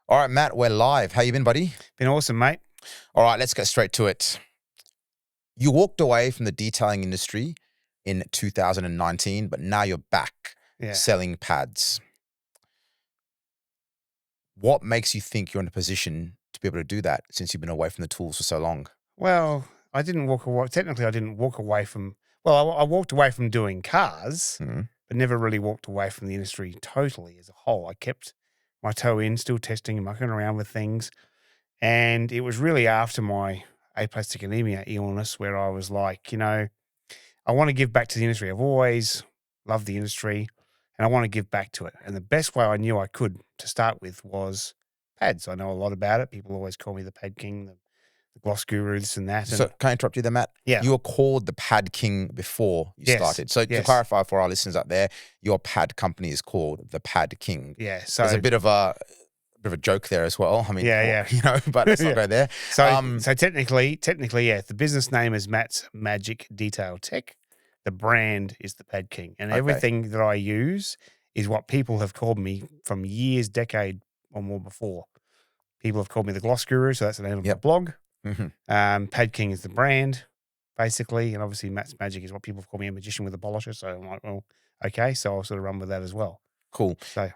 All right, Matt, we're live. How you been, buddy? Been awesome, mate. All right, let's get straight to it. You walked away from the detailing industry in 2019, but now you're back selling pads. What makes you think you're in a position to be able to do that since you've been away from the tools for so long? Well, I didn't walk away. Technically, I didn't walk away from, I walked away from doing cars, but never really walked away from the industry totally as a whole. I kept my toe in, still testing and mucking around with things. And it was really after my aplastic anemia illness where I was like, I want to give back to the industry. I've always loved the industry and I want to give back to it. And the best way I knew I could to start with was pads. I know a lot about it. People always call me the pad king, the gloss guru, this and that. So can I interrupt you there, Matt? Yeah. You were called the pad king before you started. So to clarify for our listeners out there, your pad company is called the Pad King. Yeah. So there's a bit of a joke there as well. I mean, but let's not go there. So technically, the business name is Matt's Magic Detail Tech. The brand is the Pad King. And everything that I use is what people have called me from years, decade or more before. People have called me the Gloss Guru, so that's the name of my blog. Pad King is the brand, basically. And obviously Matt's Magic is what people have called me, a magician with a polisher. So I'm like, well, okay. So I'll sort of run with that as well. Cool. So,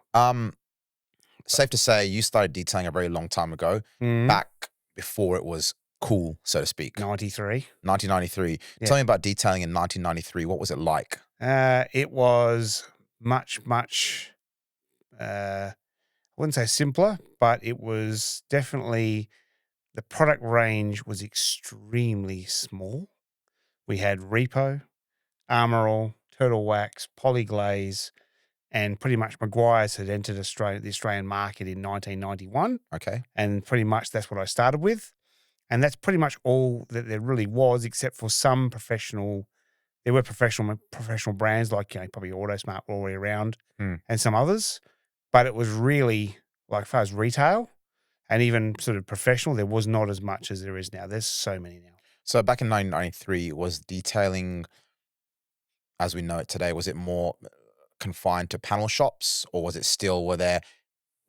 safe to say you started detailing a very long time ago, back before it was cool, so to speak. 1993. Yeah. Tell me about detailing in 1993. What was it like? It was much, I wouldn't say simpler, but it was definitely, the product range was extremely small. We had Repo, Armor All, Turtle Wax, Polyglaze, and pretty much Maguire's had entered the Australian market in 1991. Okay. And pretty much that's what I started with. And that's pretty much all that there really was, except for some professional brands like, probably AutoSmart all the way around and some others. But it was really, like, as far as retail and even sort of professional, there was not as much as there is now. There's so many now. So back in 1993, was detailing, as we know it today, was it more confined to panel shops, or was it still, were there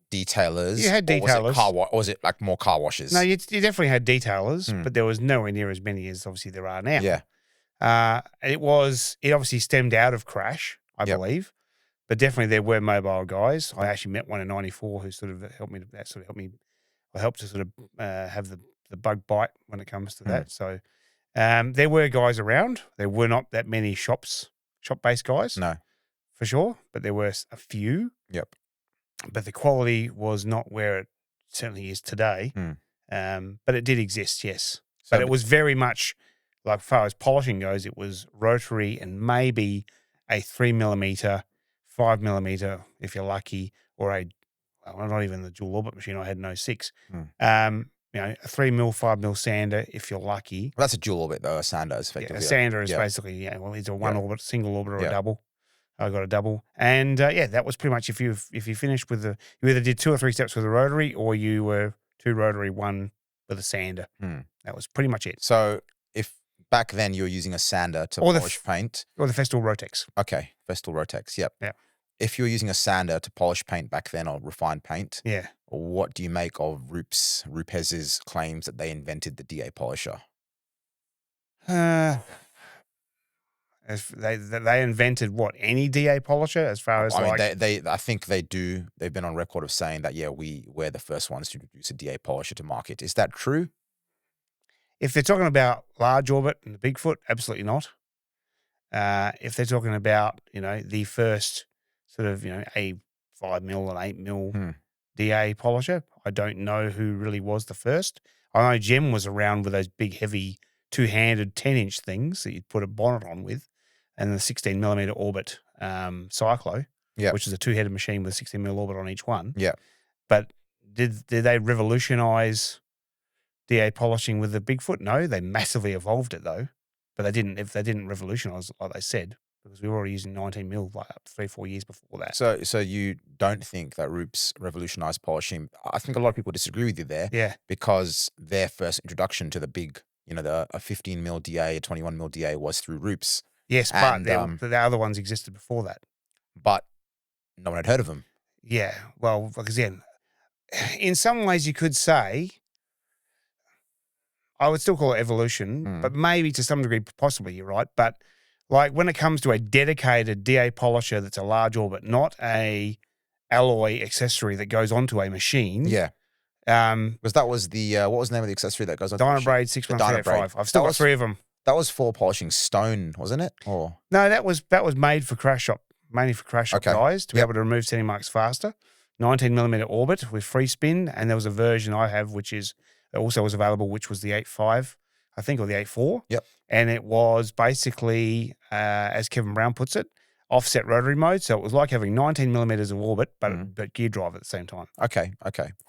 detailers? You had detailers. Or was it like more car washes? No, you definitely had detailers, but there was nowhere near as many as obviously there are now. Yeah. It obviously stemmed out of Crash, I believe, but definitely there were mobile guys. I actually met one in '94 who sort of helped me. I helped to sort of have the bug bite when it comes to that. So there were guys around. There were not that many shop-based guys. No. For sure, but there were a few. Yep. But the quality was not where it certainly is today. But it did exist, yes. So, but it was very much, like, as far as polishing goes, it was rotary and maybe a 3mm, 5mm, if you're lucky, or not even the dual orbit machine I had in 06. A 3mm, 5mm sander, if you're lucky. Well, that's a dual orbit, though. A sander is effectively. A sander is basically, it's a one orbit, single orbit, or a double. I got a double. And that was pretty much if you finished with you either did 2 or 3 steps with a rotary, or you were 2 rotary, 1 with a sander. That was pretty much it. So if back then you were using a sander to polish paint. Or the Festool Rotex. Okay. Festool Rotex. Yep. Yeah. If you were using a sander to polish paint back then, or refine paint. Yeah. What do you make of Rupes's claims that they invented the DA polisher? They invented what, any DA polisher, as far as I think they do. They've been on record of saying that we're the first ones to introduce a DA polisher to market. Is that true? If they're talking about large orbit and the Bigfoot, absolutely not. If they're talking about the first sort of a 5mm and 8mm DA polisher, I don't know who really was the first. I know Gem was around with those big heavy 2-handed 10-inch things that you'd put a bonnet on with. And the 16mm orbit Cyclo, which is a 2-headed machine with a 16mm orbit on each one. Yeah. But did they revolutionize DA polishing with the Bigfoot? No, they massively evolved it though. But they didn't revolutionize it, like they said, because we were already using 19mm like 3-4 years before that. So you don't think that Rupes revolutionized polishing? I think a lot of people disagree with you there. Yeah. Because their first introduction to the big, a 15mm DA, a 21mm DA was through Rupes. Yes, but the other ones existed before that. But no one had heard of them. Yeah, well, again, in some ways you could say, I would still call it evolution, but maybe to some degree, possibly you're right. But like when it comes to a dedicated DA polisher that's a large orbit, not a alloy accessory that goes onto a machine. Yeah. Because that was the, what was the name of the accessory that goes on Dynabraid 61385. I've still got 3 of them. That was for polishing stone, wasn't it? Or no, that was made for crash shop, mainly for crash shop guys to be able to remove setting marks faster. 19mm orbit with free spin, and there was a version I have which is also was available, which was the 8.5, I think, or the 8.4. Yep. And it was basically, as Kevin Brown puts it, offset rotary mode. So it was like having 19mm of orbit, but gear drive at the same time. Okay.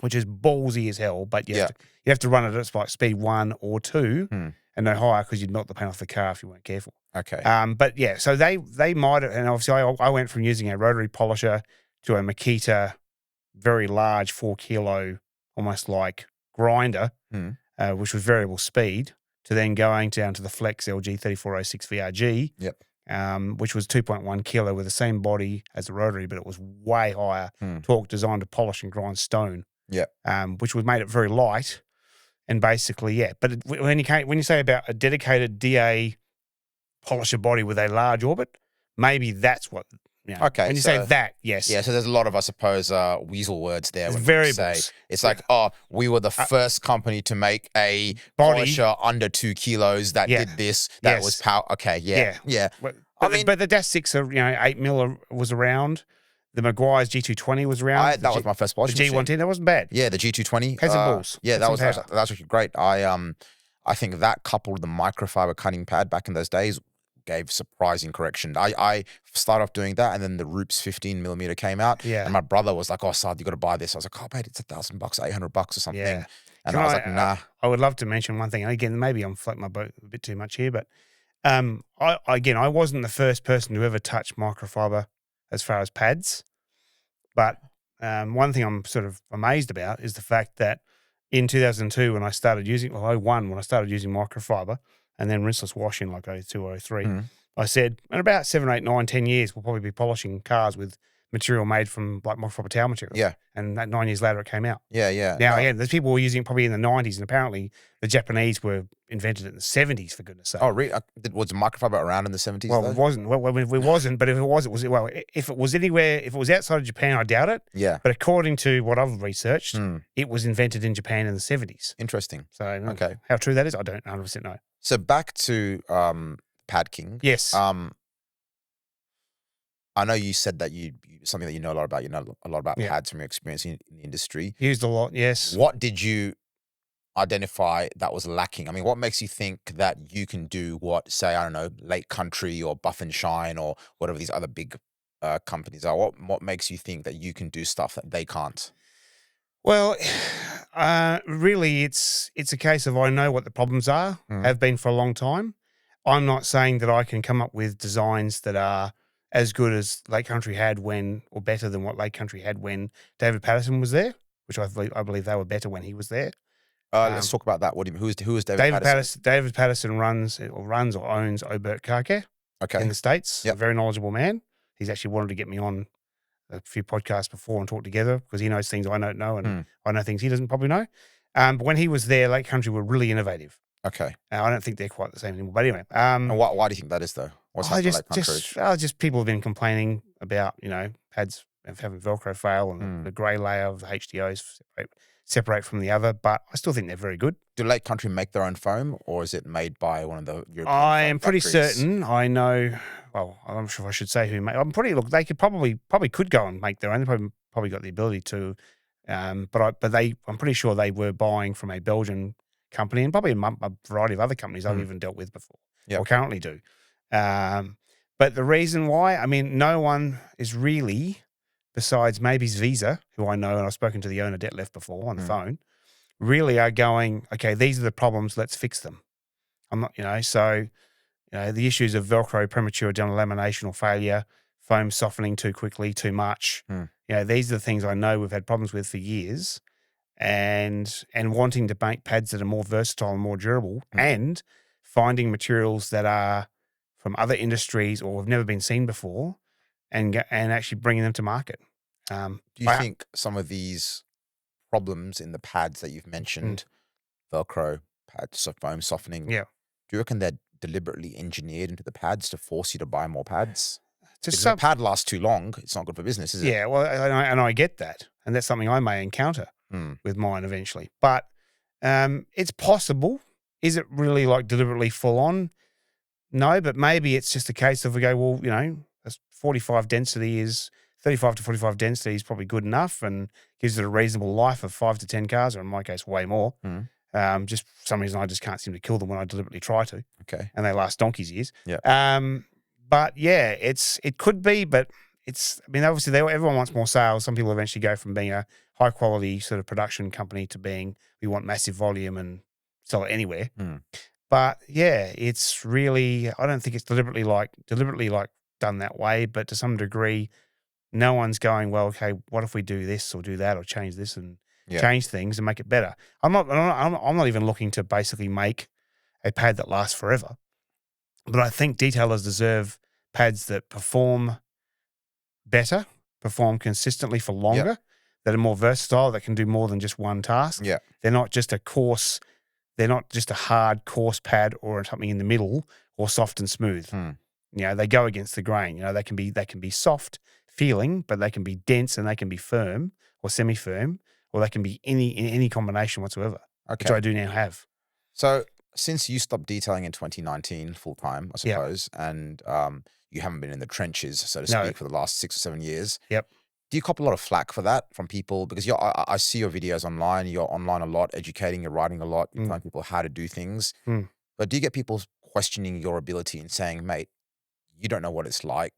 Which is ballsy as hell, but you have to run it at like speed 1 or 2 and no higher because you'd melt the paint off the car if you weren't careful. Okay. But yeah, so they might have, and obviously I went from using a rotary polisher to a Makita, very large 4 kilo, almost like grinder, which was variable speed, to then going down to the Flex LG 3406 VRG, which was 2.1 kilo with the same body as the rotary, but it was way higher torque, designed to polish and grind stone. Which would made it very light, and basically But when you say about a dedicated DA polisher body with a large orbit, maybe that's what. Yeah. Okay. When you say that, yes. Yeah, so there's a lot of, I suppose, weasel words there. It's when variables. You say, it's like, we were the first company to make a body polisher under 2 kilos that did this. That was power. Okay, yeah. But the Dash 6, 8 mil was around. The Maguire's G220 was around. That was my first polishing machine. The G110, that wasn't bad. Yeah, the G220. Had some balls. Yeah, that was actually great. I think that coupled with the microfiber cutting pad back in those days gave surprising correction. I started off doing that, and then the Roops 15mm came out. Yeah. And my brother was like, "Oh, Saad, you got to buy this." I was like, "Oh, mate, it's $1,000, $800 or something." Yeah. And I was like, "Nah." I would love to mention one thing. And again, maybe I'm floating my boat a bit too much here, but I wasn't the first person to ever touch microfiber as far as pads. But one thing I'm sort of amazed about is the fact that in 2002, when I started using, 01, when I started using microfiber, and then rinseless washing like 02 or 03, I said, in about 7, 8, 9, 10 years, we'll probably be polishing cars with material made from like microfiber towel material. Yeah. And that 9 years later, it came out. Yeah. Now, again, there's people who were using it probably in the 90s, and apparently the Japanese were invented it in the 70s, for goodness sake. Oh, really? Was microfiber around in the 70s? Well, though? it wasn't. Well, it wasn't, but if it was, if it was anywhere, if it was outside of Japan, I doubt it. Yeah. But according to what I've researched, it was invented in Japan in the 70s. Interesting. So, okay. How true that is, I don't 100% know. So back to Pad King. Yes. I know you said that you something that you know a lot about. You know a lot about pads from your experience in the industry. Used a lot, yes. What did you identify that was lacking? I mean, what makes you think that you can do what, say, I don't know, Lake Country or Buff and Shine or whatever these other big companies are? What makes you think that you can do stuff that they can't? Well, really, it's a case of I know what the problems are, have been for a long time. I'm not saying that I can come up with designs that are as good as Lake Country had or better than what Lake Country had when David Patterson was there, which I believe they were better when he was there. Let's talk about that. What do you mean? Who is David Patterson? David Patterson runs or owns Obert Car Care in the States. Yep. A very knowledgeable man. He's actually wanted to get me on a few podcasts before and talk together because he knows things I don't know and I know things he doesn't probably know. But when he was there, Lake Country were really innovative. Okay. I don't think they're quite the same anymore. But anyway. And why do you think that is, though? What's just people have been complaining about, pads having Velcro fail and the grey layer of the HDOs separate from the other, but I still think they're very good. Do Lake Country make their own foam, or is it made by one of the European I am pretty factories? certain. I know. Well, I'm not sure if I should say who made. They could probably could go and make their own. They probably got the ability to. I'm pretty sure they were buying from a Belgian company and probably a variety of other companies I've even dealt with before or currently do. But the reason why, I mean, no one is really, besides maybe Visa, who I know and I've spoken to the owner Detlef before on the phone, really are going, okay, these are the problems, let's fix them. I'm not, the issues of Velcro premature delamination or failure, foam softening too quickly, too much. These are the things I know we've had problems with for years, and wanting to make pads that are more versatile and more durable, and finding materials that are from other industries or have never been seen before, and actually bringing them to market. Do you think some of these problems in the pads that you've mentioned, Velcro pads, so foam softening. Yeah. Do you reckon they're deliberately engineered into the pads to force you to buy more pads? Just Because if a pad lasts too long, it's not good for business, is it? Yeah, well, and I get that, and that's something I may encounter with mine eventually. But it's possible. Is it really like deliberately full on? No, but maybe it's just a case of we go, well, you know, 45 density is 35 to 45 density is probably good enough and gives it a reasonable life of 5 to 10 cars, or in my case, way more. Just for some reason, I just can't seem to kill them when I deliberately try to. Okay. And they last donkey's years. Yeah. But yeah, it could be, but I mean, obviously everyone wants more sales. Some people eventually go from being a high quality sort of production company to being, we want massive volume and sell it anywhere. But yeah, it's really, I don't think it's deliberately done that way, but to some degree, no one's going, well, okay, what if we do this or do that or change this and change things and make it better? I'm not even looking to basically make a pad that lasts forever, but I think detailers deserve pads that perform better, perform consistently for longer, that are more versatile, that can do more than just one task. Yeah. They're not just a hard coarse pad or something in the middle or soft and smooth. You know, they go against the grain. You know, they can be soft feeling, but they can be dense and they can be firm or semi-firm, or they can be in any combination whatsoever, which I do now have. So since you stopped detailing in 2019 full time, I suppose, and you haven't been in the trenches, so to speak, for the last 6 or 7 years. Yep. Do you cop a lot of flack for that from people? Because I see your videos online. You're online a lot, educating, you're writing a lot, you're telling people how to do things. But do you get people questioning your ability and saying, mate, you don't know what it's like.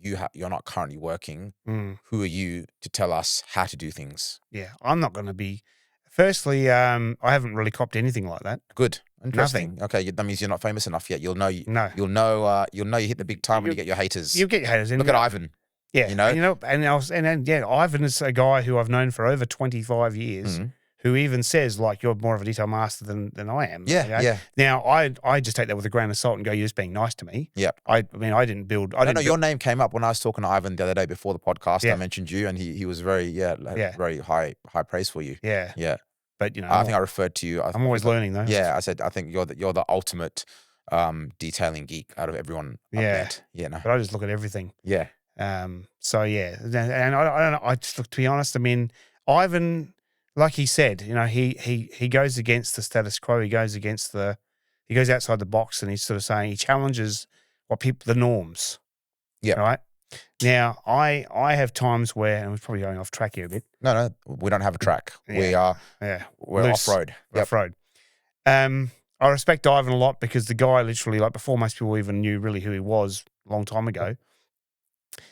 You're not currently working. Who are you to tell us how to do things? Yeah, I'm not going to be. Firstly, I haven't really copped anything like that. Good, interesting. Nothing. Okay, that means you're not famous enough yet. You'll know. No. You'll know you hit the big time when you get your haters. You'll get your haters. Look at Ivan. Yeah, you know, Ivan is a guy who I've known for over 25 years. Who even says, like, you're more of a detail master than I am. Yeah, okay? yeah. Now, I just take that with a grain of salt and go, you're just being nice to me. Yeah. I mean, I didn't build. Your name came up when I was talking to Ivan the other day before the podcast. I mentioned you, and he was very very high praise for you. Yeah. Yeah. But, you know, I think I referred to you. I'm always learning, though. Yeah, I said I think you're the ultimate detailing geek out of everyone I've met. Yeah, no. But I just look at everything. Yeah. So yeah, and I don't know. I just look, to be honest. I mean, Ivan, like he said, you know, he goes against the status quo. He goes outside the box, and he's sort of saying he challenges the norms. Yeah. Right. Now, I have times where, and we're probably going off track here a bit. No, we don't have a track. Yeah. We're off road. Off road. I respect Ivan a lot because the guy literally, like, before most people even knew really who he was a long time ago,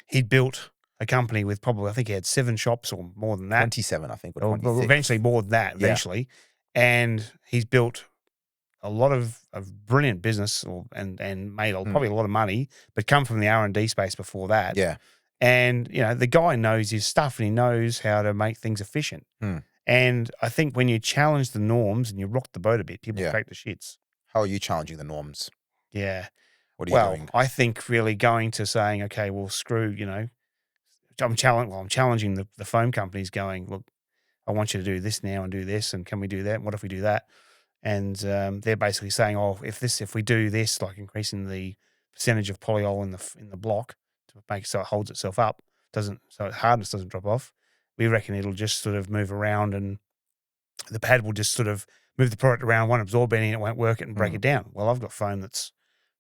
he built a company with probably, I think he had 7 shops or more than that. 27, I think. Or eventually more than that, eventually. And he's built a lot of brilliant business and made probably a lot of money, but come from the R&D space before that. Yeah. And, you know, the guy knows his stuff and he knows how to make things efficient. And I think when you challenge the norms and you rock the boat a bit, people take the shits. How are you challenging the norms? Yeah. What are you doing? I think really going to saying, okay, well, screw, you know, I'm challenging the foam companies going, look, I want you to do this now and do this, and can we do that? And what if we do that? And they're basically saying, oh, if we do this, like increasing the percentage of polyol in the block to make it so it holds itself up, so its hardness doesn't drop off, we reckon it'll just sort of move around and the pad will just sort of move the product around, won't absorb any, and it won't work it and break it down. Well, I've got foam that's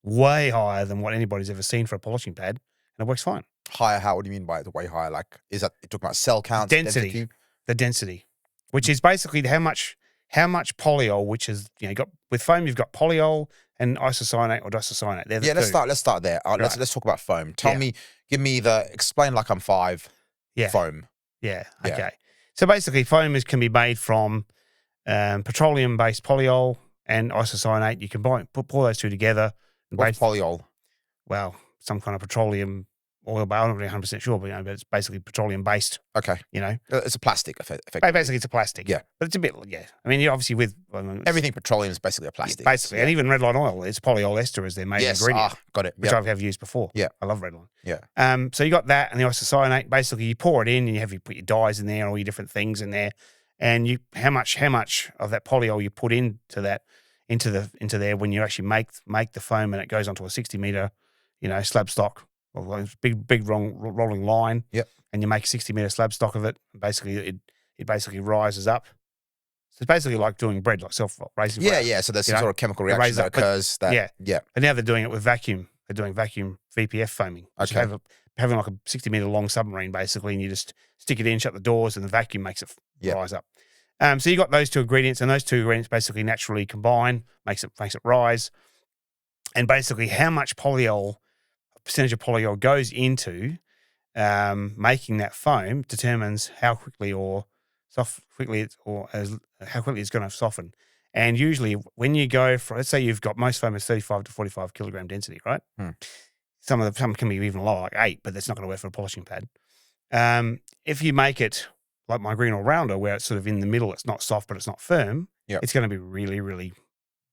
way higher than what anybody's ever seen for a polishing pad, and it works fine. Higher? How? What do you mean by the way higher? Like, is that you're talking about cell counts, density? The density, which is basically how much polyol, which is, you know, you got with foam, you've got polyol and isocyanate or disocyanate. They're the two. Let's start there. Let's talk about foam. Explain like I'm 5. Foam. Yeah. Okay. So basically, foam can be made from petroleum-based polyol and isocyanate. You combine, pour those two together. What's polyol? Well, some kind of petroleum oil, but I'm not really 100% sure, but, you know, but it's basically petroleum-based. Okay. You know? It's a plastic, effectively. Basically, it's a plastic. Yeah. But it's a bit, I mean, obviously with... everything petroleum is basically a plastic. Yeah, basically. And even redline oil, it's polyester as their main ingredient. Got it. Which I've used before. Yeah. I love redline. Yeah. So you got that and the isocyanate. Basically, you pour it in and you put your dyes in there, all your different things in there. and how much of that polyol you put into there when you actually make the foam, and it goes onto a 60-meter, slab stock, or big rolling line. Yep. And you make a 60-meter slab stock of it. Basically, it basically rises up. So it's basically like doing bread, like self-raising bread. Yeah. So there's some sort of chemical reaction that occurs. Yeah. But now they're doing it with vacuum. They're doing vacuum VPF foaming. Okay. Having like a 60-meter long submarine, basically, and you just stick it in, shut the doors, and the vacuum makes it rise up. So you got those two ingredients, and those two ingredients basically naturally combine, makes it rise. And basically, how much percentage of polyol goes into making that foam determines how quickly how quickly it's going to soften. And usually, when you go for, let's say you've got, most foam is 35 to 45 kilogram density, right? Some can be even lower, like 8, but that's not going to work for a polishing pad. If you make it like my green all-rounder, where it's sort of in the middle, it's not soft, but it's not firm, it's going to be really, really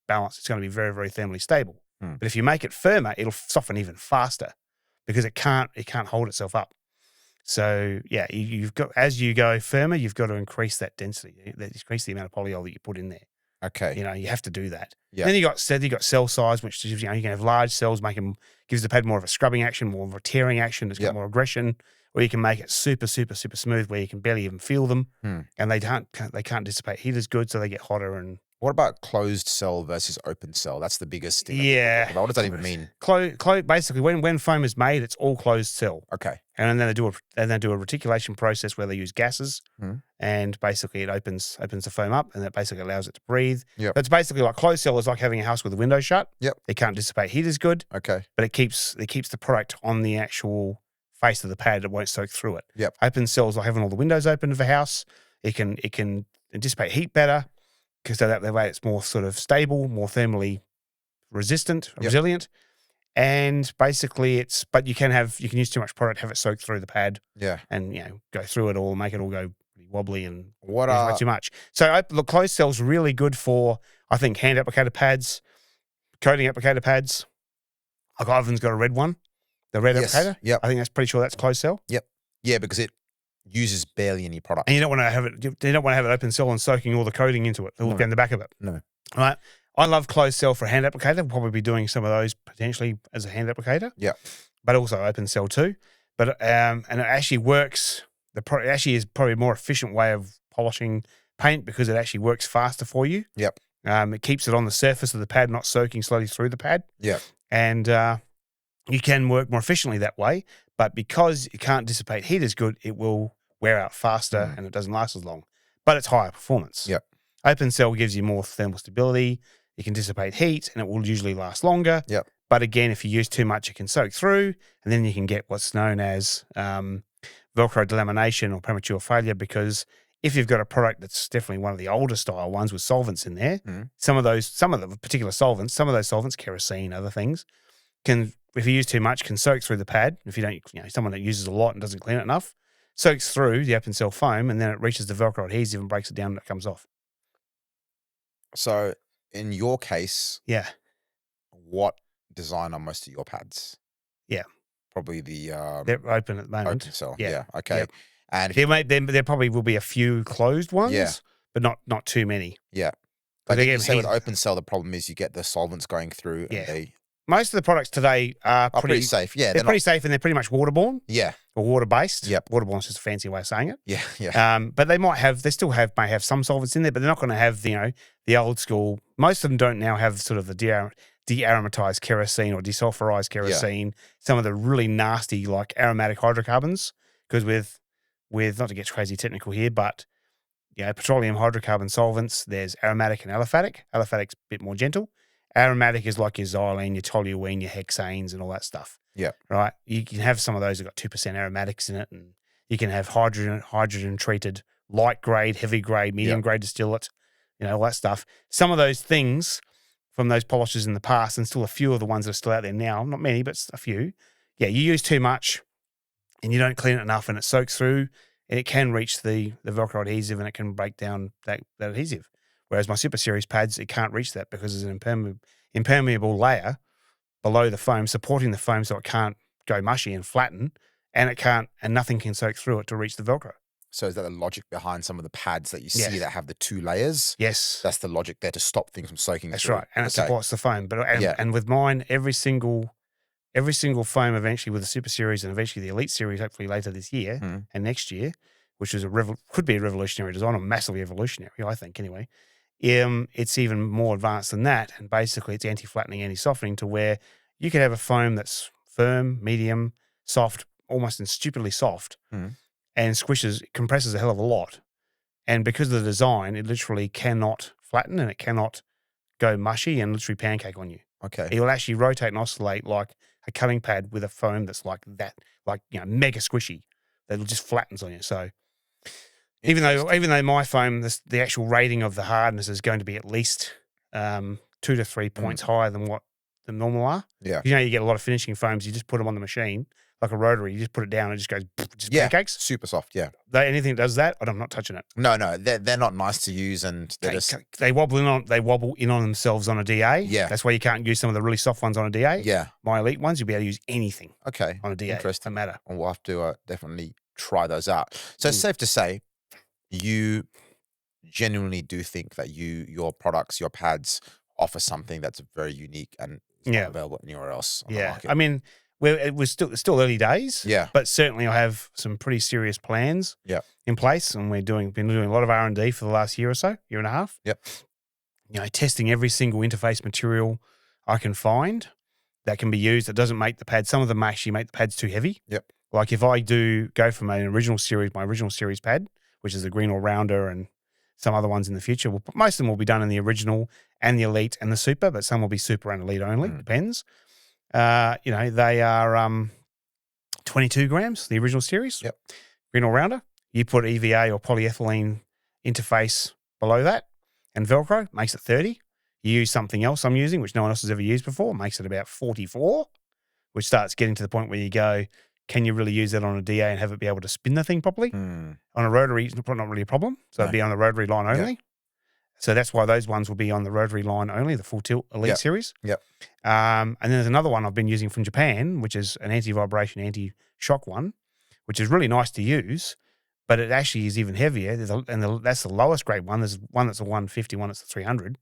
balanced. It's going to be very, very thermally stable. But if you make it firmer, it'll soften even faster because it can't hold itself up. So yeah, you've got, as you go firmer, you've got to increase that density, increase the amount of polyol that you put in there. Okay. You have to do that. Yeah. Then you got cell size, which you can have large cells, gives the pad more of a scrubbing action, more of a tearing action. It's got more aggression. Or you can make it super, super, super smooth where you can barely even feel them, and they can't dissipate heat as good, so they get hotter. And what about closed cell versus open cell? That's the biggest thing. Yeah. What does that even mean? Basically, when foam is made, it's all closed cell. Okay. And then they do a reticulation process where they use gases, and basically it opens the foam up, and that basically allows it to breathe. Yep. But it's basically like closed cell is like having a house with the window shut. Yep. It can't dissipate heat as good. Okay. But it keeps the product on the actual face of the pad. It won't soak through it. Yep. Open cell is like having all the windows open of a house. It can dissipate heat better because that way it's more sort of stable, more thermally resilient. And basically but you can use too much product, have it soak through the pad. Yeah. And go through it all, make it all go wobbly and too much. So look, closed cell's really good for, I think, hand applicator pads, coating applicator pads. Like Ivan's got a red one, the red applicator. Yep. I think that's pretty sure that's closed cell. Yep. Yeah, because it uses barely any product. And you don't want to have it open cell and soaking all the coating into it, down the back of it. No. Right. I love closed cell for a hand applicator. We'll probably be doing some of those potentially as a hand applicator. Yeah. But also open cell too. But and it actually works. It actually is probably a more efficient way of polishing paint because it actually works faster for you. Yep. It keeps it on the surface of the pad, not soaking slowly through the pad. Yeah. And you can work more efficiently that way. But because it can't dissipate heat as good, it will wear out faster and it doesn't last as long. But it's higher performance. Yep. Open cell gives you more thermal stability. You can dissipate heat and it will usually last longer. Yep. But again, if you use too much, it can soak through, and then you can get what's known as Velcro delamination or premature failure, because if you've got a product that's definitely one of the older style ones with solvents in there, some of the particular solvents, kerosene, other things, if you use too much, can soak through the pad. If you don't, someone that uses a lot and doesn't clean it enough, soaks through the open cell foam, and then it reaches the Velcro adhesive and breaks it down and it comes off. So in your case, what design are most of your pads? Yeah. Probably the they're open at the moment. Open cell. Yeah. Okay. Yep. And there probably will be a few closed ones, but not too many. Yeah. But again, say with open cell, the problem is you get the solvents going through. And most of the products today are pretty safe. Yeah. They're pretty safe, and they're pretty much waterborne. Yeah. Or water-based. Yep. Waterborne is just a fancy way of saying it. Yeah. Yeah. But they may have some solvents in there, but they're not going to have, the old school. Most of them don't now have sort of the de-aromatized kerosene or desulfurized kerosene. Yeah. Some of the really nasty, like aromatic hydrocarbons, because with not to get crazy technical here, but petroleum hydrocarbon solvents, there's aromatic and aliphatic. Aliphatic's a bit more gentle. Aromatic is like your xylene, your toluene, your hexanes, and all that stuff. Yeah. Right. You can have some of those that got 2% aromatics in it, and you can have hydrogen treated light grade, heavy grade, medium grade distillate, all that stuff. Some of those things from those polishers in the past, and still a few of the ones that are still out there now, not many, but a few. Yeah, you use too much and you don't clean it enough, and it soaks through, and it can reach the Velcro adhesive, and it can break down that adhesive. Whereas my Super Series pads, it can't reach that because there's an impermeable layer below the foam, supporting the foam so it can't go mushy and flatten, and nothing can soak through it to reach the Velcro. So is that the logic behind some of the pads that you see Yes. that have the 2 layers? Yes. That's the logic there to stop things from soaking That's through. right. And it Okay. supports the foam. But Yeah. and with mine, every single foam eventually with the Super Series and eventually the Elite Series, hopefully later this year and next year, which is could be a revolutionary design or massively evolutionary, I think anyway. It's even more advanced than that. And basically it's anti-flattening, anti-softening to where you could have a foam that's firm, medium, soft, almost and stupidly soft and compresses a hell of a lot. And because of the design, it literally cannot flatten and it cannot go mushy and literally pancake on you. Okay. It will actually rotate and oscillate like a cutting pad with a foam that's like that, like, mega squishy. That just flattens on you. So even though my foam, the actual rating of the hardness is going to be at least 2 to 3 points higher than what the normal are. Yeah. You get a lot of finishing foams. You just put them on the machine like a rotary. You just put it down and it just goes pancakes. Super soft. Yeah. Anything that does that, I'm not touching it. No, they're not nice to use, and they wobble in on themselves on a DA. Yeah. That's why you can't use some of the really soft ones on a DA. Yeah. My Elite ones, you'll be able to use anything. Okay. On a DA. Interesting. Doesn't matter. We'll have to definitely try those out. So it's safe to say you genuinely do think that your products, your pads offer something that's very unique and is not available anywhere else on the market. I mean, it's still early days. Yeah. But certainly I have some pretty serious plans in place, and been doing a lot of R&D for the last year or so, year and a half. Yep. Testing every single interface material I can find that can be used that doesn't make the pad. Some of them actually make the pads too heavy. Yep. Like if I do go from my original series pad, which is the green all-rounder and some other ones in the future, most of them will be done in the original and the Elite and the Super, but some will be Super and Elite only, depends. They are 22 grams, the original series. Yep. Green all-rounder. You put EVA or polyethylene interface below that and Velcro, makes it 30. You use something else I'm using, which no one else has ever used before, makes it about 44, which starts getting to the point where you go, can you really use that on a DA and have it be able to spin the thing properly? On a rotary, it's not really a problem. So it'd be on the rotary line only. Yeah. So that's why those ones will be on the rotary line only, the full tilt Elite series. Yep. And then there's another one I've been using from Japan, which is an anti-vibration, anti-shock one, which is really nice to use, but it actually is even heavier. That's the lowest grade one. There's one that's a 150, one that's a 300.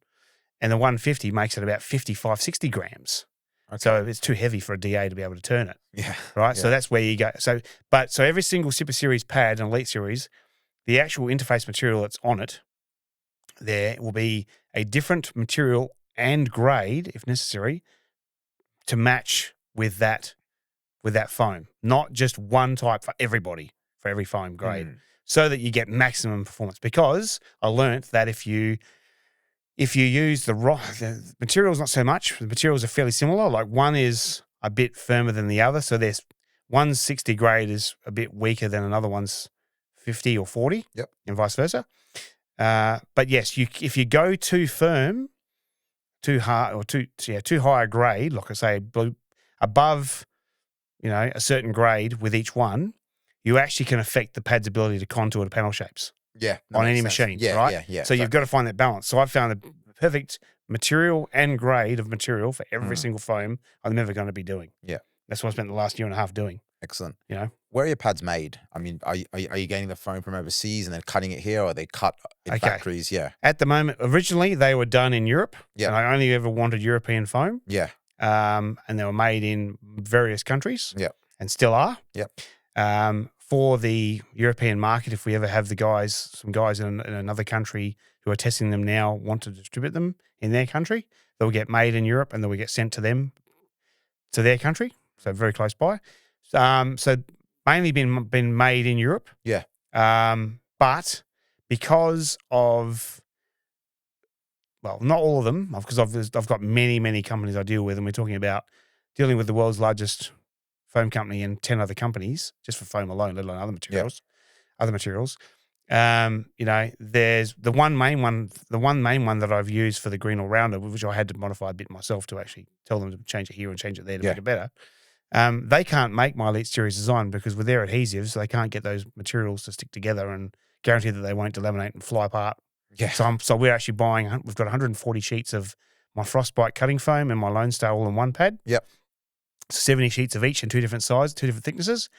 And the 150 makes it about 55, 60 grams. Okay. So it's too heavy for a DA to be able to turn it. Yeah. Right? Yeah. So that's where you go. So every single Super Series pad and Elite Series, the actual interface material that's on it, there will be a different material and grade, if necessary, to match with that foam. Not just one type for everybody, for every foam grade, so that you get maximum performance. Because I learnt that if you use the materials, not so much. The materials are fairly similar. Like one is a bit firmer than the other. So there's one's 60 grade is a bit weaker than another one's 50 or 40. Yep. And vice versa. But yes, if you go too firm, too hard, or too high a grade, like I say, above, a certain grade with each one, you actually can affect the pad's ability to contour the panel shapes. Yeah. On any machine, right? Yeah. So you've got to find that balance. So I've found the perfect material and grade of material for every single foam I'm ever going to be doing. Yeah. That's what I spent the last year and a half doing. Excellent. Where are your pads made? I mean, are you getting the foam from overseas and then cutting it here, or are they cut in factories? Yeah. At the moment, originally they were done in Europe. Yeah. And I only ever wanted European foam. Yeah. And they were made in various countries. Yeah. And still are. Yep. For the European market, if we ever have some guys in another country who are testing them now want to distribute them in their country, they'll get made in Europe and they will get sent to them, to their country, so very close by. So mainly been made in Europe. Yeah. But because of, well, not all of them, because I've got many companies I deal with, and we're talking about dealing with the world's largest foam company and 10 other companies just for foam alone, let alone other materials. There's the one main one that I've used for the green all-rounder, which I had to modify a bit myself to actually tell them to change it here and change it there to make it better. They can't make my Elite Series design because with their adhesives, they can't get those materials to stick together and guarantee that they won't delaminate and fly apart. Yeah. So we're actually we've got 140 sheets of my Frostbite cutting foam and my Lone Star all in one pad. Yep. 70 sheets of each in two different sizes, two different thicknesses.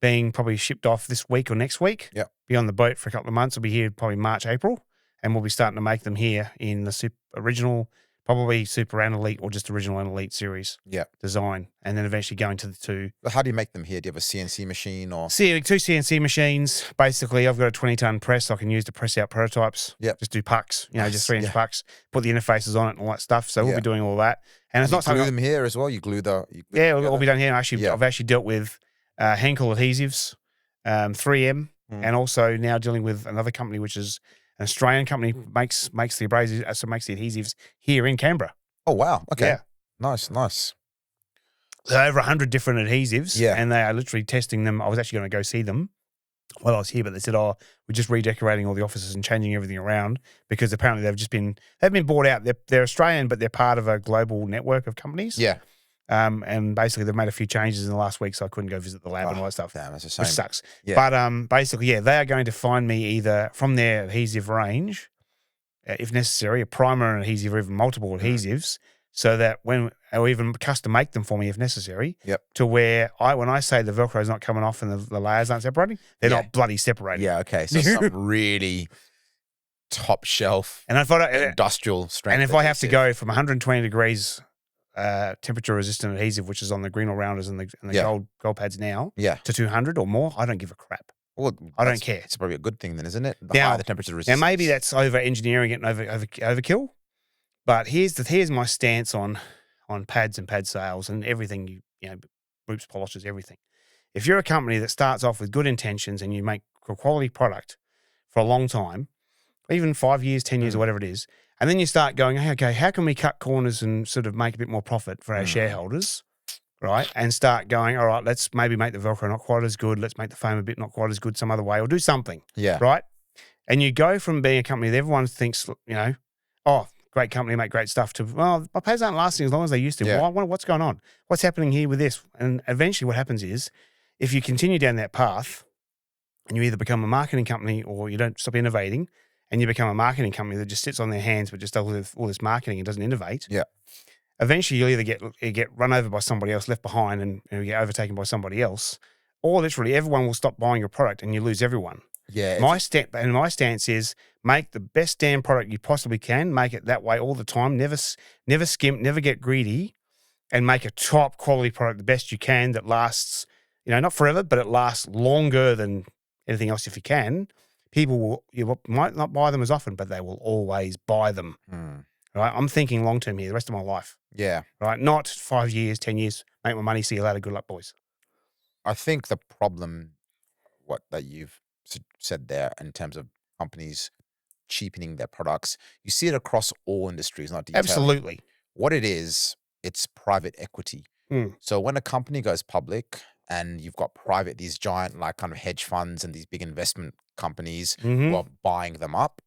being probably shipped off this week or next week. Yep. Be on the boat for a couple of months. It'll be here probably March, April. And we'll be starting to make them here in the original, probably Super and Elite or just original and Elite series design. And then eventually going to the two. But how do you make them here? Do you have a CNC machine or? Two CNC machines. Basically, I've got a 20-ton press I can use to press out prototypes. Yep. Just do pucks, just 3-inch pucks, put the interfaces on it and all that stuff. So we'll be doing all that. And it's not something. You glue them here as well? You glue the. It'll be done here. I've actually dealt with Henkel adhesives, 3M, and also now dealing with another company, which is an Australian company, makes the abrasives, so makes the adhesives here in Canberra. Oh, wow. Okay. Yeah. Nice. So over 100 different adhesives, and they are literally testing them. I was actually going to go see them while I was here, but they said, we're just redecorating all the offices and changing everything around because apparently they've been bought out. They're Australian, but they're part of a global network of companies. Yeah. And basically they've made a few changes in the last week, so I couldn't go visit the lab and all that stuff. Damn, that's a shame. Which sucks. Yeah. But basically, they are going to find me either from their adhesive range, if necessary, a primer and adhesive or even multiple adhesives, so that or even custom make them for me if necessary, to where when I say the Velcro is not coming off and the layers aren't separating, they're not bloody separating. Yeah, okay. So something really top shelf and industrial strength. And if I have to go from 120 degrees temperature resistant adhesive, which is on the green all rounders and the gold pads now, to 200 or more, I don't give a crap. Well, I don't care. It's probably a good thing then, isn't it? The higher the temperature resistance. Now maybe that's over engineering it and overkill, but here's my stance on pads and pad sales and everything. Groups, polishes, everything. If you're a company that starts off with good intentions and you make a quality product for a long time, even 5 years, 10 years, or whatever it is. And then you start going, hey, okay, how can we cut corners and sort of make a bit more profit for our shareholders, right? And start going, all right, let's maybe make the Velcro not quite as good. Let's make the foam a bit not quite as good some other way or do something, right? And you go from being a company that everyone thinks, great company, make great stuff, to, well, my pads aren't lasting as long as they used to. Yeah. What's going on? What's happening here with this? And eventually what happens is if you continue down that path and you either become a marketing company or you don't stop innovating, and you become a marketing company that just sits on their hands but just does all this marketing and doesn't innovate, eventually you'll either get run over by somebody else, left behind, and you get overtaken by somebody else, or literally everyone will stop buying your product and you lose everyone. Yeah. My stance is make the best damn product you possibly can, make it that way all the time, never skimp, never get greedy, and make a top quality product the best you can that lasts, not forever, but it lasts longer than anything else if you can. People might not buy them as often, but they will always buy them. Right? I'm thinking long term here, the rest of my life. Yeah. Right? Not 5 years, 10 years, make my money, see you later, good luck, boys. I think the problem, that you've said there in terms of companies cheapening their products, you see it across all industries, not detailing. Absolutely. What it is, it's private equity. So when a company goes public and you've got these giant kind of hedge funds and these big investment companies who are buying them up,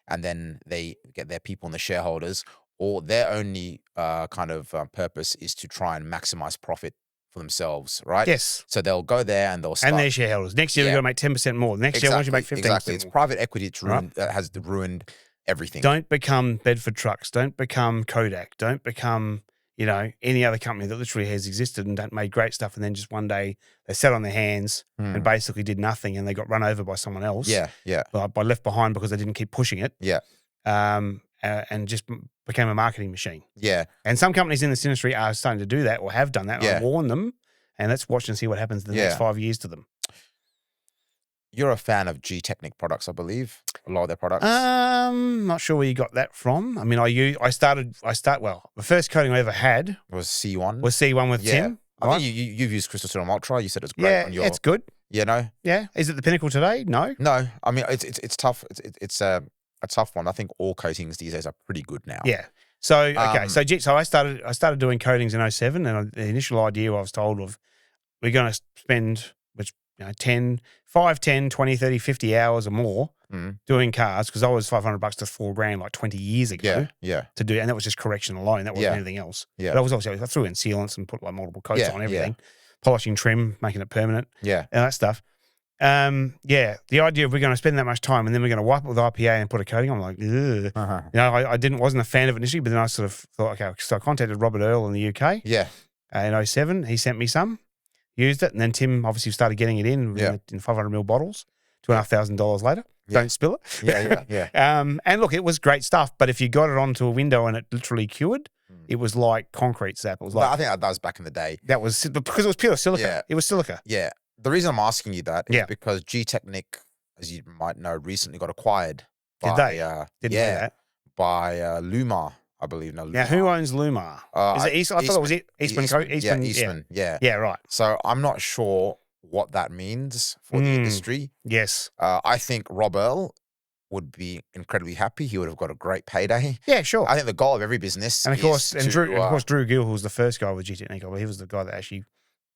and then they get their people and the shareholders, or their only purpose is to try and maximize profit for themselves, right? Yes. So they'll go there and they'll start. And their shareholders. Next year, they're going to make 10% more. Next year, why don't you make 15% Exactly. more? It's private equity. It's ruined. Has ruined everything. Don't become Bedford Trucks. Don't become Kodak. Don't become, any other company that literally has existed and made great stuff, and then just one day they sat on their hands and basically did nothing, and they got run over by someone else. Yeah. By left behind because they didn't keep pushing it. Yeah. And just became a marketing machine. Yeah. And some companies in this industry are starting to do that or have done that. I warn them, and let's watch and see what happens in the next 5 years to them. You're a fan of G-Technic products, I believe. A lot of their products. Not sure where you got that from. I mean, the first coating I ever had was C1. Was C1 with Tim. I think you've used Crystal Serum Ultra. You said it's great. Yeah, it's good. Yeah. Is it the pinnacle today? No. No. I mean, it's tough. It's a tough one. I think all coatings these days are pretty good now. Yeah. So okay. So I started doing coatings in 2007, and the initial idea I was told of, we're going to spend 5, 10, 20, 30, 50 hours or more doing cars, because I was $500 to $4,000 like 20 years ago. Yeah. To do, and that was just correction alone. That wasn't anything else. Yeah. But I was also, I threw in sealants and put like multiple coats on everything, polishing trim, making it permanent. Yeah. And that stuff. The idea of we're going to spend that much time and then we're going to wipe it with IPA and put a coating, I'm like, ugh. I wasn't a fan of it initially, but then I sort of thought, okay, so I contacted Robert Earl in the UK. Yeah. In 2007, he sent me some. used it, and then Tim obviously started getting it in 500ml bottles. $2,500 later. Yeah. Don't spill it. Yeah. And look, it was great stuff. But if you got it onto a window and it literally cured, it was like concrete sap. It was like I think that was back in the day. that was because it was pure silica. Yeah. It was silica. Yeah. The reason I'm asking you that is because G-Technic, as you might know, recently got acquired. Did they? Didn't know that. By Lumar, I believe. No, Lumar. Now, who owns Lumar? Is it Eastman? I thought it was Eastman. Eastman. Yeah. Yeah, right. So I'm not sure what that means for the industry. Yes. I think Rob Earl would be incredibly happy. He would have got a great payday. Yeah, sure. I think the goal of every business, and of course, Drew Gill, who was the first guy with G-Technic, I believe, he was the guy that actually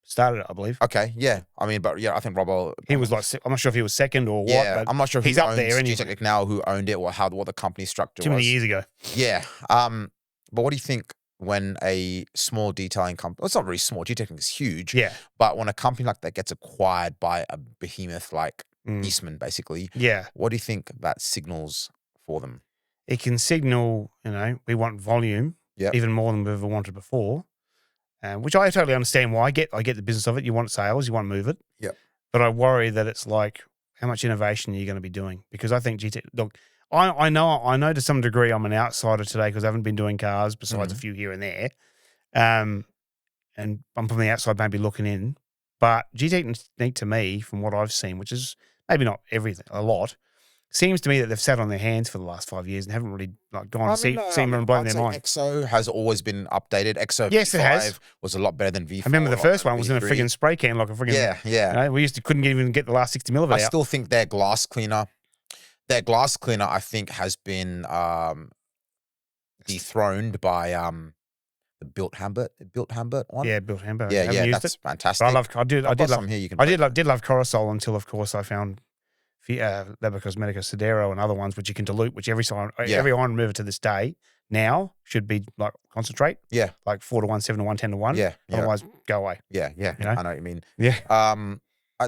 started it, I believe. Okay, yeah. I mean, but yeah, I think Rob Earl. He was like, I'm not sure if he was second or what. Yeah, but I'm not sure if he's up there. G-Technic now, who owned it, or what the company structure was. Too many years ago. Yeah. But what do you think when a small detailing company, well, it's not really small, G-Technic is huge. Yeah. But when a company like that gets acquired by a behemoth like Eastman, basically, what do you think that signals for them? It can signal, we want volume, even more than we've ever wanted before, which I totally understand why. I get the business of it. You want sales, you want to move it. Yeah. But I worry that it's like, how much innovation are you going to be doing? Because I think look, I know to some degree I'm an outsider today because I haven't been doing cars besides a few here and there. And I'm from the outside maybe looking in. But G-Technic to me, from what I've seen, which is maybe not everything, a lot, seems to me that they've sat on their hands for the last 5 years and haven't really gone and seen them and blown their mind. EXO has always been updated. EXO yes, it has. Was a lot better than V4. I remember the first one was in a friggin' spray can, like a friggin' yeah. We couldn't even get the last 60 mil of it out. I still think their glass cleaner, I think, has been dethroned by the Built Hambert one. Yeah, Built Hambert. Yeah, that's fantastic. But I did love Corosol until, of course, I found Labo Cosmetica Sedero and other ones which you can dilute, which every iron remover to this day now should be like concentrate. Yeah. Like 4-to-1, 7-to-1, 10-to-1. Yeah. Otherwise, go away. Yeah. I know what you mean. Yeah.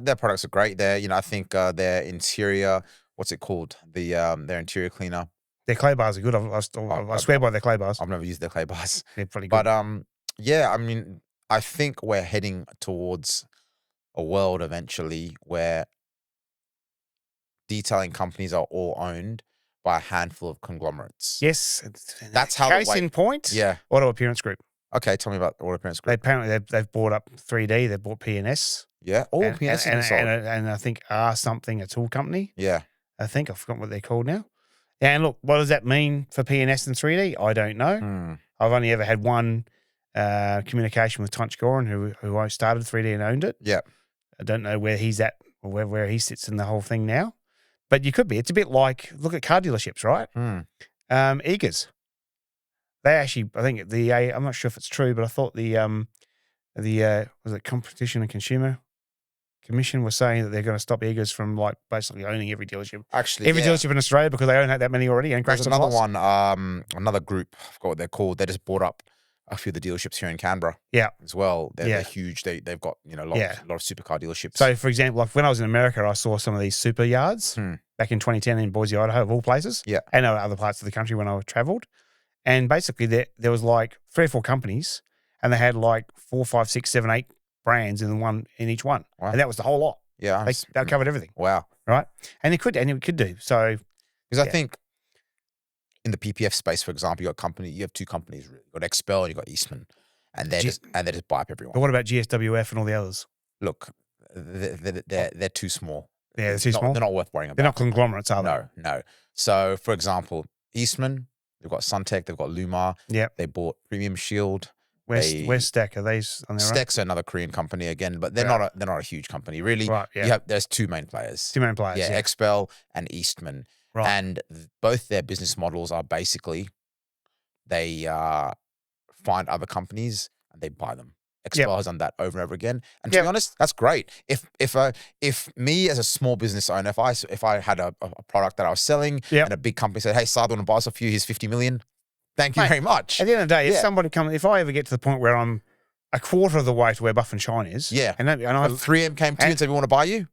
Their products are great. I think their interior, what's it called? Their interior cleaner. Their clay bars are good. I swear by their clay bars. I've never used their clay bars. They're pretty good. But I mean, I think we're heading towards a world eventually where detailing companies are all owned by a handful of conglomerates. Yes. That's how case in point. Yeah. Auto Appearance Group. Okay, tell me about Auto Appearance Group. They've bought up 3D. They've bought PNS. Yeah. PNS. And I think something, a tool company. Yeah. I think I've forgotten what they're called now. And look, what does that mean for PNS and 3D? I don't know. I've only ever had one communication with Tunch Goran, who I started 3D and owned it. Yeah. I don't know where he's at or where he sits in the whole thing now. But you could be. It's a bit like, look at car dealerships, right? Eagers. They actually, I think I'm not sure if it's true, but I thought was it Competition and Consumer Commission was saying that they're going to stop Eagers from like basically owning every dealership. Actually, every dealership in Australia because they own that many already. And there's another one, another group. I forgot what they're called. They just bought up a few of the dealerships here in Canberra. Yeah, as well. They're huge. They've got a lot of supercar dealerships. So, for example, like when I was in America, I saw some of these super yards back in 2010 in Boise, Idaho, of all places. Yeah, and other parts of the country when I travelled. And basically, there was like 3 or 4 companies, and they had like 4, 5, 6, 7, 8 brands in each one, and that was the whole lot. Yeah, they covered everything. Wow, right? And it could do so. Because I think in the PPF space, for example, you have 2 companies. Really. You've got Expel and you've got Eastman, and they just buy up everyone. But what about GSWF and all the others? Look, they're too small. Yeah, they're too small. They're not worth worrying about. They're not conglomerates, are they? No. So, for example, Eastman, they've got Suntech, they've got Lumar. Yeah, they bought Premium Shield. Where's Stack? Are they on their own? Stack's another Korean company again, but they're not a huge company really. Right. Yeah. There's 2 main players. Yeah, Expel and Eastman. Right. And both their business models are basically they find other companies and they buy them. Expel has done that over and over again. And to be honest, that's great. If me as a small business owner, if I had a product that I was selling and a big company said, "Hey, Saad, I want to buy this off you. Here's 50 million." Thank you very much. At the end of the day, if I ever get to the point where I'm a quarter of the way to where Buff and Shine is, and if 3M came to you and said, "We want to buy you,"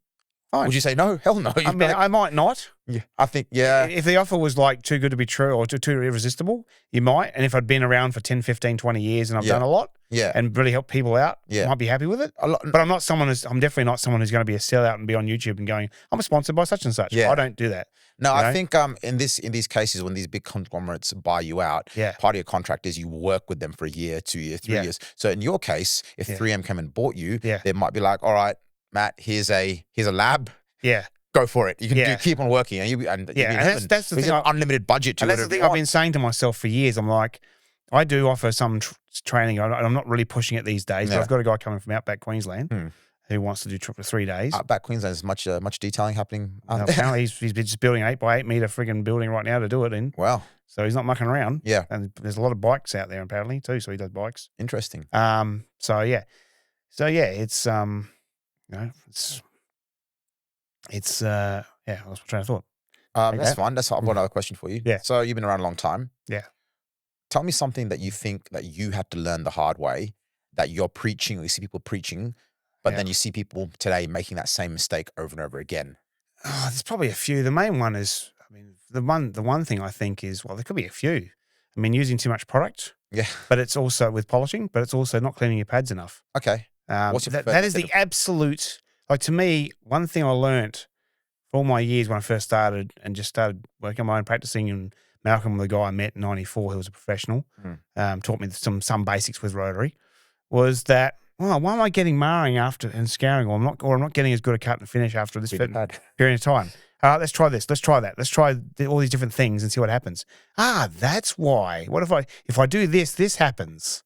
fine. Would you say no? Hell no. I might not. Yeah, I think If the offer was like too good to be true or too irresistible, you might. And if I'd been around for 10, 15, 20 years and I've done a lot, and really help people out, might be happy with it. But I'm definitely not someone who's going to be a sellout and be on YouTube and going, I'm sponsored by such and such. I don't do that. No, I think in these cases when these big conglomerates buy you out, part of your contract is you work with them for a year, 2 years, 3 years. So in your case, if 3M came and bought you, they might be like, all right, Matt, here's a lab. Yeah. Go for it. You can keep on working, and that's the thing. Unlimited budget to it. That's the thing I've been saying to myself for years. I'm like, I do offer some training. I'm not really pushing it these days. But I've got a guy coming from Outback Queensland who wants to do trip for 3 days. Outback Queensland is much detailing happening. Apparently, he's just building an 8x8 meter friggin' building right now to do it in. Wow. So he's not mucking around. Yeah. And there's a lot of bikes out there apparently too. So he does bikes. Interesting. So yeah, it's I was trying to thought. That's fine. I've got another question for you. Yeah. So you've been around a long time. Yeah. Tell me something that you think that you had to learn the hard way, that you're preaching, or you see people preaching, but then you see people today making that same mistake over and over again. Oh, there's probably a few. The main one is, the one thing I think is, well, there could be a few. Using too much product. Yeah. But it's also with polishing, but it's also not cleaning your pads enough. Okay. That is the absolute, to me, one thing I learnt for all my years when I first started and just started working on my own practicing, and Malcolm, the guy I met in 94, who was a professional, taught me some basics with rotary, was that, well, why am I getting marring after and scouring, or I'm not getting as good a cut and finish after this period of time? Let's try this. Let's try that. Let's try all these different things and see what happens. That's why. What if I do this, this happens?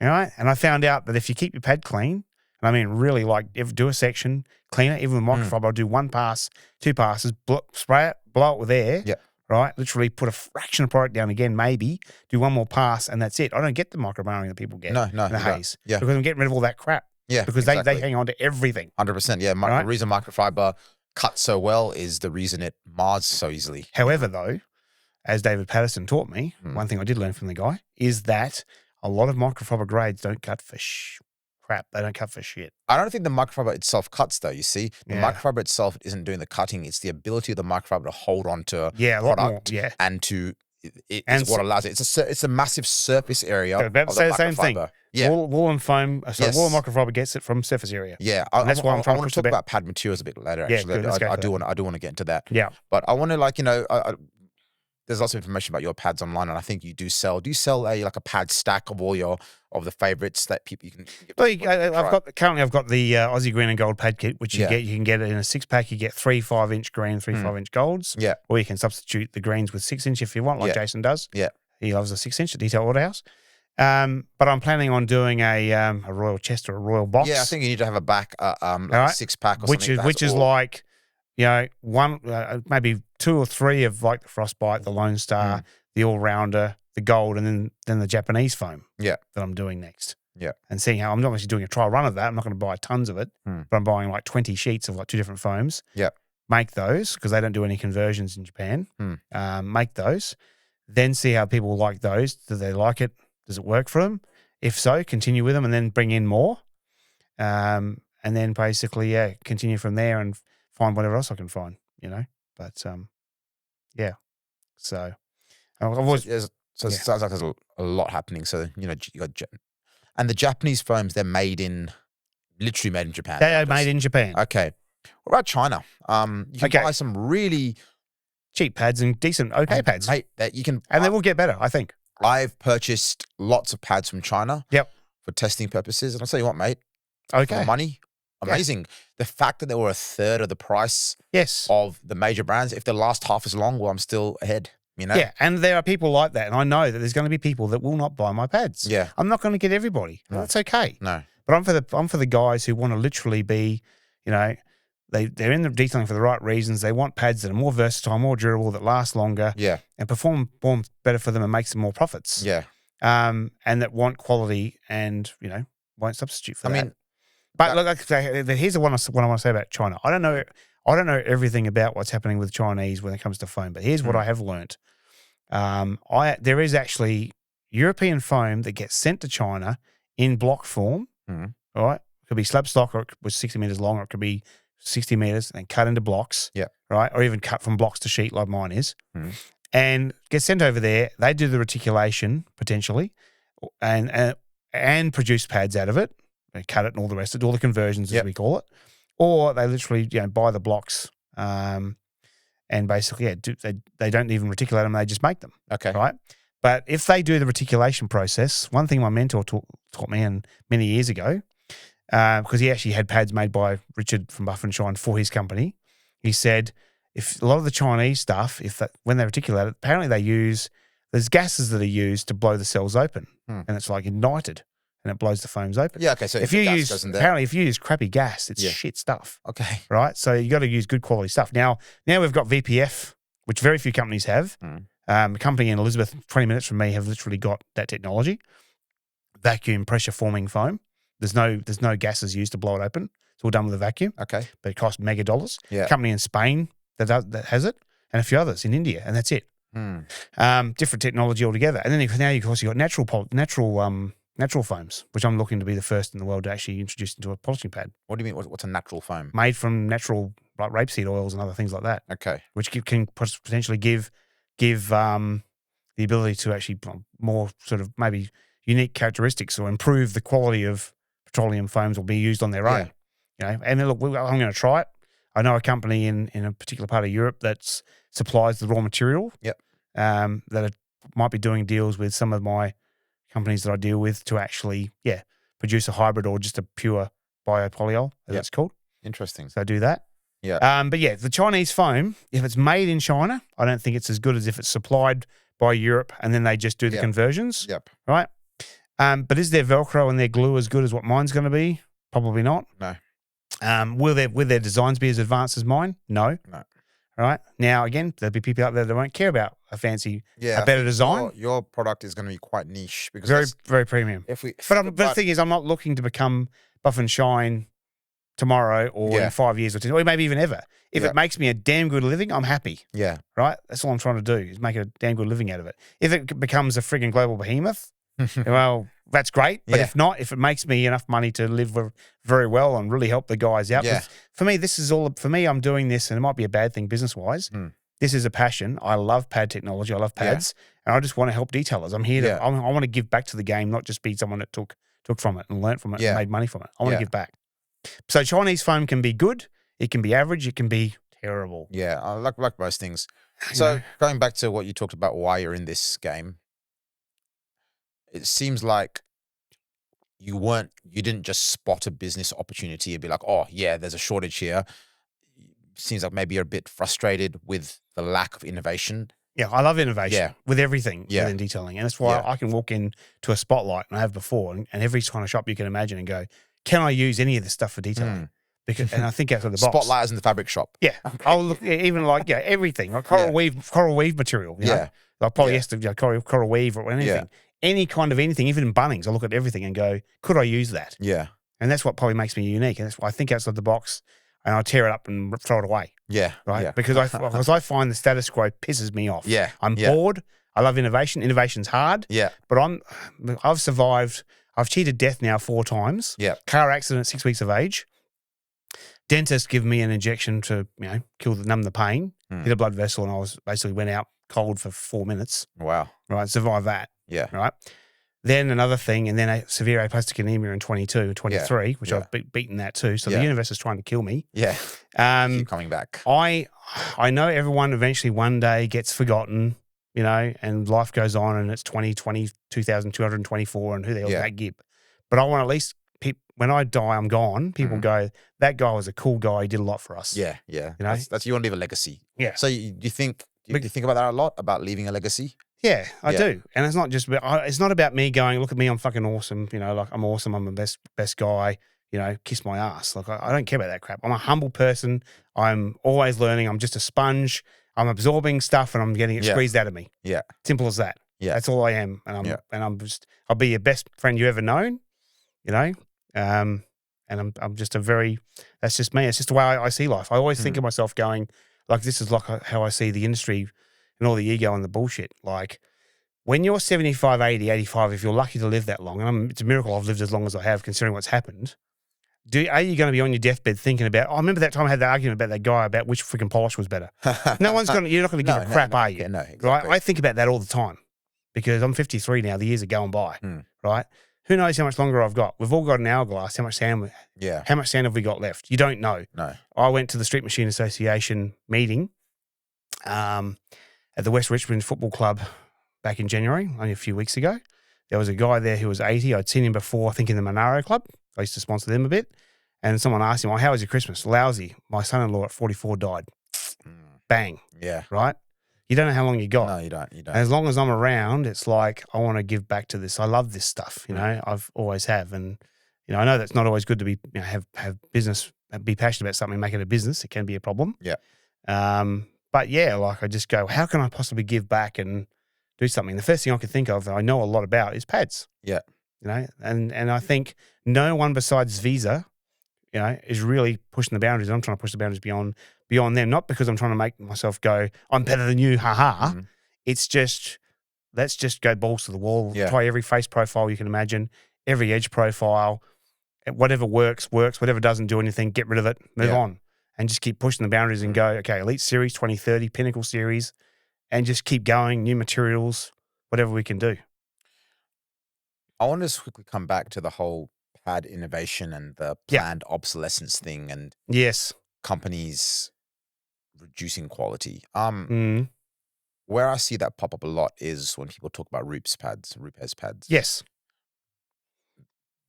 All right. And I found out that if you keep your pad clean, really, if do a section, clean it, even with microfiber, I'll do 1 pass, 2 passes, spray it, blow it with air. Yeah. Right? Literally put a fraction of product down again, maybe, do 1 more pass, and that's it. I don't get the micromarring that people get in the haze. Yeah. Because I'm getting rid of all that crap. Yeah. Because they hang on to everything. 100%. Yeah. The reason microfiber cuts so well is the reason it mars so easily. However, though, as David Patterson taught me, one thing I did learn from the guy is that a lot of microfiber grades don't cut for crap. They don't cut for shit. I don't think the microfiber itself cuts, though. You see, the microfiber itself isn't doing the cutting. It's the ability of the microfiber to hold on to product and to it's what allows it. It's a massive surface area. I'm about to say the same thing. Yeah, wool and foam. So wool and microfiber gets it from surface area. Yeah, that's why I'm trying to talk about pad materials a bit later. Actually, I do want to get into that. Yeah, but I want to there's lots of information about your pads online, and I think you do sell. Do you sell a pad stack of all of the favorites that people you can? I've got the Aussie green and gold pad kit, which you can get it in a 6-pack. You get 3 5-inch green, 3 5-inch golds. Yeah, or you can substitute the greens with 6-inch if you want, like Jason does. Yeah, he loves a 6-inch at Detail Autohouse. But I'm planning on doing a royal chest or a royal box. Yeah, I think you need to have a back 6-pack, or something. Which is like, one maybe 2 or 3 of the Frostbite, the Lone Star, the All Rounder, the Gold, and then the Japanese foam. Yeah, that I'm doing next. Yeah, and seeing how I'm obviously doing a trial run of that. I'm not going to buy tons of it, but I'm buying 20 sheets of 2 different foams. Yeah, make those because they don't do any conversions in Japan. Make those, then see how people like those. Do they like it? Does it work for them? If so, continue with them and then bring in more. And then basically, continue from there and find whatever else I can find, But, So, I've always... it sounds like there's a lot happening. So, you got... And the Japanese foams, they're literally made in Japan. They are made in Japan. Okay. What about China? You can buy some really... cheap pads and decent, pads. Mate, that you can... And they will get better, I think. I've purchased lots of pads from China. Yep. For testing purposes. And I'll tell you what, mate. Okay. For the money, amazing. Yeah. The fact that they were a third of the price of the major brands, if they last half as long, well, I'm still ahead, Yeah, and there are people like that. And I know that there's going to be people that will not buy my pads. Yeah. I'm not going to get everybody. No. That's okay. No. But I'm for the guys who want to literally be, they're in the detailing for the right reasons. They want pads that are more versatile, more durable, that last longer. Yeah. And perform better for them and makes them more profits. Yeah. And that want quality and, won't substitute for that. But look, here's what I want to say about China. I don't know everything about what's happening with Chinese when it comes to foam, but here's what I have learnt. There is actually European foam that gets sent to China in block form. All right, it could be slab stock, or it was 60 meters long, or it could be 60 meters and cut into blocks. Yeah, right, or even cut from blocks to sheet like mine is, and gets sent over there. They do the reticulation potentially, and and produce pads out of it, they cut it and all the rest of it, all the conversions as we call it, or they literally buy the blocks and basically they don't even reticulate them, they just make them. Okay. Right. But if they do the reticulation process, one thing my mentor taught me many years ago, because he actually had pads made by Richard from Buff and Shine for his company, he said if a lot of the Chinese stuff, when they reticulate it, apparently there's gases that are used to blow the cells open, and it's like ignited, and it blows the foams open. Yeah, okay. So if you use crappy gas, it's shit stuff. Okay. Right? So you got to use good quality stuff. Now we've got VPF, which very few companies have. A company in Elizabeth, 20 minutes from me, have literally got that technology. Vacuum pressure forming foam. There's no gases used to blow it open. It's all done with a vacuum. Okay. But it costs mega dollars. Yeah. A company in Spain that has it, and a few others in India, and that's it. Different technology altogether. And then now you've got natural foams, which I'm looking to be the first in the world to actually introduce into a polishing pad. What do you mean? What's a natural foam? Made from natural like rapeseed oils and other things like that. Okay. Which can potentially give the ability to actually more sort of maybe unique characteristics or improve the quality of petroleum foams will be used on their own. And then look, I'm going to try it. I know a company in a particular part of Europe that supplies the raw material. Yep. That might be doing deals with some of my companies that I deal with to actually, produce a hybrid or just a pure biopolyol, as it's called. Interesting. So do that. Yeah. But the Chinese foam, if it's made in China, I don't think it's as good as if it's supplied by Europe and then they just do the conversions. Yep. Right. But is their Velcro and their glue as good as what mine's going to be? Probably not. No. Will their designs be as advanced as mine? No. No. Right. Now, again, there'll be people out there that won't care about a fancy, a I better think design. Your product is going to be quite niche because Very, very premium. But the thing is, I'm not looking to become Buff and Shine tomorrow or in 5 years or 10, or maybe even ever. If it makes me a damn good living, I'm happy. Yeah. Right? That's all I'm trying to do is make a damn good living out of it. If it becomes a frigging global behemoth, well, that's great. But if not, if it makes me enough money to live very well and really help the guys out. Yeah. For me, I'm doing this, and it might be a bad thing business-wise. This is a passion. I love pad technology. I love pads, and I just want to help detailers. I'm here to. I want to give back to the game, not just be someone that took from it and learnt from it and made money from it. I want to give back. So Chinese foam can be good. It can be average. It can be terrible. Yeah, I like most things. So going back to what you talked about, why you're in this game, it seems like you didn't just spot a business opportunity and be like, oh yeah, there's a shortage here. Seems like maybe you're a bit frustrated with the lack of innovation. Yeah, I love innovation with everything within detailing. And that's why I can walk into a spotlight, and I have before, and every kind of shop you can imagine and go, can I use any of this stuff for detailing? And I think outside the box. Spotlight is in the fabric shop. Yeah. Okay. I'll look even like everything. Like coral weave material. You know? Like polyester, coral weave or anything. Yeah. Any kind of anything, even in Bunnings, I look at everything and go, could I use that? Yeah. And that's what probably makes me unique. And that's why I think outside the box and I tear it up and throw it away. Yeah. Right. Yeah. Because I find the status quo pisses me off. Yeah. I'm bored. I love innovation. Innovation's hard. Yeah. But I've survived. I've cheated death now 4 times. Yeah. Car accident, 6 weeks of age. Dentist give me an injection to, numb the pain. Hit a blood vessel, and I was basically went out cold for 4 minutes. Wow. Right. Survived that. Yeah. Right. Then another thing, and then a severe aplastic anemia in 22, 23, which I've beaten that too. So the universe is trying to kill me. Yeah. Keep coming back. I know everyone eventually one day gets forgotten, and life goes on, and it's 2,224, and who the hell is Matt Gibb? But I want at least, when I die, I'm gone. People go, that guy was a cool guy. He did a lot for us. Yeah, yeah. That's you want to leave a legacy. Yeah. So do you think about that a lot, about leaving a legacy? Yeah, I do. And it's not just it's not about me going, look at me, I'm fucking awesome. Like I'm awesome. I'm the best guy. Kiss my ass. Like I don't care about that crap. I'm a humble person. I'm always learning. I'm just a sponge. I'm absorbing stuff and I'm getting it squeezed out of me. Yeah. Simple as that. Yeah. That's all I am. And I'll be your best friend you ever known. And I'm just that's just me. It's just the way I see life. I always think of myself going, like, this is like how I see the industry and all the ego and the bullshit. Like, when you're 75, 80, 85, if you're lucky to live that long, and it's a miracle I've lived as long as I have, considering what's happened, are you going to be on your deathbed thinking about, I remember that time I had that argument about that guy about which freaking polish was better. You're not going to give a crap, are you? Yeah, no, exactly. Right? I think about that all the time because I'm 53 now. The years are going by, right? who knows how much longer I've got? We've all got an hourglass. How much sand have we got left? You don't know. No. I went to the Street Machine Association meeting at the West Richmond Football Club back in January, only a few weeks ago. There was a guy there who was 80. I'd seen him before, I think, in the Monaro Club. I used to sponsor them a bit. And someone asked him, how was your Christmas? Lousy. My son-in-law at 44 died. Bang. Yeah. Right? You don't know how long you got. No, you don't. And as long as I'm around, it's like, I want to give back to this. I love this stuff, you know. I've always have. And, you know, I know that's not always good to be, have business, be passionate about something, make it a business. It can be a problem. Yeah. But yeah, like I just go, how can I possibly give back and do something? The first thing I can think of that I know a lot about is pads. Yeah. You know, and I think no one besides Visa, you know, is really pushing the boundaries. I'm trying to push the boundaries beyond them, not because I'm trying to make myself go, I'm better than you, haha. Mm-hmm. It's just, let's just go balls to the wall. Yeah. Try every face profile you can imagine, every edge profile, whatever works, whatever doesn't do anything, get rid of it, move on. And just keep pushing the boundaries and go, okay, Elite Series, 2030, Pinnacle Series, and just keep going, new materials, whatever we can do. I want to just quickly come back to the whole pad innovation and the planned obsolescence thing and companies reducing quality. Where I see that pop up a lot is when people talk about Rupes pads. Yes.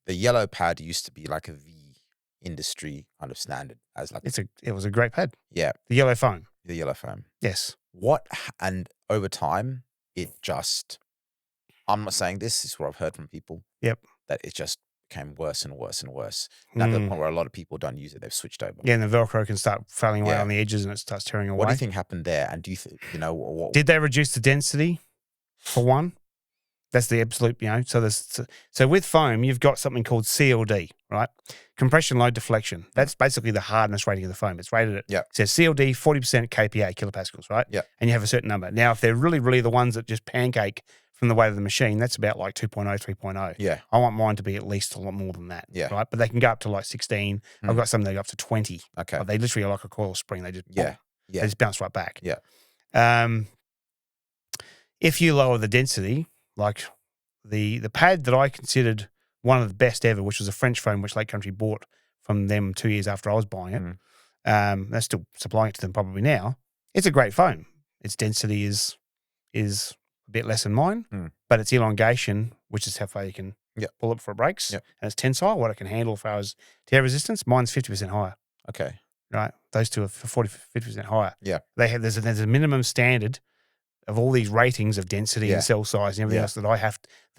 The yellow pad used to be like the industry kind of standard as like it was a great pad. Yeah. The yellow foam. Yes. And over time it just, I'm not saying this is what I've heard from people. Yep. That it just became worse and worse and worse. Now to the point where a lot of people don't use it, they've switched over. Yeah, and the Velcro can start failing away on the edges and it starts tearing away. What do you think happened there? And do you think, you know, what did they reduce the density for one? That's the absolute, you know, so with foam, you've got something called CLD, right? Compression load deflection. That's basically the hardness rating of the foam. It's rated at, it says CLD 40% kPa, kilopascals, right? Yeah. And you have a certain number. Now, if they're really, really the ones that just pancake from the weight of the machine, that's about like 2.0, 3.0. Yeah. I want mine to be at least a lot more than that. Yeah. Right? But they can go up to like 16. I've got some that go up to 20. Okay. Like they literally are like a coil spring. They just, they just bounce right back. Yeah. If you lower the density, like the pad that I considered one of the best ever, which was a French foam, which Lake Country bought from them 2 years after I was buying it. They're still supplying it to them probably now. It's a great foam. Its density is a bit less than mine, but its elongation, which is how far you can pull it before it breaks, and its tensile, what it can handle as far as tear resistance, mine's 50% higher. Okay. Right? Those two are 50% higher. Yeah. There's a minimum standard of all these ratings of density and cell size and everything else that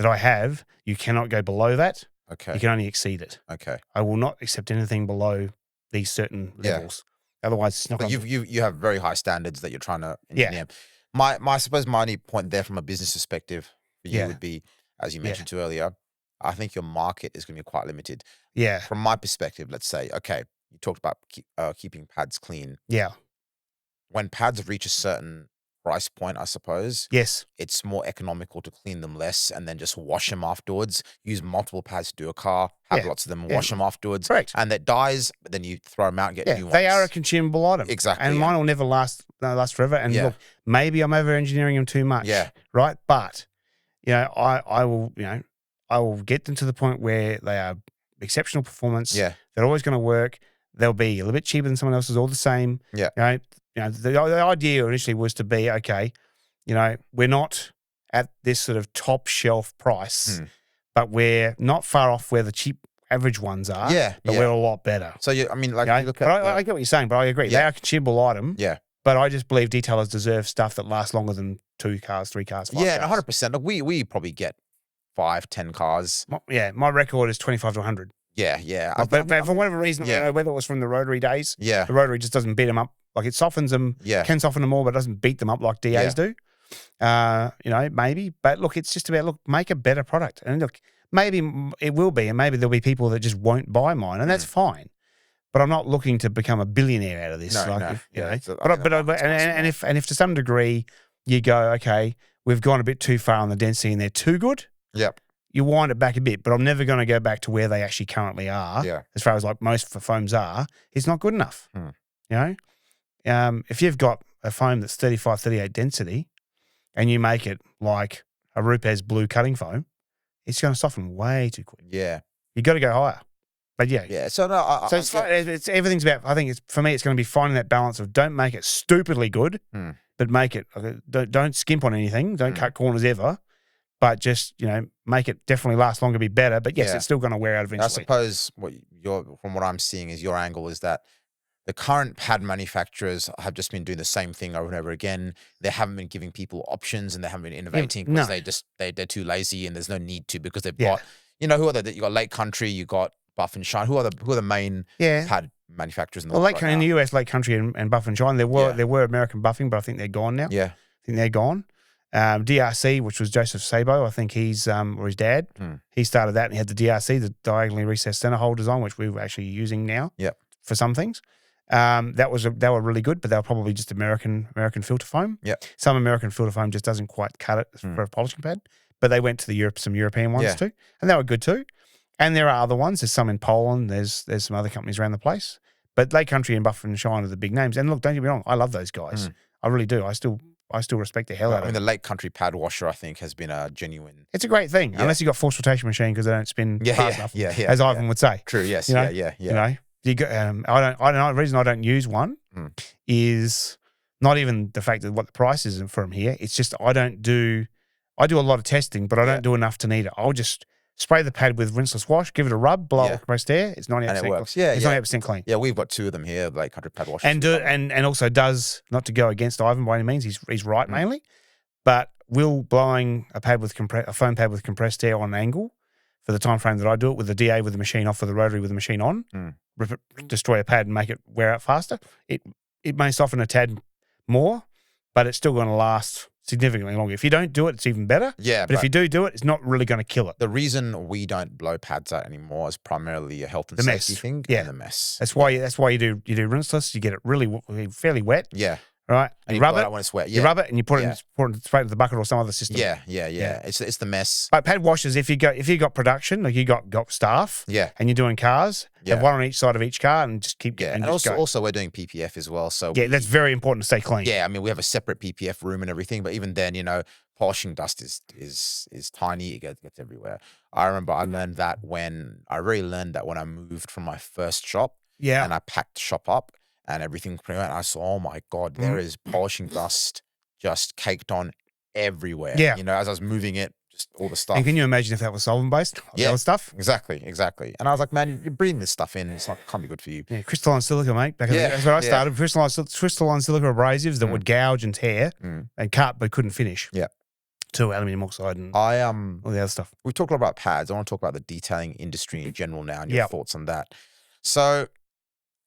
I have. You cannot go below that. Okay. You can only exceed it. Okay. I will not accept anything below these certain levels. Otherwise, it's not going to... You have very high standards that you're trying to engineer. Yeah. I suppose my only point there from a business perspective for you would be, as you mentioned to earlier, I think your market is going to be quite limited. Yeah. From my perspective, let's say, okay, you talked about keeping pads clean. Yeah. When pads reach a certain price point, I suppose. Yes. It's more economical to clean them less and then just wash them afterwards. Use multiple pads to do a car, have lots of them, wash them afterwards. Correct. And that dies, but then you throw them out and get new ones. They are a consumable item. Exactly. And mine will never last forever. And look, maybe I'm over engineering them too much. Yeah. Right. But, you know, I will get them to the point where they are exceptional performance. Yeah. They're always going to work. They'll be a little bit cheaper than someone else's, all the same. Yeah. You know, the idea initially was to be, okay, you know, we're not at this sort of top shelf price, but we're not far off where the cheap average ones are. Yeah. But we're a lot better. So, I mean, like, you look at, I get what you're saying, but I agree. They are a consumable item. Yeah. But I just believe detailers deserve stuff that lasts longer than 2 cars, 3 cars, 5 cars. Yeah, 100%. Look, we probably get 5, 10 cars. My record is 25 to 100. Yeah. But for whatever reason, you know, whether it was from the rotary days, the rotary just doesn't beat them up. Like it softens them, can soften them more, but doesn't beat them up like DAs do. You know, maybe. But look, it's just about, make a better product. And look, maybe it will be, and maybe there'll be people that just won't buy mine, and that's fine. But I'm not looking to become a billionaire out of this. If to some degree you go, okay, we've gone a bit too far on the density and they're too good. Yep. You wind it back a bit, but I'm never going to go back to where they actually currently are. Yeah. As far as like most foams are, it's not good enough. You know, if you've got a foam that's 35, 38 density, and you make it like a Rupes blue cutting foam, it's going to soften way too quick. Yeah. You got to go higher. But yeah. Yeah. So no, So it's everything's about. I think for me, it's going to be finding that balance of don't make it stupidly good, but make it. Don't skimp on anything. Don't cut corners ever. But just make it definitely last longer, be better. But yes, it's still going to wear out eventually. I suppose from what I'm seeing is your angle is that the current pad manufacturers have just been doing the same thing over and over again. They haven't been giving people options, and they haven't been innovating because they're too lazy, and there's no need to because they've got who are they? You got Lake Country, you got Buff and Shine. Who are the main pad manufacturers in the world? In the US, Lake Country and Buff and Shine. There were American Buffing, but I think they're gone now. Yeah, I think they're gone. DRC, which was Joseph Sabo, I think he's or his dad. He started that and he had the DRC, the diagonally recessed center hole design, which we're actually using now. For some things. They were really good, but they were probably just American filter foam. Some American filter foam just doesn't quite cut it for a polishing pad. But they went to some European ones too, and they were good too. And there are other ones. There's some in Poland. There's some other companies around the place. But Lake Country and Buff and Shine are the big names. And look, don't get me wrong, I love those guys. I really do. I still respect the hell out of them. The Lake Country pad washer, I think, has been a genuine. It's a great thing, unless you got forced rotation machine because they don't spin fast enough. As Ivan would say. True. Yes. You go, I don't know. The reason I don't use one is not even the fact that what the price is from here. It's just I do a lot of testing, but I don't do enough to need it. I'll just spray the pad with rinseless wash, give it a rub, blow out compressed air. It's 98%. And it works. It's 98% clean. Yeah, we've got two of them here, Lake Country pad washers. And also does, not to go against Ivan by any means, he's right mainly, but will blowing a foam pad with compressed air on an angle for the time frame that I do it with the DA with the machine off, with the rotary with the machine on, destroy a pad and make it wear out faster. It may soften a tad more, but it's still going to last significantly longer. If you don't do it, it's even better. Yeah, but if you do it, it's not really going to kill it. The reason we don't blow pads out anymore is primarily a health and safety thing. Yeah, and the mess. That's why you do rinseless. You get it really fairly wet. Yeah. Right, and you rub it when it's wet. You rub it and you put it straight into the bucket or some other system. Yeah. It's the mess. But pad washers, if you got production, like you got staff, and you're doing cars, have one on each side of each car, and just keep and also we're doing PPF as well. So that's very important to stay clean. Yeah, I mean we have a separate PPF room and everything, but even then, polishing dust is tiny. It gets everywhere. I remember I learned that when I moved from my first shop. Yeah, and I packed the shop up. And everything pretty much, I saw, oh my God, there is polishing dust just caked on everywhere. Yeah. As I was moving it, just all the stuff. And can you imagine if that was solvent-based? Yeah. Stuff? Exactly. And I was like, man, you're breathing this stuff in. It's not, can't be good for you. Yeah, crystalline silica, mate. That's where I started. Crystalline silica abrasives that would gouge and tear and cut but couldn't finish. Yeah. To aluminium oxide and all the other stuff. We've talked a lot about pads. I want to talk about the detailing industry in general now and your thoughts on that. So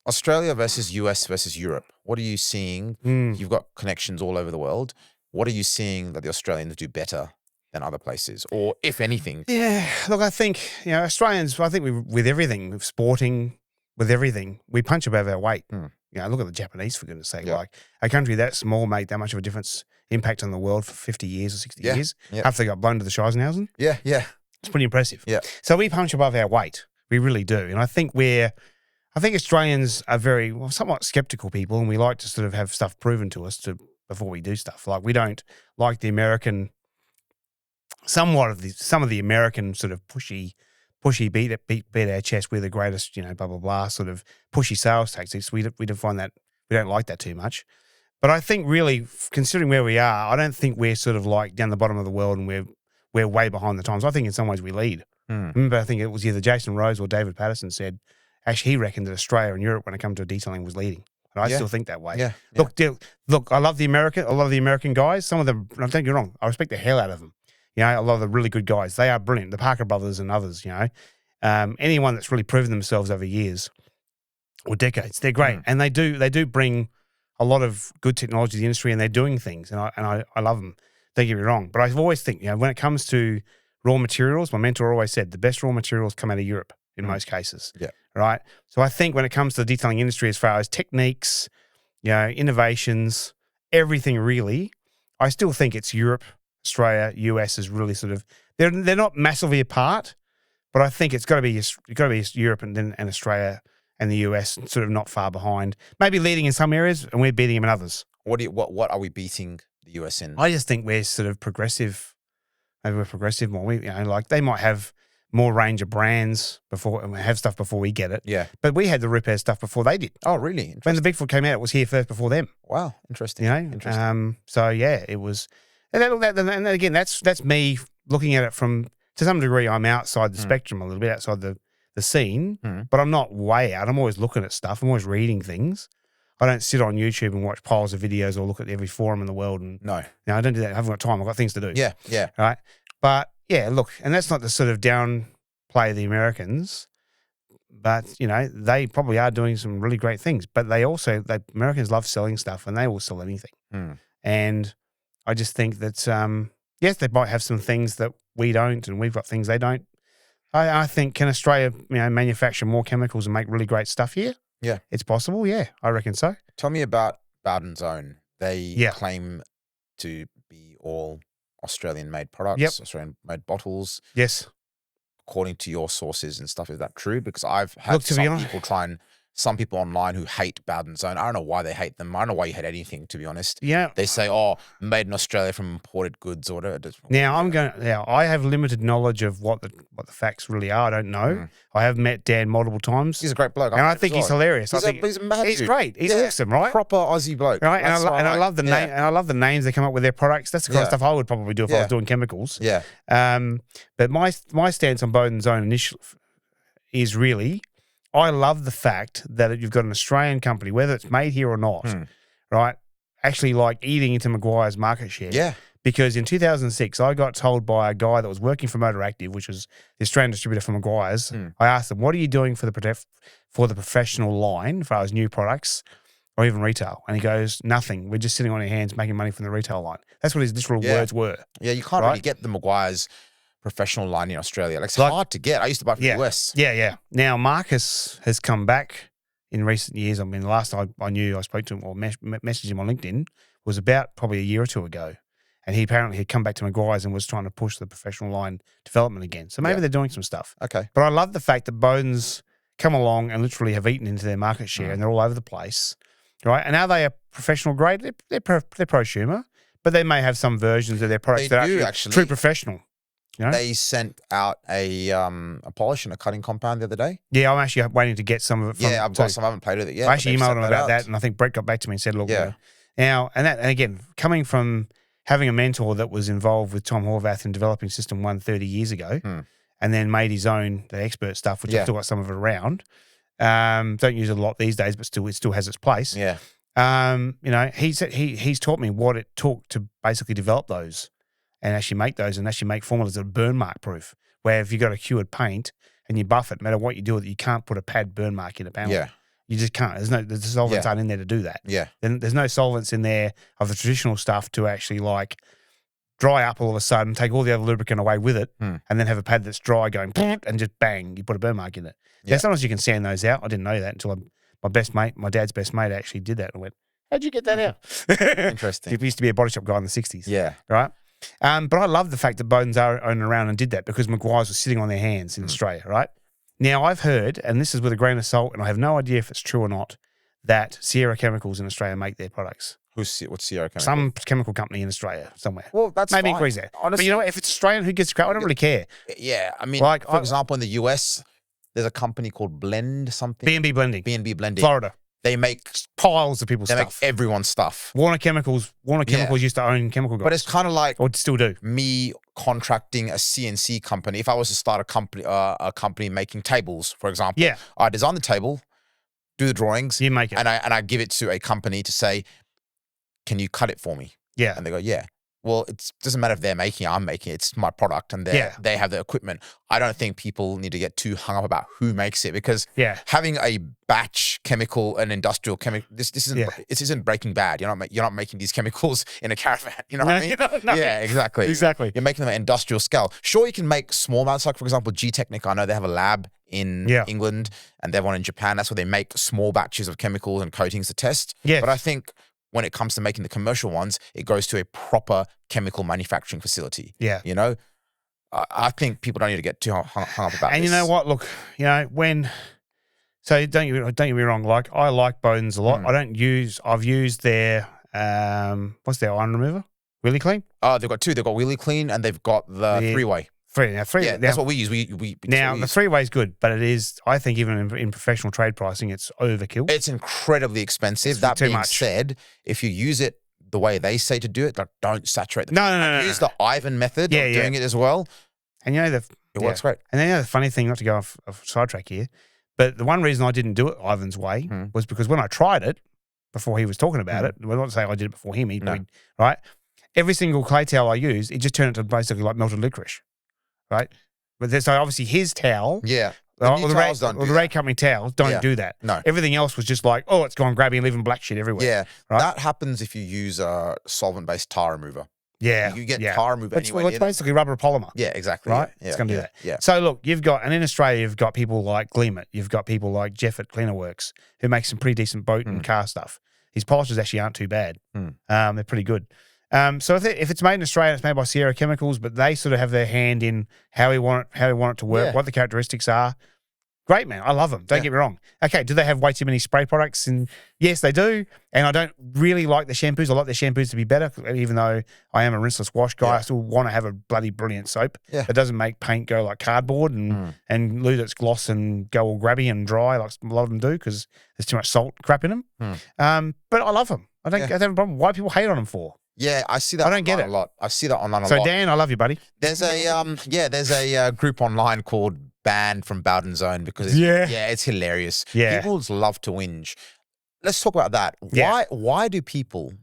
Australia versus US versus Europe. What are you seeing? You've got connections all over the world. What are you seeing that the Australians do better than other places, or if anything? Yeah, look, I think Australians. I think with everything, with sporting, with everything, we punch above our weight. Look at the Japanese, for goodness' sake. Like a country that small make that much of a difference, impact on the world for 50 years or 60 years after they got blown to the Scheisenhausen. Yeah. It's pretty impressive. Yeah. So we punch above our weight. We really do, and I think Australians are somewhat skeptical people, and we like to sort of have stuff proven to us before we do stuff. Like we don't like the American, some of the American sort of pushy beat our chest. We're the greatest, blah blah blah, sort of pushy sales tactics. We don't find that, we don't like that too much. But I think really, considering where we are, I don't think we're sort of like down the bottom of the world and we're way behind the times. I think in some ways we lead. Remember, I think it was either Jason Rose or David Patterson said. Actually, he reckoned that Australia and Europe, when it comes to detailing, was leading. And I still think that way. Yeah. Look, I love a lot of the American guys. Some of them, don't get me wrong, I respect the hell out of them. A lot of the really good guys. They are brilliant. The Parker brothers and others, anyone that's really proven themselves over years or decades, they're great. And they do bring a lot of good technology to the industry, and they're doing things. And I love them. Don't get me wrong. But I always think, when it comes to raw materials, my mentor always said the best raw materials come out of Europe in most cases. Yeah. Right. So I think when it comes to the detailing industry, as far as techniques, innovations, everything really, I still think it's Europe, Australia, US is really sort of, they're not massively apart, but I think it's got to be Europe and Australia and the US sort of not far behind, maybe leading in some areas and we're beating them in others. What are we beating the US in? I just think we're sort of progressive. Maybe we're progressive more. We, like they might have more range of brands before and have stuff before we get it. Yeah. But we had the repair stuff before they did. Oh, really? Interesting. When the Bigfoot came out, it was here first before them. Wow. Interesting. Interesting. So yeah, it was. And again, that's me looking at it from, to some degree, I'm outside the spectrum a little bit, outside the scene, but I'm not way out. I'm always looking at stuff. I'm always reading things. I don't sit on YouTube and watch piles of videos or look at every forum in the world. And no, I don't do that. I haven't got time. I've got things to do. Yeah, yeah. Right. But yeah, look, and that's not to sort of downplay the Americans, but they probably are doing some really great things. But Americans love selling stuff, and they will sell anything. And I just think that yes, they might have some things that we don't, and we've got things they don't. I think, can Australia manufacture more chemicals and make really great stuff here? Yeah. It's possible, yeah. I reckon so. Tell me about Bowden's Own. They claim to be all Australian-made products, Australian-made bottles. Yes. According to your sources and stuff, is that true? Because I've had some people online who hate Bowden's Own. I don't know why they hate them. I don't know why you hate anything, to be honest. Yeah. They say, made in Australia from imported goods or whatever. Now, I have limited knowledge of what the facts really are. I don't know. I have met Dan multiple times. He's a great bloke. And I think he's hilarious. He's a mad he's dude. Great. He's awesome, right? Proper Aussie bloke. Right. And I love the name, and I love the names they come up with their products. That's the kind of stuff I would probably do if I was doing chemicals. Yeah. But my stance on Bowden's Own initially is really, I love the fact that you've got an Australian company, whether it's made here or not, right, actually like eating into Maguire's market share. Yeah. Because in 2006, I got told by a guy that was working for Motoractive, which was the Australian distributor for Maguire's. I asked him, what are you doing for the professional line, as far as new products or even retail? And he goes, nothing. We're just sitting on our hands making money from the retail line. That's what his literal words were. Yeah, you can't really get the Maguire's professional line in Australia. It's hard to get. I used to buy from the US. Yeah. Now, Marcus has come back in recent years. I mean, the last I knew I spoke to him or messaged him on LinkedIn was about probably a year or two ago. And he apparently had come back to Maguire's and was trying to push the professional line development again. So maybe they're doing some stuff. Okay. But I love the fact that Bowden's come along and literally have eaten into their market share and they're all over the place. Right? And are they a professional grade? They're prosumer, but they may have some versions of their products that are actually true professional. They sent out a polish and a cutting compound the other day. Yeah, I'm actually waiting to get some of it from. Yeah, I've got some. I haven't played with it yet. I actually emailed them about that, and I think Brett got back to me and said, look, now, and again, coming from having a mentor that was involved with Tom Horvath in developing System 1 30 years ago, and then made his own, the expert stuff, which I've still got some of it around. Don't use it a lot these days, but it still has its place. Yeah. He's taught me what it took to basically develop those. And actually make those and actually make formulas that are burn mark proof, where if you've got a cured paint and you buff it, no matter what you do with it, you can't put a pad burn mark in a panel. Yeah. You just can't. There's solvents aren't in there to do that. Yeah. Then there's no solvents in there of the traditional stuff to actually like dry up all of a sudden, take all the other lubricant away with it, and then have a pad that's dry going and just bang, you put a burn mark in it. Yeah. Sometimes you can sand those out. I didn't know that until my dad's best mate actually did that and went, how'd you get that out? Interesting. He used to be a body shop guy in the 60s. Yeah. Right? But I love the fact that Bowden's are owning around and did that because Maguire's was sitting on their hands in Australia, right? Now, I've heard, and this is with a grain of salt, and I have no idea if it's true or not, that Sierra Chemicals in Australia make their products. What's Sierra Chemicals? Some chemical company in Australia somewhere. Well, that's maybe fine. increase that. Honestly, but you know what? If it's Australian, who gets crap? I don't really care. Yeah, I mean, like, for example, in the US, there's a company called Blend something. B&B Blending. B&B Blending. Florida. They make piles of people's stuff. They make everyone's stuff. Warner Chemicals used to own chemical guys. But it's kind of like, or still do, me contracting a CNC company. If I was to start a company making tables, for example, I design the table, do the drawings, you make it, and I give it to a company to say, can you cut it for me? Yeah, and they go, yeah. Well, it doesn't matter if they're making it, I'm making it. It's my product, and they have the equipment. I don't think people need to get too hung up about who makes it, because having a batch chemical, an industrial chemical, this isn't Breaking Bad. You're not making these chemicals in a caravan. You know what I mean? No. Yeah, exactly. Exactly. You're making them at industrial scale. Sure, you can make small amounts. Like, for example, G-Technic, I know they have a lab in England, and they have one in Japan. That's where they make small batches of chemicals and coatings to test. Yeah. But I think when it comes to making the commercial ones, it goes to a proper chemical manufacturing facility. Yeah. You know, I think people don't need to get too hung up about this. And you know what? Look, so don't get me wrong. Like, I like Bowden's a lot. I've used their, what's their iron remover? Wheelie Clean? Oh, they've got two. They've got Wheelie Clean and they've got the three-way. Three. That's what we use. The three-way is good, but it is, I think, even in professional trade pricing, it's overkill. It's incredibly expensive. That being said, if you use it the way they say to do it, like don't saturate the No. Use the Ivan method of doing it as well. And it works great. And then the funny thing, not to go off sidetrack here, but the one reason I didn't do it Ivan's way was because when I tried it before he was talking about it, well, not to say I did it before him, right? Every single clay towel I used, it just turned into basically like melted licorice, right? But so obviously his towel, the Ray Company towels don't do that. No, everything else was just like, it's gone grabby and leaving black shit everywhere. Yeah, right? That happens if you use a solvent-based tar remover. Yeah, you get tar remover anyway. It's basically rubber polymer. Yeah, exactly. Right, it's going to do that. Yeah. So look, and in Australia, you've got people like Gleamit, you've got people like Jeff at Cleaner Works who make some pretty decent boat and car stuff. His polishes actually aren't too bad. They're pretty good. So if it's made in Australia, it's made by Sierra Chemicals, but they sort of have their hand in how we want it to work, what the characteristics are. Great, man. I love them. Don't get me wrong. Okay, do they have way too many spray products? And yes, they do. And I don't really like the shampoos. I like the shampoos to be better, even though I am a rinseless wash guy. I still want to have a bloody brilliant soap that doesn't make paint go like cardboard and lose its gloss and go all grabby and dry like a lot of them do because there's too much salt crap in them. But I love them. I don't have a problem. Why people hate on them for? Yeah, I see that. I don't get it a lot. I see that online a lot. So Dan, I love you, buddy. There's a group online called Banned from Bowden Zone because it's hilarious. Yeah, people love to whinge. Let's talk about that. Why do people,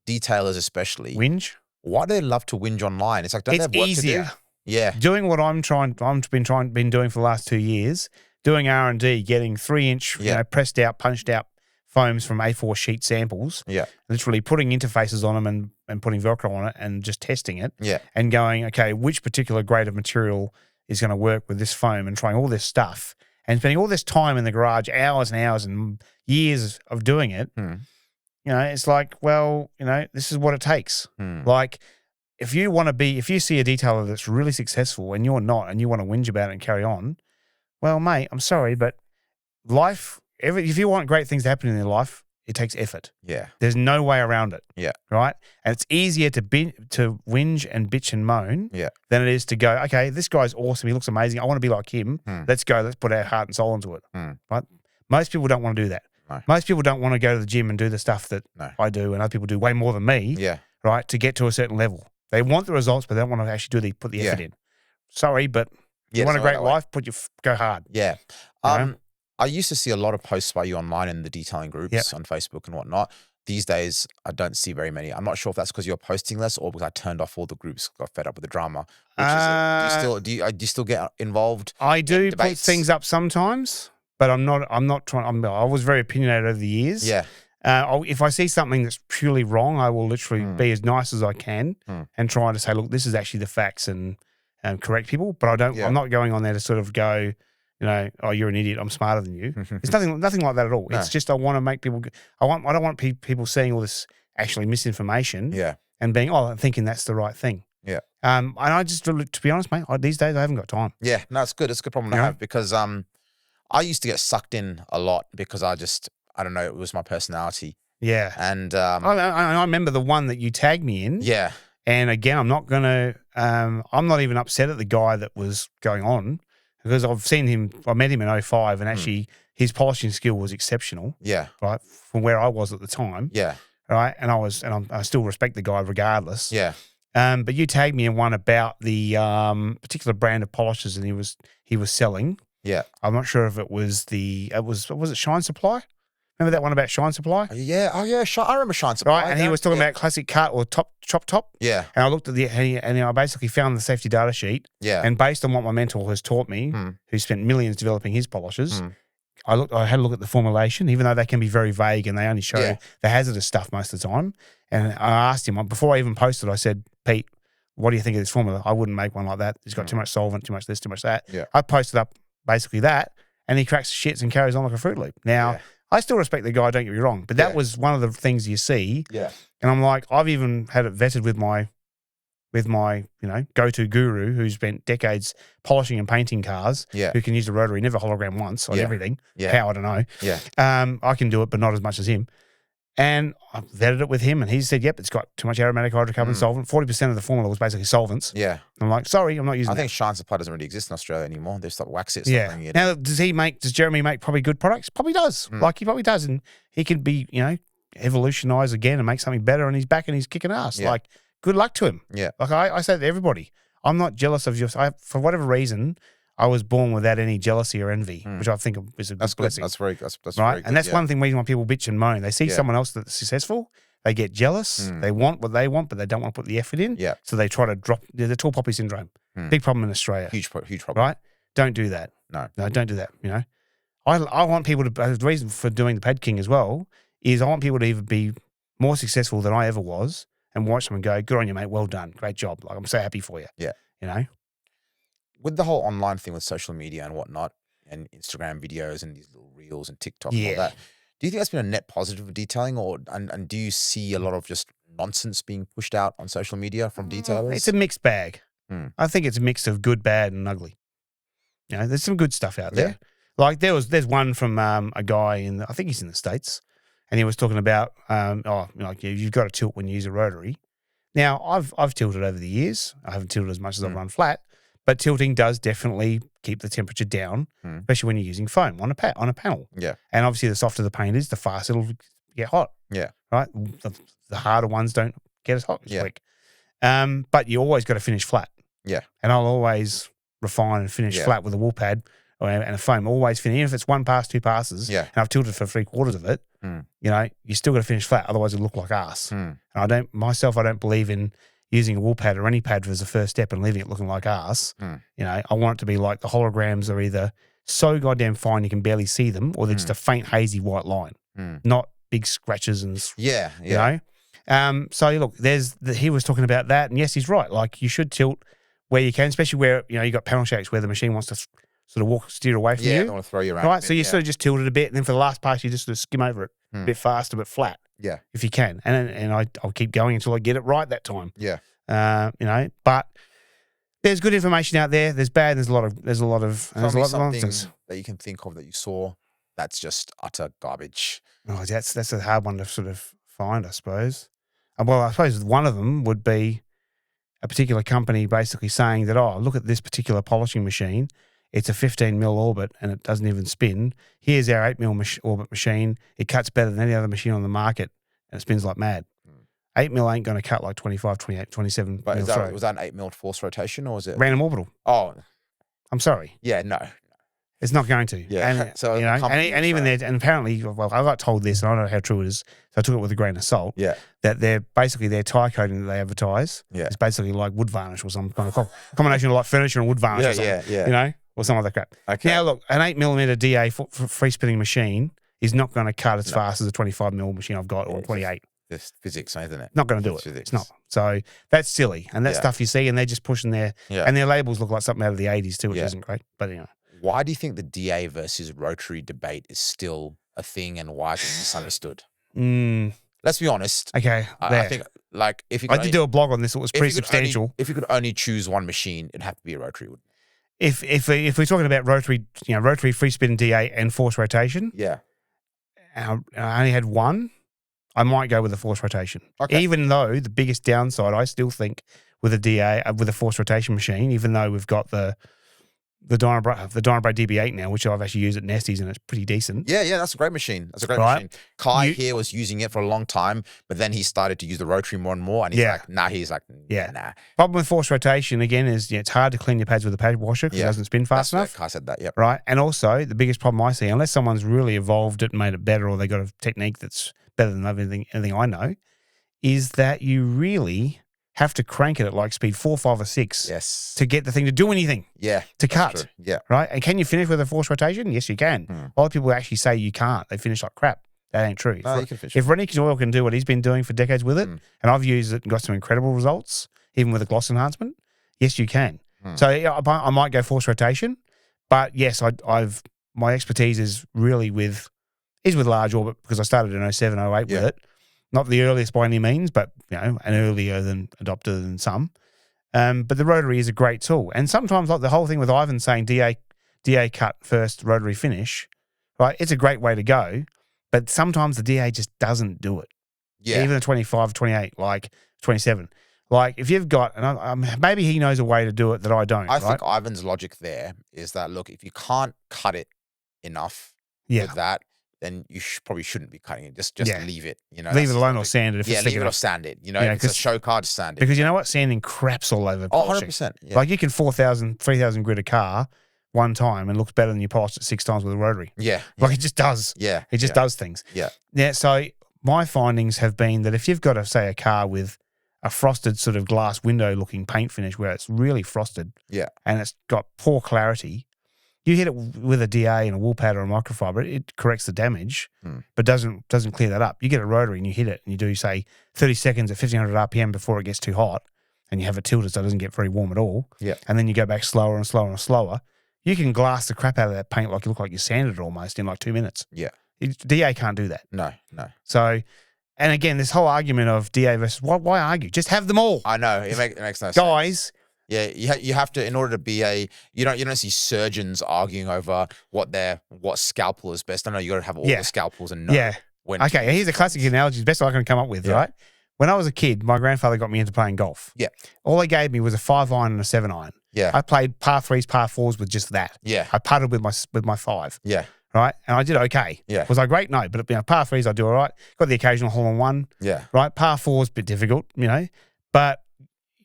detailers especially, whinge? Why do they love to whinge online? It's like don't they have work easier. To do? Yeah, doing what I've been doing for the last 2 years, doing R&D, getting 3-inch, pressed out, punched out foams from A4 sheet samples. Yeah, literally putting interfaces on them and putting Velcro on it and just testing it. Yeah, and going, okay, which particular grade of material is going to work with this foam and trying all this stuff and spending all this time in the garage, hours and hours and years of doing it. It's like, well, this is what it takes. Like, if you see a detailer that's really successful and you're not, and you want to whinge about it and carry on, well, mate, I'm sorry, but if you want great things to happen in your life, it takes effort. Yeah. There's no way around it. Yeah. Right? And it's easier to whinge and bitch and moan than it is to go, okay, this guy's awesome. He looks amazing. I want to be like him. Let's go. Let's put our heart and soul into it. Right? Most people don't want to do that. No. Most people don't want to go to the gym and do the stuff that I do and other people do way more than me. Yeah. Right? To get to a certain level. They want the results, but they don't want to actually put the effort in. Sorry, but you want a great life, go hard. Yeah. I used to see a lot of posts by you online in the detailing groups on Facebook and whatnot. These days, I don't see very many. I'm not sure if that's because you're posting less or because I turned off all the groups, got fed up with the drama. Which is it? Do you still get involved? I do put things up sometimes, but I'm not trying. I was very opinionated over the years. Yeah. If I see something that's purely wrong, I will literally be as nice as I can and try to say, look, this is actually the facts and correct people. But I don't. I'm not going on there to sort of go, oh, you're an idiot. I'm smarter than you. It's nothing like that at all. No. It's just I want to make people. I don't want people seeing all this actually misinformation. Yeah. And being thinking that's the right thing. Yeah. And I just, to be honest, mate, these days I haven't got time. Yeah. No, it's good. It's a good problem to have because I used to get sucked in a lot because I don't know, it was my personality. Yeah. And I remember the one that you tagged me in. Yeah. And again, I'm not even upset at the guy that was going on. Because I met him in 2005 and actually his polishing skill was exceptional. Yeah. Right. From where I was at the time. Yeah. Right. And I still respect the guy regardless. Yeah. But you tagged me in one about the particular brand of polishes and he was selling. Yeah. I'm not sure if it was was it Shine Supply? Remember that one about Shine Supply? Yeah. Oh, yeah. I remember Shine Supply. Right. And he was talking about classic cut or chop top. Yeah. And I looked at and I basically found the safety data sheet. Yeah. And based on what my mentor has taught me, who spent millions developing his polishes, I had a look at the formulation, even though they can be very vague and they only show the hazardous stuff most of the time. And I asked him, before I even posted, I said, Pete, what do you think of this formula? I wouldn't make one like that. It's got too much solvent, too much this, too much that. Yeah. I posted up basically that, and he cracks shits and carries on like a Fruit Loop. Now, I still respect the guy, don't get me wrong, but that was one of the things you see. Yeah. And I'm like, I've even had it vetted with my go-to guru who's spent decades polishing and painting cars, who can use the rotary, never hologram once on everything. Yeah. How, I don't know. Yeah. I can do it, but not as much as him. And I vetted it with him, and he said, yep, it's got too much aromatic hydrocarbon solvent. 40% of the formula was basically solvents. Yeah. I'm like, sorry, I'm not using I that. think Shine Supply doesn't really exist in Australia anymore. They've stopped waxing it, Yeah. bringing it Now, does Jeremy make probably good products? Probably does. Like, he probably does. And he can be, evolutionize again and make something better, and he's back and he's kicking ass. Yeah. Like, good luck to him. Yeah. Like, I say to everybody, I'm not jealous of for whatever reason, I was born without any jealousy or envy, which I think is a good blessing. That's very good. That's right. very good, And that's one thing reason why people bitch and moan. They see someone else that's successful, they get jealous. They want what they want, but they don't want to put the effort in. Yeah. So they try to drop the tall poppy syndrome. Big problem in Australia. Huge problem. Right? Don't do that. No, don't do that. I want people to. The reason for doing the Pad King as well is I want people to even be more successful than I ever was, and watch them and go, "Good on you, mate. Well done. Great job. Like, I'm so happy for you." Yeah. With the whole online thing with social media and whatnot, and Instagram videos and these little reels and TikTok and all that, do you think that's been a net positive of detailing, and do you see a lot of just nonsense being pushed out on social media from detailers? It's a mixed bag. I think it's a mix of good, bad, and ugly. There's some good stuff out there. Like there's one from a guy I think he's in the States, and he was talking about you've got to tilt when you use a rotary. Now I've tilted over the years. I haven't tilted as much as I've run flat, but tilting does definitely keep the temperature down, especially when you're using foam on a panel. Yeah, and obviously the softer the paint is, the faster it'll get hot. Yeah, right. The harder ones don't get as hot as quick. But you always got to finish flat. Yeah, and I'll always refine and finish flat with a wool pad and a foam. Always finish, even if it's one pass, two passes. Yeah, and I've tilted for 3/4 of it. You still got to finish flat, otherwise it'll look like ass. And I don't believe in using a wool pad or any pad as a first step and leaving it looking like ass. I want it to be like the holograms are either so goddamn fine you can barely see them, or they're just a faint hazy white line, not big scratches and So look, he was talking about that, and yes, he's right. Like, you should tilt where you can, especially where you got panel shapes where the machine wants to sort of steer away from you. Yeah, they want to throw you around. Right, so you sort of just tilt it a bit, and then for the last pass, you just sort of skim over it a bit faster, but flat. Yeah, if you can, and I'll keep going until I get it right that time. Yeah, but there's good information out there. There's bad. There's a lot of nonsense that you can think of that you saw that's just utter garbage. Oh, that's a hard one to sort of find, I suppose. Well, I suppose one of them would be a particular company basically saying that, look at this particular polishing machine. It's a 15 mil orbit and it doesn't even spin. Here's our 8 mil orbit machine. It cuts better than any other machine on the market and it spins like mad. 8 mil ain't going to cut like 25, 28, 27 But mil. was that an 8 mil force rotation, or was it random orbital? Oh, I'm sorry. Yeah, no. It's not going to. Yeah. And, so and even there, and apparently, well, I got told this, and I don't know how true it is, so I took it with a grain of salt. Yeah. That their tire coating that they advertise is basically like wood varnish or some kind of combination of like furniture and wood varnish or something. Yeah. Or some other crap. Okay. Now, look, an 8 millimeter DA for free spinning machine is not going to cut as fast as a 25 mil machine I've got, or 28. It's physics, isn't it? Not going to do it. Physics. It's not. So that's silly. And that stuff you see, and they're just pushing and their labels look like something out of the 80s too, which isn't great. But anyway. Why do you think the DA versus rotary debate is still a thing, and why is it misunderstood? Let's be honest. Okay. I think, like, if you I did do a blog on this. It was pretty substantial. If you could only choose one machine, it'd have to be a rotary, wouldn't it? If we're talking about rotary, rotary free spin DA and force rotation, I only had one, I might go with the force rotation. Okay. Even though the biggest downside, I still think with a DA, with a force rotation machine, even though we've got the Dynabrake DB8 now, which I've actually used at Nesty's, and it's pretty decent. Yeah, that's a great machine. That's a great machine. Kai here was using it for a long time, but then he started to use the rotary more and more, and he's like, nah. Problem with force rotation, again, is it's hard to clean your pads with a pad washer because it doesn't spin fast enough. Kai said that, yep. Right, and also, the biggest problem I see, unless someone's really evolved it and made it better, or they got a technique that's better than anything I know, is that you really have to crank it at like speed 4, 5, or 6 to get the thing to do anything. Yeah. To cut. True. Yeah. Right? And can you finish with a force rotation? Yes, you can. A lot of people actually say you can't. They finish like crap. That ain't true. No, you can finish. If Rennie Doyle can do what he's been doing for decades with it, and I've used it and got some incredible results, even with a gloss enhancement, yes, you can. So I might go force rotation, but yes, my expertise is really with large orbit because I started in 07, 08 with it. Not the earliest by any means, but an earlier adopter than some. But the rotary is a great tool. And sometimes, like the whole thing with Ivan saying DA cut first, rotary finish, right? It's a great way to go. But sometimes the DA just doesn't do it. Yeah. Even the 25, 28, like 27. Like if you've got, and maybe he knows a way to do it that I don't. I think Ivan's logic there is that, look, if you can't cut it enough with that, then you probably shouldn't be cutting it. Just leave it. You know, leave it alone or sand it. If it's leave it or sand it. You know, if it's a show car, just sand it. Because you know what? Sanding craps all over. Oh, 100%. Yeah. Like you can 4,000, 3,000 grit a car one time and looks better than you polished it 6 times with a rotary. Yeah. Like it just does. Yeah. It just does things. Yeah. Yeah. So my findings have been that if you've got, say, a car with a frosted sort of glass window looking paint finish where it's really frosted and it's got poor clarity, you hit it with a DA and a wool pad or a microfiber, it corrects the damage, but doesn't clear that up. You get a rotary and you hit it and you do, say, 30 seconds at 1,500 RPM before it gets too hot and you have it tilted so it doesn't get very warm at all. Yeah. And then you go back slower and slower and slower. You can glass the crap out of that paint like you look like you sanded it almost in like 2 minutes. Yeah. DA can't do that. No. So, and again, this whole argument of DA versus, why argue? Just have them all. I know. It makes no sense. Guys. Yeah, you have to, in order to be you don't see surgeons arguing over what scalpel is best. I know you got to have all the scalpels and know when. Okay, here's a classic analogy, the best I can come up with, right? When I was a kid, my grandfather got me into playing golf. Yeah. All he gave me was a 5-iron and a 7-iron. Yeah. I played par 3s, par 4s with just that. Yeah. I putted with my 5. Yeah. Right? And I did okay. Yeah. Was I great? No. But par 3s, I do all right. Got the occasional hole in one. Yeah. Right? Par 4's a bit difficult, But,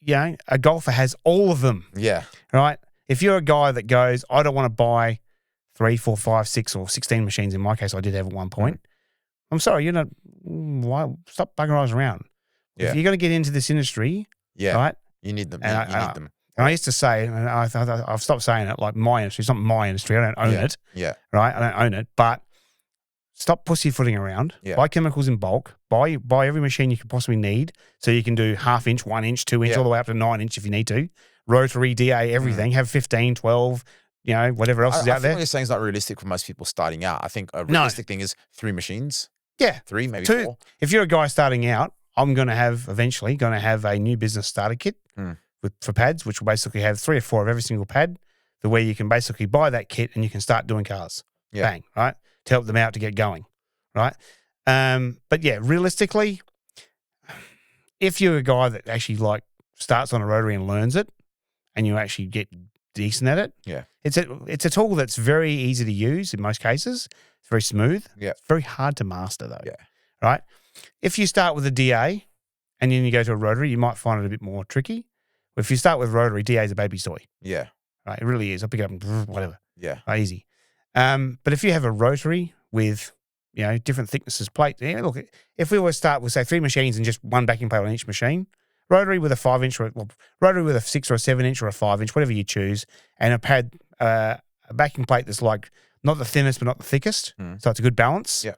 a golfer has all of them. Yeah. Right? If you're a guy that goes, I don't want to buy 3, 4, 5, 6, or 16 machines, in my case, I did have at one point. I'm sorry, why stop bugging eyes around. Yeah. If you're going to get into this industry, right? You need them. And you need them. And I used to say, and I've stopped saying it, like my industry. It's not my industry. I don't own it. Yeah. Right? I don't own it. But stop pussyfooting around. Yeah. Buy chemicals in bulk. Buy every machine you could possibly need so you can do 1/2 inch, 1 inch, 2 inch, all the way up to 9 inch if you need to. Rotary, DA, everything. Have 15, 12, whatever else is out there. I think what you're saying is not realistic for most people starting out. I think a realistic thing is 3 machines. Yeah. 3, maybe 2. 4. If you're a guy starting out, I'm eventually going to have a new business starter kit for pads, which will basically have 3 or 4 of every single pad, where you can basically buy that kit and you can start doing cars. Yeah. Bang, right? To help them out to get going, right? But yeah, realistically, if you're a guy that actually starts on a rotary and learns it, and you actually get decent at it, it's a tool that's very easy to use in most cases. It's very smooth. Yeah. It's very hard to master though. Yeah. Right? If you start with a DA and then you go to a rotary, you might find it a bit more tricky. But if you start with rotary, DA is a baby's toy. Yeah. Right? It really is. I'll pick it up and whatever. Yeah. Easy. But if you have a rotary with, different thicknesses plate, look, if we were to start with, say, 3 machines and just 1 backing plate on each machine, rotary with a 5 inch, rotary with a 6 or a 7 inch or a 5 inch, whatever you choose, and a pad, a backing plate that's not the thinnest but not the thickest, so it's a good balance. Yeah.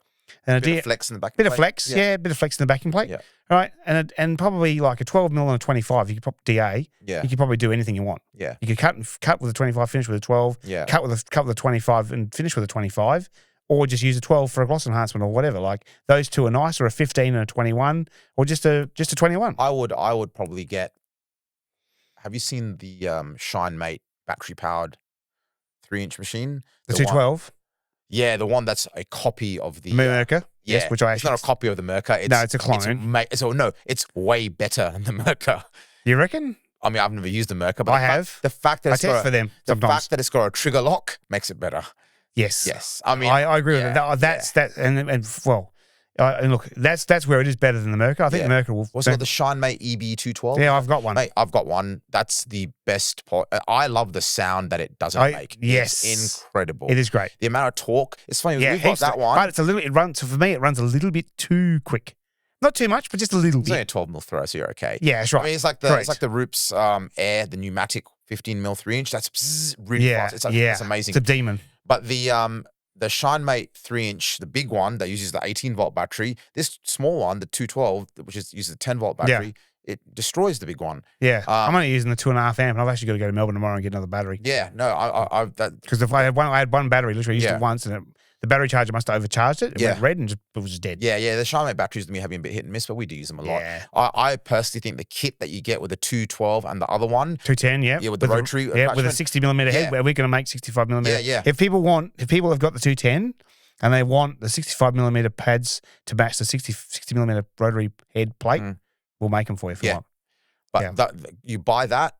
And a bit of flex in the backing plate. Bit of flex, bit of flex in the backing plate. Yeah. Right, and probably like a 12 mil and a 25. You could pop DA. Yeah. You could probably do anything you want. Yeah. You could cut with a 25, finish with a 12. Yeah. Cut with a 25 and finish with a 25, or just use a 12 for a gloss enhancement or whatever. Like those two are nice, or a 15 and a 21, or just a 21. I would probably get. Have you seen the Shine Mate battery powered 3-inch machine? The 212. Yeah, the one that's a copy of the Merca. Yeah, yes, which I it's not a copy of the Merca. It's a clone. It's way better than the Merca. You reckon? I mean, I've never used the Merca, but I have. The fact that I test for them sometimes. The fact that it's got a trigger lock makes it better. Yes. Yes. I mean, I agree with that. That's that, and look, that's where it is better than the Merca. I think the Merca will. What's called the Shine Mate EB212? Yeah, I've got one. Mate, I've got one. That's the best part. I love the sound that it doesn't make. Yes, it's incredible. It is great. The amount of torque. It's funny. We've got that one, but it's a little. It runs. So for me, it runs a little bit too quick. Not too much, but just a little bit. It's only a 12 mil throw, so you're okay. Yeah, that's right. I mean, it's like the Roops Air, the pneumatic 15 mil 3-inch. That's really fast. It's amazing. It's a demon. But the Shine Mate 3-inch, the big one that uses the 18-volt battery, this small one, the 212, which uses a 10-volt battery, it destroys the big one. Yeah, I'm only using the 2.5 amp, and I've actually got to go to Melbourne tomorrow and get another battery. Yeah, no, because if I had one battery, literally used it once, and the battery charger must have overcharged it. It went red and it was just dead. Yeah. The Shine Mate batteries to me have been a bit hit and miss, but we do use them a lot. Yeah. I personally think the kit that you get with the 212 and the other one, 210, with the rotary, with a 60 millimeter head, where we're going to make 65 millimeter. Yeah. If people have got the 210. and they want the 65 millimeter pads to match the 60 millimeter rotary head plate, we'll make them for you if you want. But you buy that,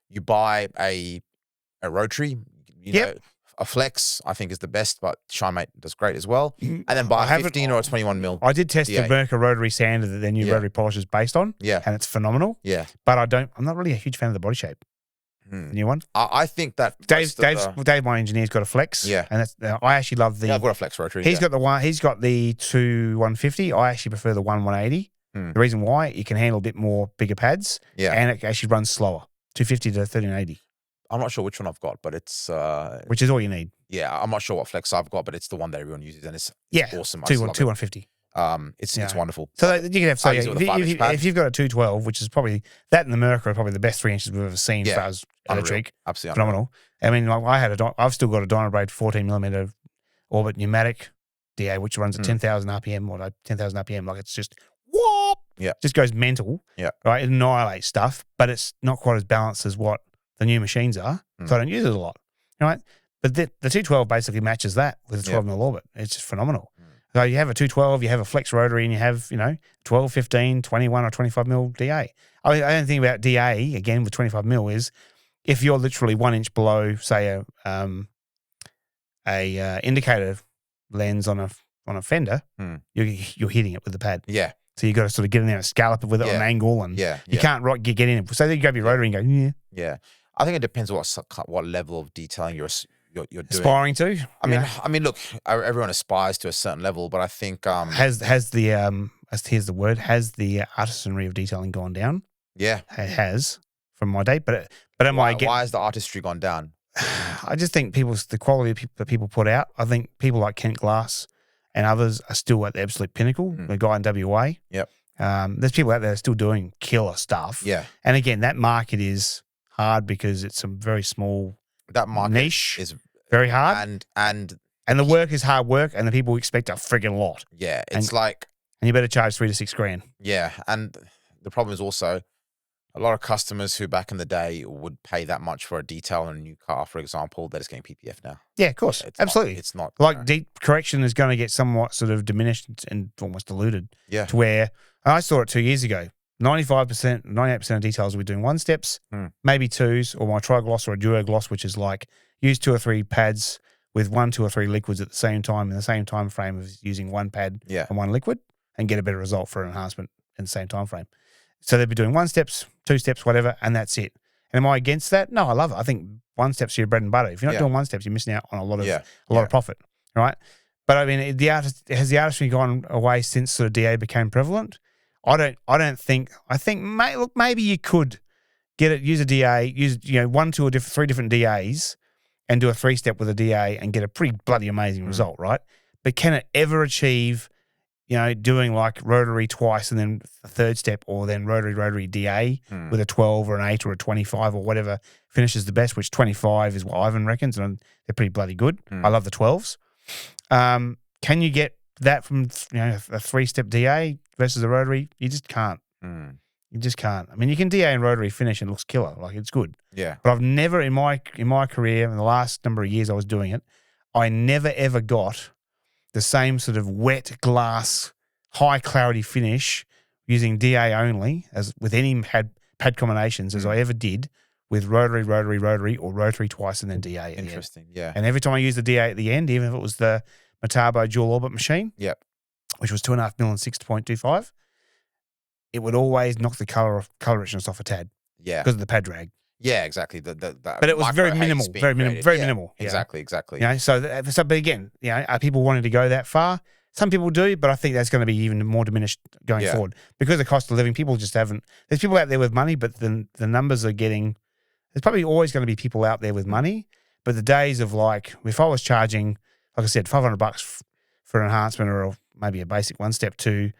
you buy a rotary, you know, a flex, I think is the best, but ShineMate does great as well. And then buy a 15 or a 21 mil. I did test the Merca rotary sander that their new rotary polish is based on. Yeah. And it's phenomenal. Yeah. But I'm not really a huge fan of the body shape. The new one. I think that Dave, my engineer's got a flex. Yeah. And that's I actually love the. Yeah, I've got a flex rotary. He's got the 2 150. I actually prefer the 180. The reason why, you can handle a bit more bigger pads. Yeah. And it actually runs slower. 250 to 1380. I'm not sure which one I've got, but it's which is all you need. Yeah, I'm not sure what flex I've got, but it's the one that everyone uses, and it's awesome. 2 150. It's wonderful. So you can have if you've got a 212, which is probably that and the Merca are probably the best 3 inches we've ever seen as far as electric. Absolutely phenomenal. I mean, I've still got a Dynabrade 14 millimeter orbit pneumatic DA, which runs at 10,000 RPM or 10,000 RPM. Like it's just whoop, just goes mental. Yeah, right. It annihilates stuff, but it's not quite as balanced as what the new machines are. So I don't use it a lot. Right. But the 212 basically matches that with a 12 mil orbit. It's just phenomenal. So you have a 212, you have a flex rotary, and you have, 12, 15, 21 or 25 mil DA. I don't think about DA, again, with 25 mil is if you're literally 1 inch below, say, a indicator lens on a fender, you're hitting it with the pad. Yeah. So you got to sort of get in there and scallop it with it on an angle, and you can't get in it. So then you grab your rotary and go, Yeah. I think it depends what level of detailing you're doing. Aspiring to. I mean, look, everyone aspires to a certain level, but I think has the artisanry of detailing gone down? Yeah, it has from my day. But why has the artistry gone down? I just think the quality that people put out. I think people like Kent Glass and others are still at the absolute pinnacle. The guy in WA. Yep. There's people out there still doing killer stuff. Yeah. And again, that market is hard because it's a very small. That market niche is very hard, and the work is hard work, and the people expect a friggin' lot. Yeah, and you better charge $3,000 to $6,000. Yeah, and the problem is also a lot of customers who back in the day would pay that much for a detail on a new car, for example, they're just getting PPF now. Yeah, of course, absolutely. It's not like deep correction is going to get somewhat sort of diminished and almost diluted. Yeah, to where I saw it 2 years ago. 95%, 98% of details we're doing 1-steps, maybe 2s, or my tri-gloss or a duo-gloss, which is like use 2 or 3 pads with 1, 2 or 3 liquids at the same time in the same time frame of using 1 pad and 1 liquid, and get a better result for an enhancement in the same time frame. So they'd be doing 1-steps, 2-steps, whatever, and that's it. And am I against that? No, I love it. I think 1-steps are your bread and butter. If you're not doing 1-steps, you're missing out on a lot of profit, right? But I mean, has the artistry gone away since sort of DA became prevalent? I don't think. I think maybe you could use a DA, use 1, 2 or 3 different DAs, and do a 3-step with a DA and get a pretty bloody amazing result, right? But can it ever achieve, doing like rotary twice and then a 3rd step, or then rotary DA with a 12 or an 8 or a 25 or whatever finishes the best, which 25 is what Ivan reckons, and they're pretty bloody good. I love the 12s. Can you get that from a 3-step DA versus a rotary? You just can't. You just can't. I mean, you can DA and rotary finish and it looks killer, like it's good. Yeah. But I've never in my career, in the last number of years I was doing it, I never ever got the same sort of wet glass, high clarity finish using DA only as with any pad combinations as I ever did with rotary, or rotary twice and then DA. Interesting. Yeah. And every time I used the DA at the end, even if it was the Metabo dual orbit machine, which was 2.5 mil and 6.25, it would always knock the color richness off a tad. Yeah, because of the pad drag. Yeah, exactly. But it was very minimal, very minimal. Exactly. So but again, are people wanting to go that far? Some people do, but I think that's going to be even more diminished going forward because the cost of living. People just haven't. There's people out there with money, but the numbers are getting. There's probably always going to be people out there with money, but the days of like, if I was charging, like I said, $500 for an enhancement or maybe a basic 1-step to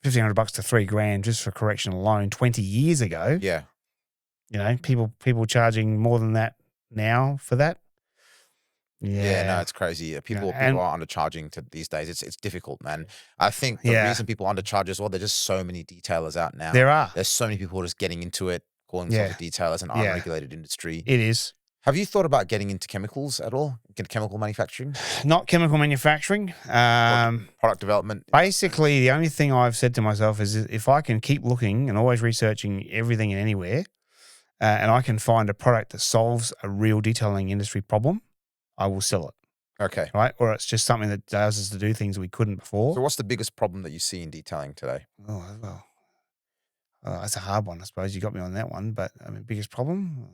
$1,500 to $3,000 just for correction alone 20 years ago. Yeah. People charging more than that now for that. Yeah, no, it's crazy. People are undercharging these days. It's difficult, man. I think the reason people undercharge as well, there's just so many detailers out now. There's so many people just getting into it, calling themselves detailers, an unregulated industry. It is. Have you thought about getting into chemicals at all? Get chemical manufacturing? Not chemical manufacturing. Product development? Basically, the only thing I've said to myself is if I can keep looking and always researching everything and anywhere, and I can find a product that solves a real detailing industry problem, I will sell it. Okay. Right? Or it's just something that allows us to do things we couldn't before. So what's the biggest problem that you see in detailing today? Oh, well, that's a hard one, I suppose. You got me on that one. But, I mean, biggest problem?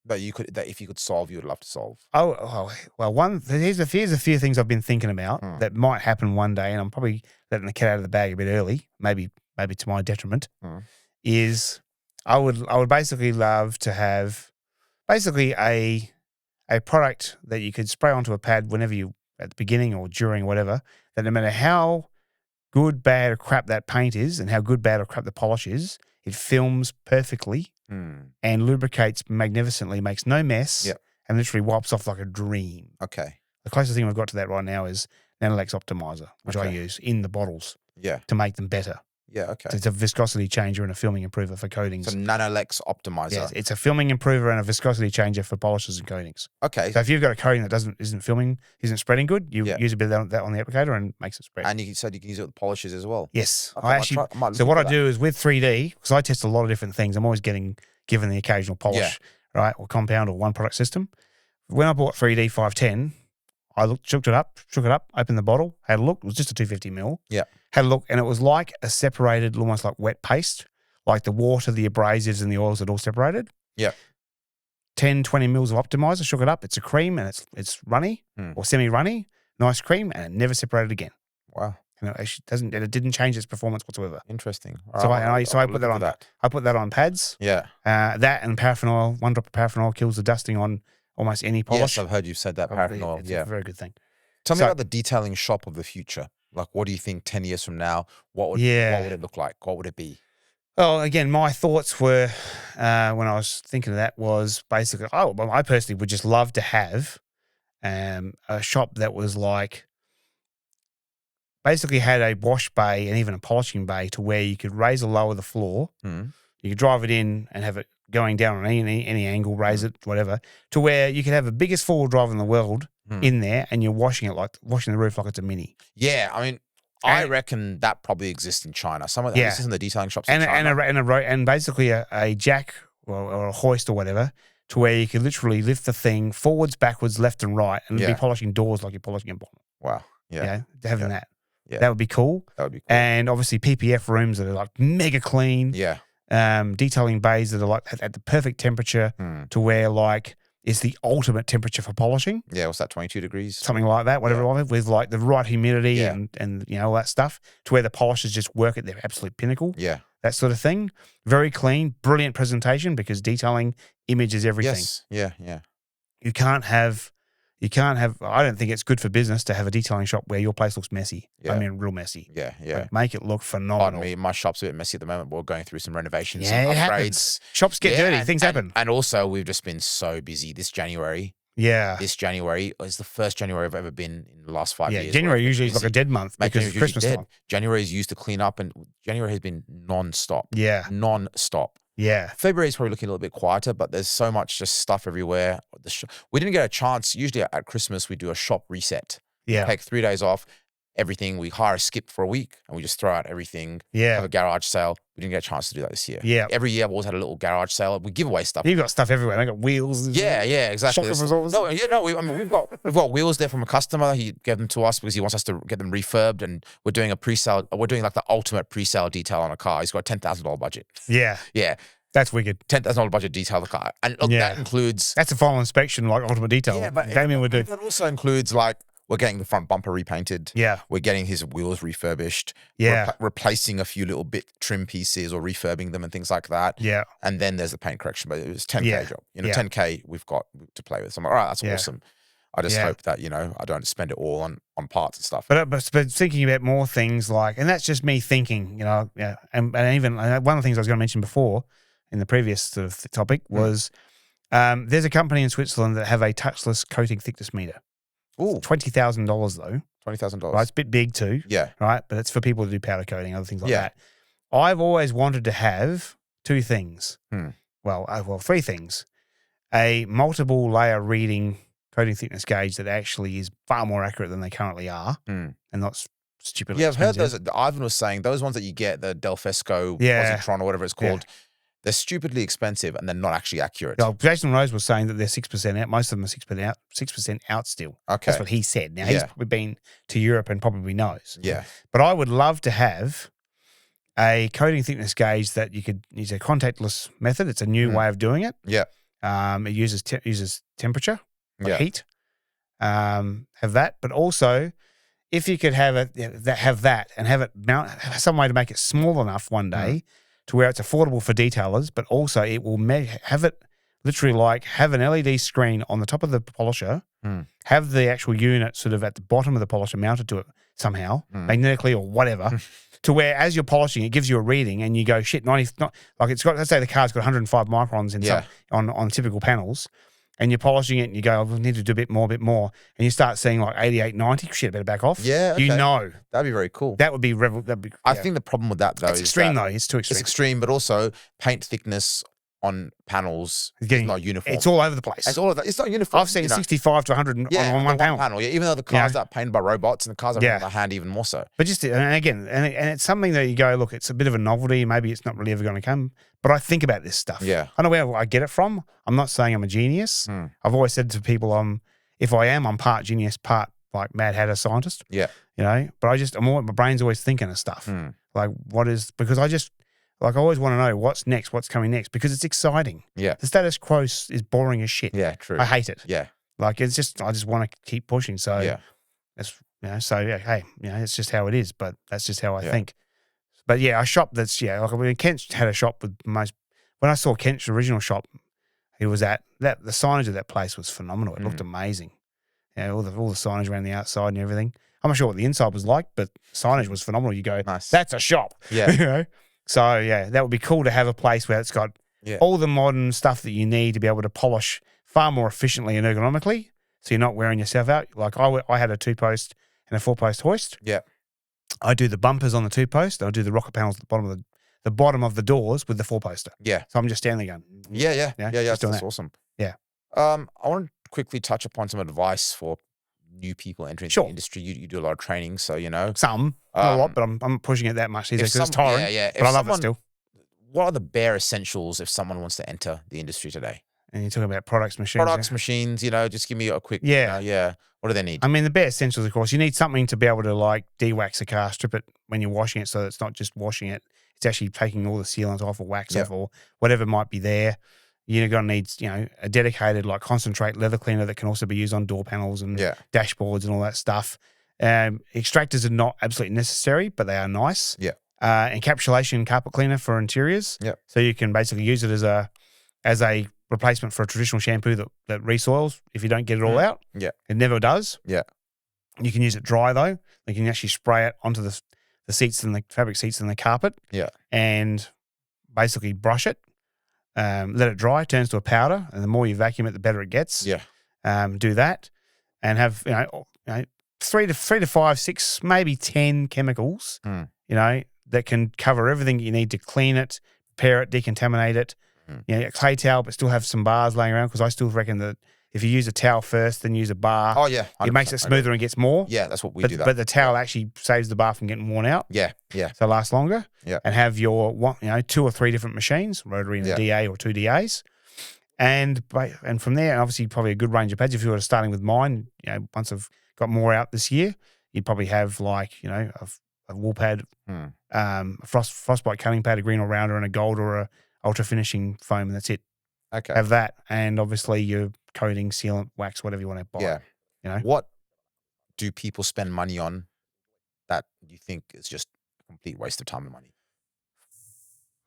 That if you could solve, you would love to solve. Well, here's a few things I've been thinking about that might happen one day, and I'm probably letting the cat out of the bag a bit early, maybe to my detriment, is I would basically love to have basically a product that you could spray onto a pad whenever you, at the beginning or during, whatever, that no matter how good, bad, or crap that paint is and how good, bad, or crap the polish is, it films perfectly and lubricates magnificently, makes no mess, and literally wipes off like a dream. Okay. The closest thing we've got to that right now is Nanolex Optimizer, which I use in the bottles to make them better. Yeah, okay. So it's a viscosity changer and a filming improver for coatings. So Nanolex Optimizer. Yes, it's a filming improver and a viscosity changer for polishes and coatings. Okay. So if you've got a coating that isn't spreading good, you use a bit of that on the applicator and it makes it spread. And you said you can use it with polishes as well. Yes. Okay, so what I do is with 3D, because I test a lot of different things, I'm always given the occasional polish, right, or compound or one product system. When I bought 3D 510, I shook it up, opened the bottle, had a look. It was just a 250 ml. Yeah. Had a look, and it was like a separated, almost like wet paste, like the water, the abrasives, and the oils had all separated. Yeah. 10, 20 mils of optimizer, shook it up. It's a cream, and it's runny or semi-runny, nice cream, and it never separated again. Wow. And it actually didn't change its performance whatsoever. Interesting. So I put that on. I put that on pads. Yeah. That and paraffin oil. 1 drop of paraffin oil kills the dusting on almost any polish. Yes, I've heard you've said that. Paraffin oil. It's a very good thing. Tell me about the detailing shop of the future. Like, what do you think 10 years from now? What would it look like? What would it be? Well, again, my thoughts were when I was thinking of that was basically, I personally would just love to have a shop that was like basically had a wash bay and even a polishing bay to where you could raise or lower the floor. You could drive it in and have it going down on any angle, raise it, whatever, to where you could have the biggest four-wheel drive in the world in there and you're washing the roof like it's a Mini. Yeah, I mean, I reckon that probably exists in China. Some of that exists in the detailing shops in China. And basically a jack or a hoist or whatever to where you could literally lift the thing forwards, backwards, left and right and be polishing doors like you're polishing a bottle. Wow. Yeah. Having that. Yeah. That would be cool. And obviously PPF rooms that are like mega clean. Yeah. Detailing bays that are like at the perfect temperature to where like it's the ultimate temperature for polishing. Yeah, what's that, 22 degrees? Something like that, whatever, with like the right humidity and all that stuff to where the polishers just work at their absolute pinnacle. Yeah. That sort of thing. Very clean, brilliant presentation because detailing image is everything. Yes. Yeah, yeah. You can't have, I don't think it's good for business to have a detailing shop where your place looks messy. Yeah. I mean, real messy. Yeah, yeah. Like, make it look phenomenal. Pardon me, my shop's a bit messy at the moment. We're going through some renovations, some it upgrades. happens. Shops get dirty. Things happen. And also, we've just been so busy this January. Yeah. This January is the first January I've ever been in the last 5 years. January usually is like a dead month because of Christmas time. January is used to clean up and January has been non-stop. Yeah. Non-stop. Yeah. February is probably looking a little bit quieter, but there's so much just stuff everywhere. We didn't get a chance. Usually at Christmas, we do a shop reset. Yeah. We take 3 days off, everything. We hire a skip for a week and we just throw out everything. Yeah. Have a garage sale. We didn't get a chance to do that this year. Yeah. Every year I've always had a little garage sale. We give away stuff. You've got stuff everywhere. I got wheels. Yeah, exactly. We've got wheels there from a customer. He gave them to us because he wants us to get them refurbed, and we're doing a pre-sale. We're doing like the ultimate pre-sale detail on a car. He's got a $10,000 budget. Yeah. Yeah. That's wicked. $10,000 budget detail the car. And look, that includes... That's a final inspection, like ultimate detail. Yeah, but Damien would do. That also includes like, we're getting the front bumper repainted. Yeah. We're getting his wheels refurbished. Yeah. Replacing a few little bit trim pieces or refurbing them and things like that. Yeah. And then there's the paint correction, but it was $10K job. 10K we've got to play with. So I'm like, all right, that's awesome. I just hope that, I don't spend it all on parts and stuff. But thinking about more things like, and that's just me thinking, and even one of the things I was going to mention before in the previous sort of topic was there's a company in Switzerland that have a touchless coating thickness meter. Ooh. $20,000 though. $20,000. Right, it's a bit big too. Yeah. Right, but it's for people to do powder coating, other things like that. I've always wanted to have two things. Well, three things. a multiple layer reading coating thickness gauge that actually is far more accurate than they currently are, and not stupidly Yeah, I've heard expensive. those. Ivan was saying those ones that you get, the Delfesco, Yeah. Positron, or whatever it's called, they're stupidly expensive and they're not actually accurate. No, Jason Rose was saying that they're 6% out. Most of them are 6% out still. Okay. That's what he said. Now, he's probably been to Europe and probably knows. Yeah. But I would love to have a coating thickness gauge that you could use a contactless method. It's a new way of doing it. Yeah. It uses temperature, heat. Have that. But also, if you could have it, have it mount, have some way to make it small enough one day to where it's affordable for detailers, but also it will have it literally like have an LED screen on the top of the polisher, have the actual unit sort of at the bottom of the polisher mounted to it somehow, magnetically or whatever, to where as you're polishing, it gives you a reading and you go, shit, 90, like it's got, let's say the car's got 105 microns in on typical panels. And you're polishing it and you go, I need to do a bit more. And you start seeing like 88, 90. Shit, I better back off. Yeah. Okay. You know. That'd be very cool. That would be, I think the problem with that, though, it's extreme, though. It's too extreme. It's extreme, but also paint thickness on panels is not uniform. It's all over the place. It's all of that. It's not uniform. I've seen 65 to 100 on one panel. Yeah, even though the cars that are painted by robots and the cars are by hand even more so. But just, and again, and it's something that you go, look, it's a bit of a novelty. Maybe it's not really ever going to come. But I think about this stuff. Yeah. I know where I get it from. I'm not saying I'm a genius. I've always said to people, if I am, I'm part genius, part like Mad Hatter scientist. Yeah. You know, but my brain's always thinking of stuff. Like because I always want to know what's next, what's coming next, because it's exciting. Yeah. The status quo is boring as shit. Yeah, true. I hate it. Yeah. Like I just want to keep pushing. So that's, hey, it's just how it is, but that's just how I think. But yeah, a shop that's, Kent had a shop with when I saw Kent's original shop he was at, the signage of that place was phenomenal. It looked amazing. All the signage around the outside and everything. I'm not sure what the inside was like, but signage was phenomenal. You go, nice. That's a shop. Yeah. So yeah, that would be cool to have a place where it's got all the modern stuff that you need to be able to polish far more efficiently and ergonomically, so you're not wearing yourself out. Like I had a 2-post and a 4-post hoist. Yeah. I do the bumpers on the 2-post. I do the rocker panels at the bottom of the doors with the 4-poster. Yeah. So I'm just standing there going, Yeah. That's awesome. Yeah. I want to quickly touch upon some advice for new people entering the industry. You do a lot of training, so you know some, not a lot, but I'm pushing it that much these days because it's tiring. But I love it still. What are the bare essentials if someone wants to enter the industry today? And you're talking about machines. Machines, just give me a quick, what do they need? I mean, the bare essentials, of course, you need something to be able to like de-wax a car, strip it when you're washing it so that it's not just washing it. It's actually taking all the sealant off or wax off or whatever might be there. You're going to need, a dedicated like concentrate leather cleaner that can also be used on door panels and dashboards and all that stuff. Extractors are not absolutely necessary, but they are nice. Yeah. Encapsulation carpet cleaner for interiors. Yeah. So you can basically use it as a replacement for a traditional shampoo that resoils if you don't get it all out. Yeah. It never does. Yeah. You can use it dry though. You can actually spray it onto the seats and the fabric seats and the carpet. Yeah. And basically brush it. Let it dry, turns to a powder, and the more you vacuum it, the better it gets. Yeah. Do that, and have 3 to 5, 6, maybe 10 chemicals. That can cover everything you need to clean it, prepare it, decontaminate it. A clay towel, but still have some bars laying around because I still reckon that if you use a towel first, then use a bar. Oh yeah, it makes it smoother and gets more. Yeah, that's what we do. But the towel actually saves the bar from getting worn out. Yeah. So it lasts longer. Yeah. And have your 2 or 3 different machines, rotary and a DA or 2 DAs. And from there, obviously, probably a good range of pads. If you were starting with mine, once I've got more out this year, you'd probably have a wool pad, a frostbite cutting pad, a green all rounder, and a gold or a ultra finishing foam, and that's it. Okay. Have that, and obviously your coating, sealant, wax, whatever you want to buy. Yeah. What do people spend money on that you think is just a complete waste of time and money?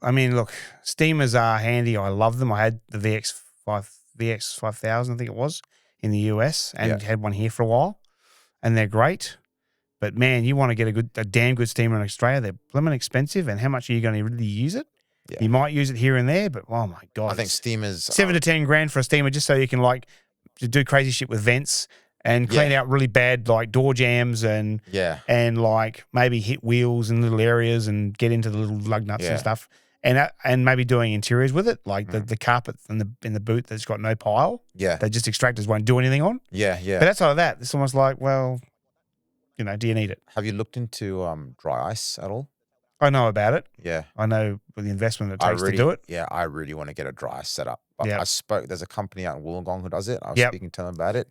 I mean, look, steamers are handy. I love them. I had the VX5000, I think it was, in the US, and had one here for a while, and they're great. But man, you want to get a damn good steamer in Australia. They're blooming expensive, and how much are you going to really use it? Yeah. You might use it here and there, but oh my God. I think steamers... 7 to 10 grand for a steamer just so you can do crazy shit with vents and clean out really bad door jams and maybe hit wheels in little areas and get into the little lug nuts and stuff and maybe doing interiors with it, like the carpet in the boot that's got no pile. Yeah. That just extractors won't do anything on. Yeah, yeah. But outside of that, it's almost like, well, do you need it? Have you looked into dry ice at all? I know about it. Yeah. I know the investment it takes to do it. Yeah, I really want to get a dry ice set up. But Yep. there's a company out in Wollongong who does it. I was Yep. speaking to them about it.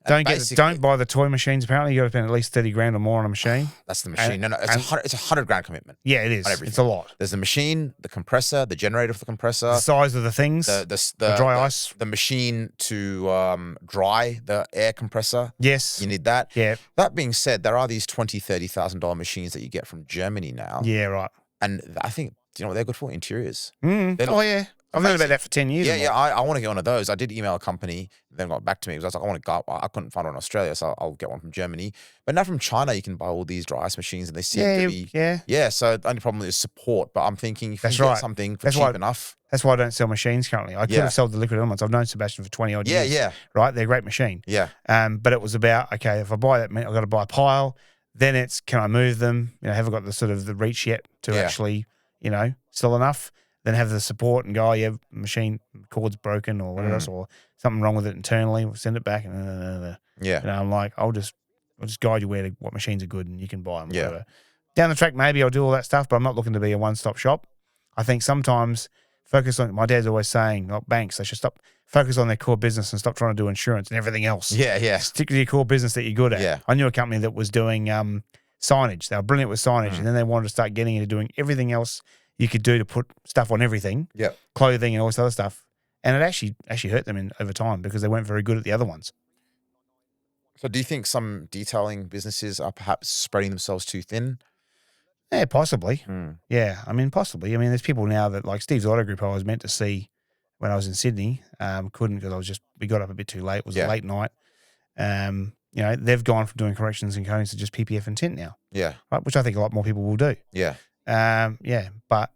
And Don't buy the toy machines. Apparently, you got to spend at least $30,000 or more on a machine. That's the machine. No, it's it's $100,000 commitment. Yeah, it is. It's a lot. There's the machine, the compressor, the generator for the compressor, The size of the things, the dry ice, the machine to dry the air compressor. Yes, you need that. Yeah. That being said, there are these $20,000-$30,000 machines that you get from Germany now. Yeah, right. And I think, do you know what they're good for? Interiors. Oh yeah. I've known about that for 10 years. Yeah, I want to get one of those. I did email a company, then got back to me because I was like, I couldn't find one in Australia, so I'll get one from Germany. But now from China, you can buy all these dry ice machines, and they seem to be So the only problem is support. But I'm thinking if you get something for cheap enough. That's why I don't sell machines currently. I could have sold the liquid elements. I've known Sebastian for 20 odd years. Yeah. Right, they're a great machine. Yeah. But it was about, okay, if I buy that, I've got to buy a pile. Then it's, can I move them? Have I got the sort of the reach yet to actually, sell enough? Then have the support and go, oh, yeah, machine cord's broken or whatever else, or something wrong with it internally. We'll send it back. And I'm like, I'll just guide you what machines are good and you can buy them. Whatever. Down the track, maybe I'll do all that stuff, but I'm not looking to be a one-stop shop. I think sometimes focus on. My dad's always saying, banks, they should focus on their core business and stop trying to do insurance and everything else. Yeah. Stick to your core business that you're good at. Yeah. I knew a company that was doing signage. They were brilliant with signage, and then they wanted to start getting into doing everything else you could do to put stuff on everything, clothing and all this other stuff. And it actually hurt them over time because they weren't very good at the other ones. So do you think some detailing businesses are perhaps spreading themselves too thin? Yeah, possibly. Yeah, possibly. There's people now that, like Steve's Auto Group, I was meant to see when I was in Sydney, couldn't because we got up a bit too late. It was a late night. They've gone from doing corrections and coatings to just PPF and tint now. Yeah. Right, which I think a lot more people will do. Yeah. But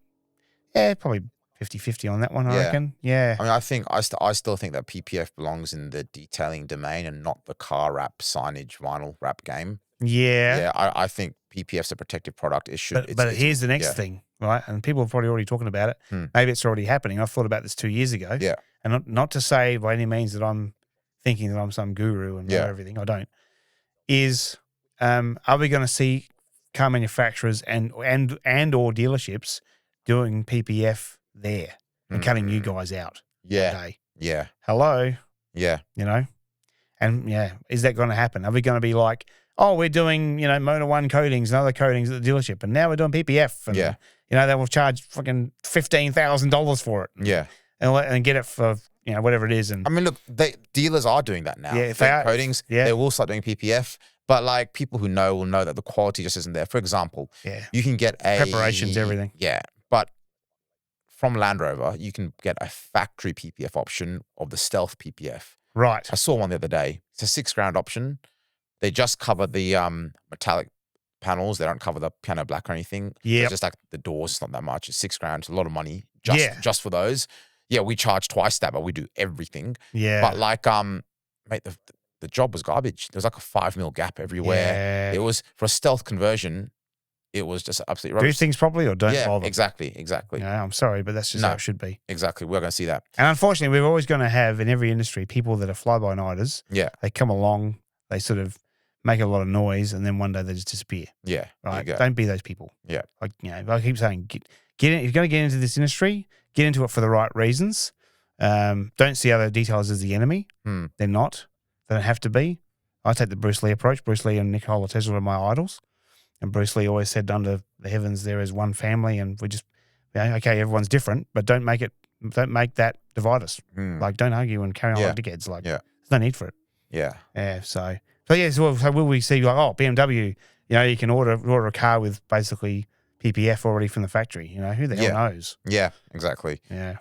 probably 50-50 on that one, I reckon. Yeah. I still think that PPF belongs in the detailing domain and not the car wrap, signage, vinyl wrap game. Yeah. Yeah, I think PPF's a protective product. It should. But here's the next thing, right? And people are probably already talking about it. Maybe it's already happening. I've thought about this 2 years ago. Yeah. And not to say by any means that I'm thinking that I'm some guru and know everything. I don't. Are we going to see car manufacturers and or dealerships doing PPF there and cutting you guys out? Today? Yeah. Hello. Yeah. And is that going to happen? Are we going to be like, oh, we're doing Motor One coatings and other coatings at the dealership, and now we're doing PPF, and they will charge fucking $15,000 for it. Yeah. And get it for whatever it is. And look, dealers are doing that now. Yeah, if they are, coatings, they will start doing PPF. But like people who know will know that the quality just isn't there. For example, you can get preparations, everything. Yeah, but from Land Rover, you can get a factory PPF option of the Stealth PPF. Right. I saw one the other day. It's a $6,000 option. They just cover the metallic panels. They don't cover the piano black or anything. Yeah. It's just like the doors. It's not that much. It's $6,000. It's a lot of money just for those. Yeah, we charge twice that, but we do everything. Yeah. But like, mate, the job was garbage. There was like a 5 mil gap everywhere. Yeah. It was for a Stealth conversion. It was just absolutely rubbish. Do things properly or don't bother. Exactly. I'm sorry, but that's just how it should be. Exactly. We're going to see that. And unfortunately, we're always going to have in every industry people that are fly-by-nighters. Yeah. They come along, they sort of make a lot of noise, and then one day they just disappear. Yeah. Right. Don't be those people. Yeah. Like, I keep saying, get in. If you're going to get into this industry, get into it for the right reasons. Don't see other detailers as the enemy. They're not. They don't have to be. I take the Bruce Lee approach. Bruce Lee and Nikola Tesla are my idols. And Bruce Lee always said, under the heavens there is one family, and we just, okay, everyone's different, but don't make that divide us. Like, don't argue and carry on like dickheads. Like, there's no need for it. Yeah. Yeah. So will we see like, oh, BMW, you can order a car with basically PPF already from the factory. Who the hell knows? Yeah, exactly. Yeah.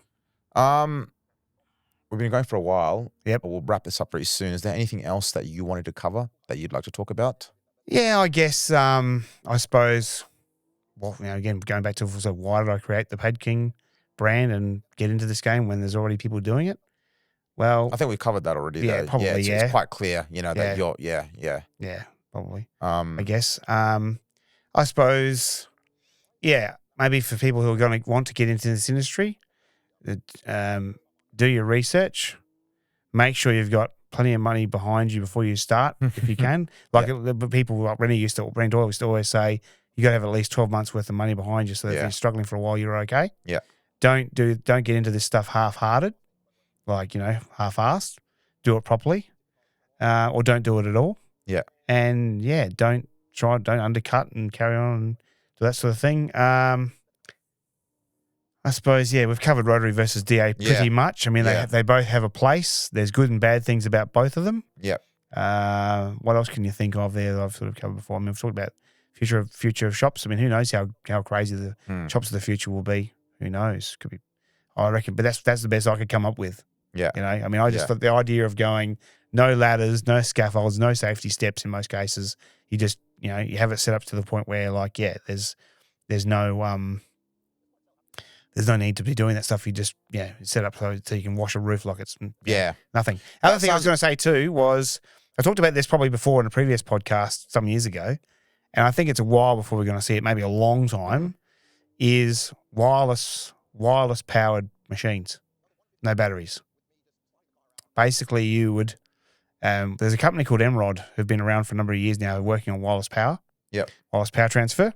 We've been going for a while. Yep. But we'll wrap this up pretty soon. Is there anything else that you wanted to cover that you'd like to talk about? Yeah, I guess, I suppose, well, again, going back to, so why did I create the Pad King brand and get into this game when there's already people doing it? Well, I think we covered that already. Yeah, though. probably, It's quite clear, that you're, Yeah, probably. I guess. I suppose, maybe for people who are going to want to get into this industry, do your research. Make sure you've got plenty of money behind you before you start, if you can. Like people like Rennie used to always say, you got to have at least 12 months worth of money behind you so that if you're struggling for a while, you're okay. Yeah. Don't get into this stuff half-hearted, like, half-assed. Do it properly, or don't do it at all. Yeah. And don't undercut and carry on and do that sort of thing. I suppose, we've covered rotary versus DA pretty much. I mean, they both have a place. There's good and bad things about both of them. Yeah. What else can you think of there that I've sort of covered before? I mean, we've talked about future of shops. I mean, who knows how crazy the shops of the future will be? Who knows? Could be, I reckon. But that's the best I could come up with. Yeah. I mean, I just thought the idea of going no ladders, no scaffolds, no safety steps in most cases. You just, you have it set up to the point where, like, there's no need to be doing that stuff. You just, set up so you can wash a roof like it's nothing. Other thing I was going to say too was, I talked about this probably before in a previous podcast some years ago, and I think it's a while before we're going to see it, maybe a long time, is wireless powered machines, no batteries. Basically, you would, there's a company called Emrod who've been around for a number of years now working on wireless power. Yep. Wireless power transfer.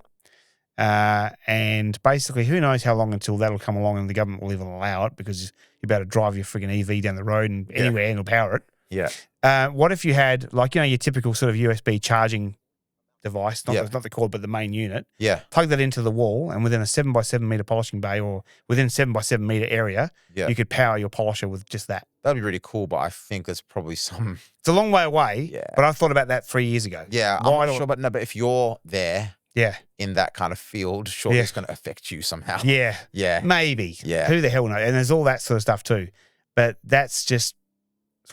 And basically, who knows how long until that'll come along and the government will even allow it, because you're about to drive your frigging EV down the road and anywhere and it'll power it. Yeah. What if you had, like, your typical sort of USB charging device, not the cord, but the main unit. Yeah. Plug that into the wall, and within a 7x7 meter polishing bay, or within a 7x7 meter area, you could power your polisher with just that. That'd be really cool, but I think there's probably it's a long way away. But I thought about that 3 years ago. Yeah, I'm not sure, but if you're there, in that kind of field, surely it's going to affect you somehow. Yeah. Yeah. Maybe. Yeah. Who the hell knows? And there's all that sort of stuff too. But that's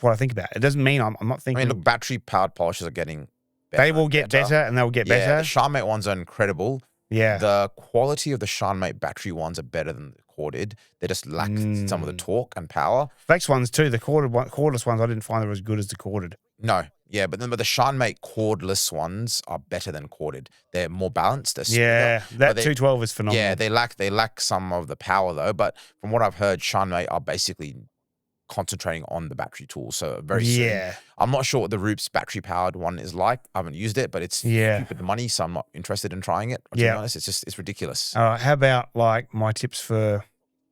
what I think about. It doesn't mean I'm not thinking. I mean, look, battery powered polishers are getting better. They will get better, and they'll get better. The ShineMate ones are incredible. Yeah. The quality of the ShineMate battery ones are better than the corded. They just lack some of the torque and power. Flex ones too. The cordless ones, I didn't find they were as good as the corded. No. Yeah, but the ShineMate cordless ones are better than corded. They're more balanced. They're smoother. Yeah, that 212 is phenomenal. Yeah, they lack some of the power though. But from what I've heard, ShineMate are basically concentrating on the battery tool. So very soon. I'm not sure what the Roop's battery powered one is like. I haven't used it, but it's stupid money, so I'm not interested in trying it. To be honest, it's ridiculous. All right, how about like my tips for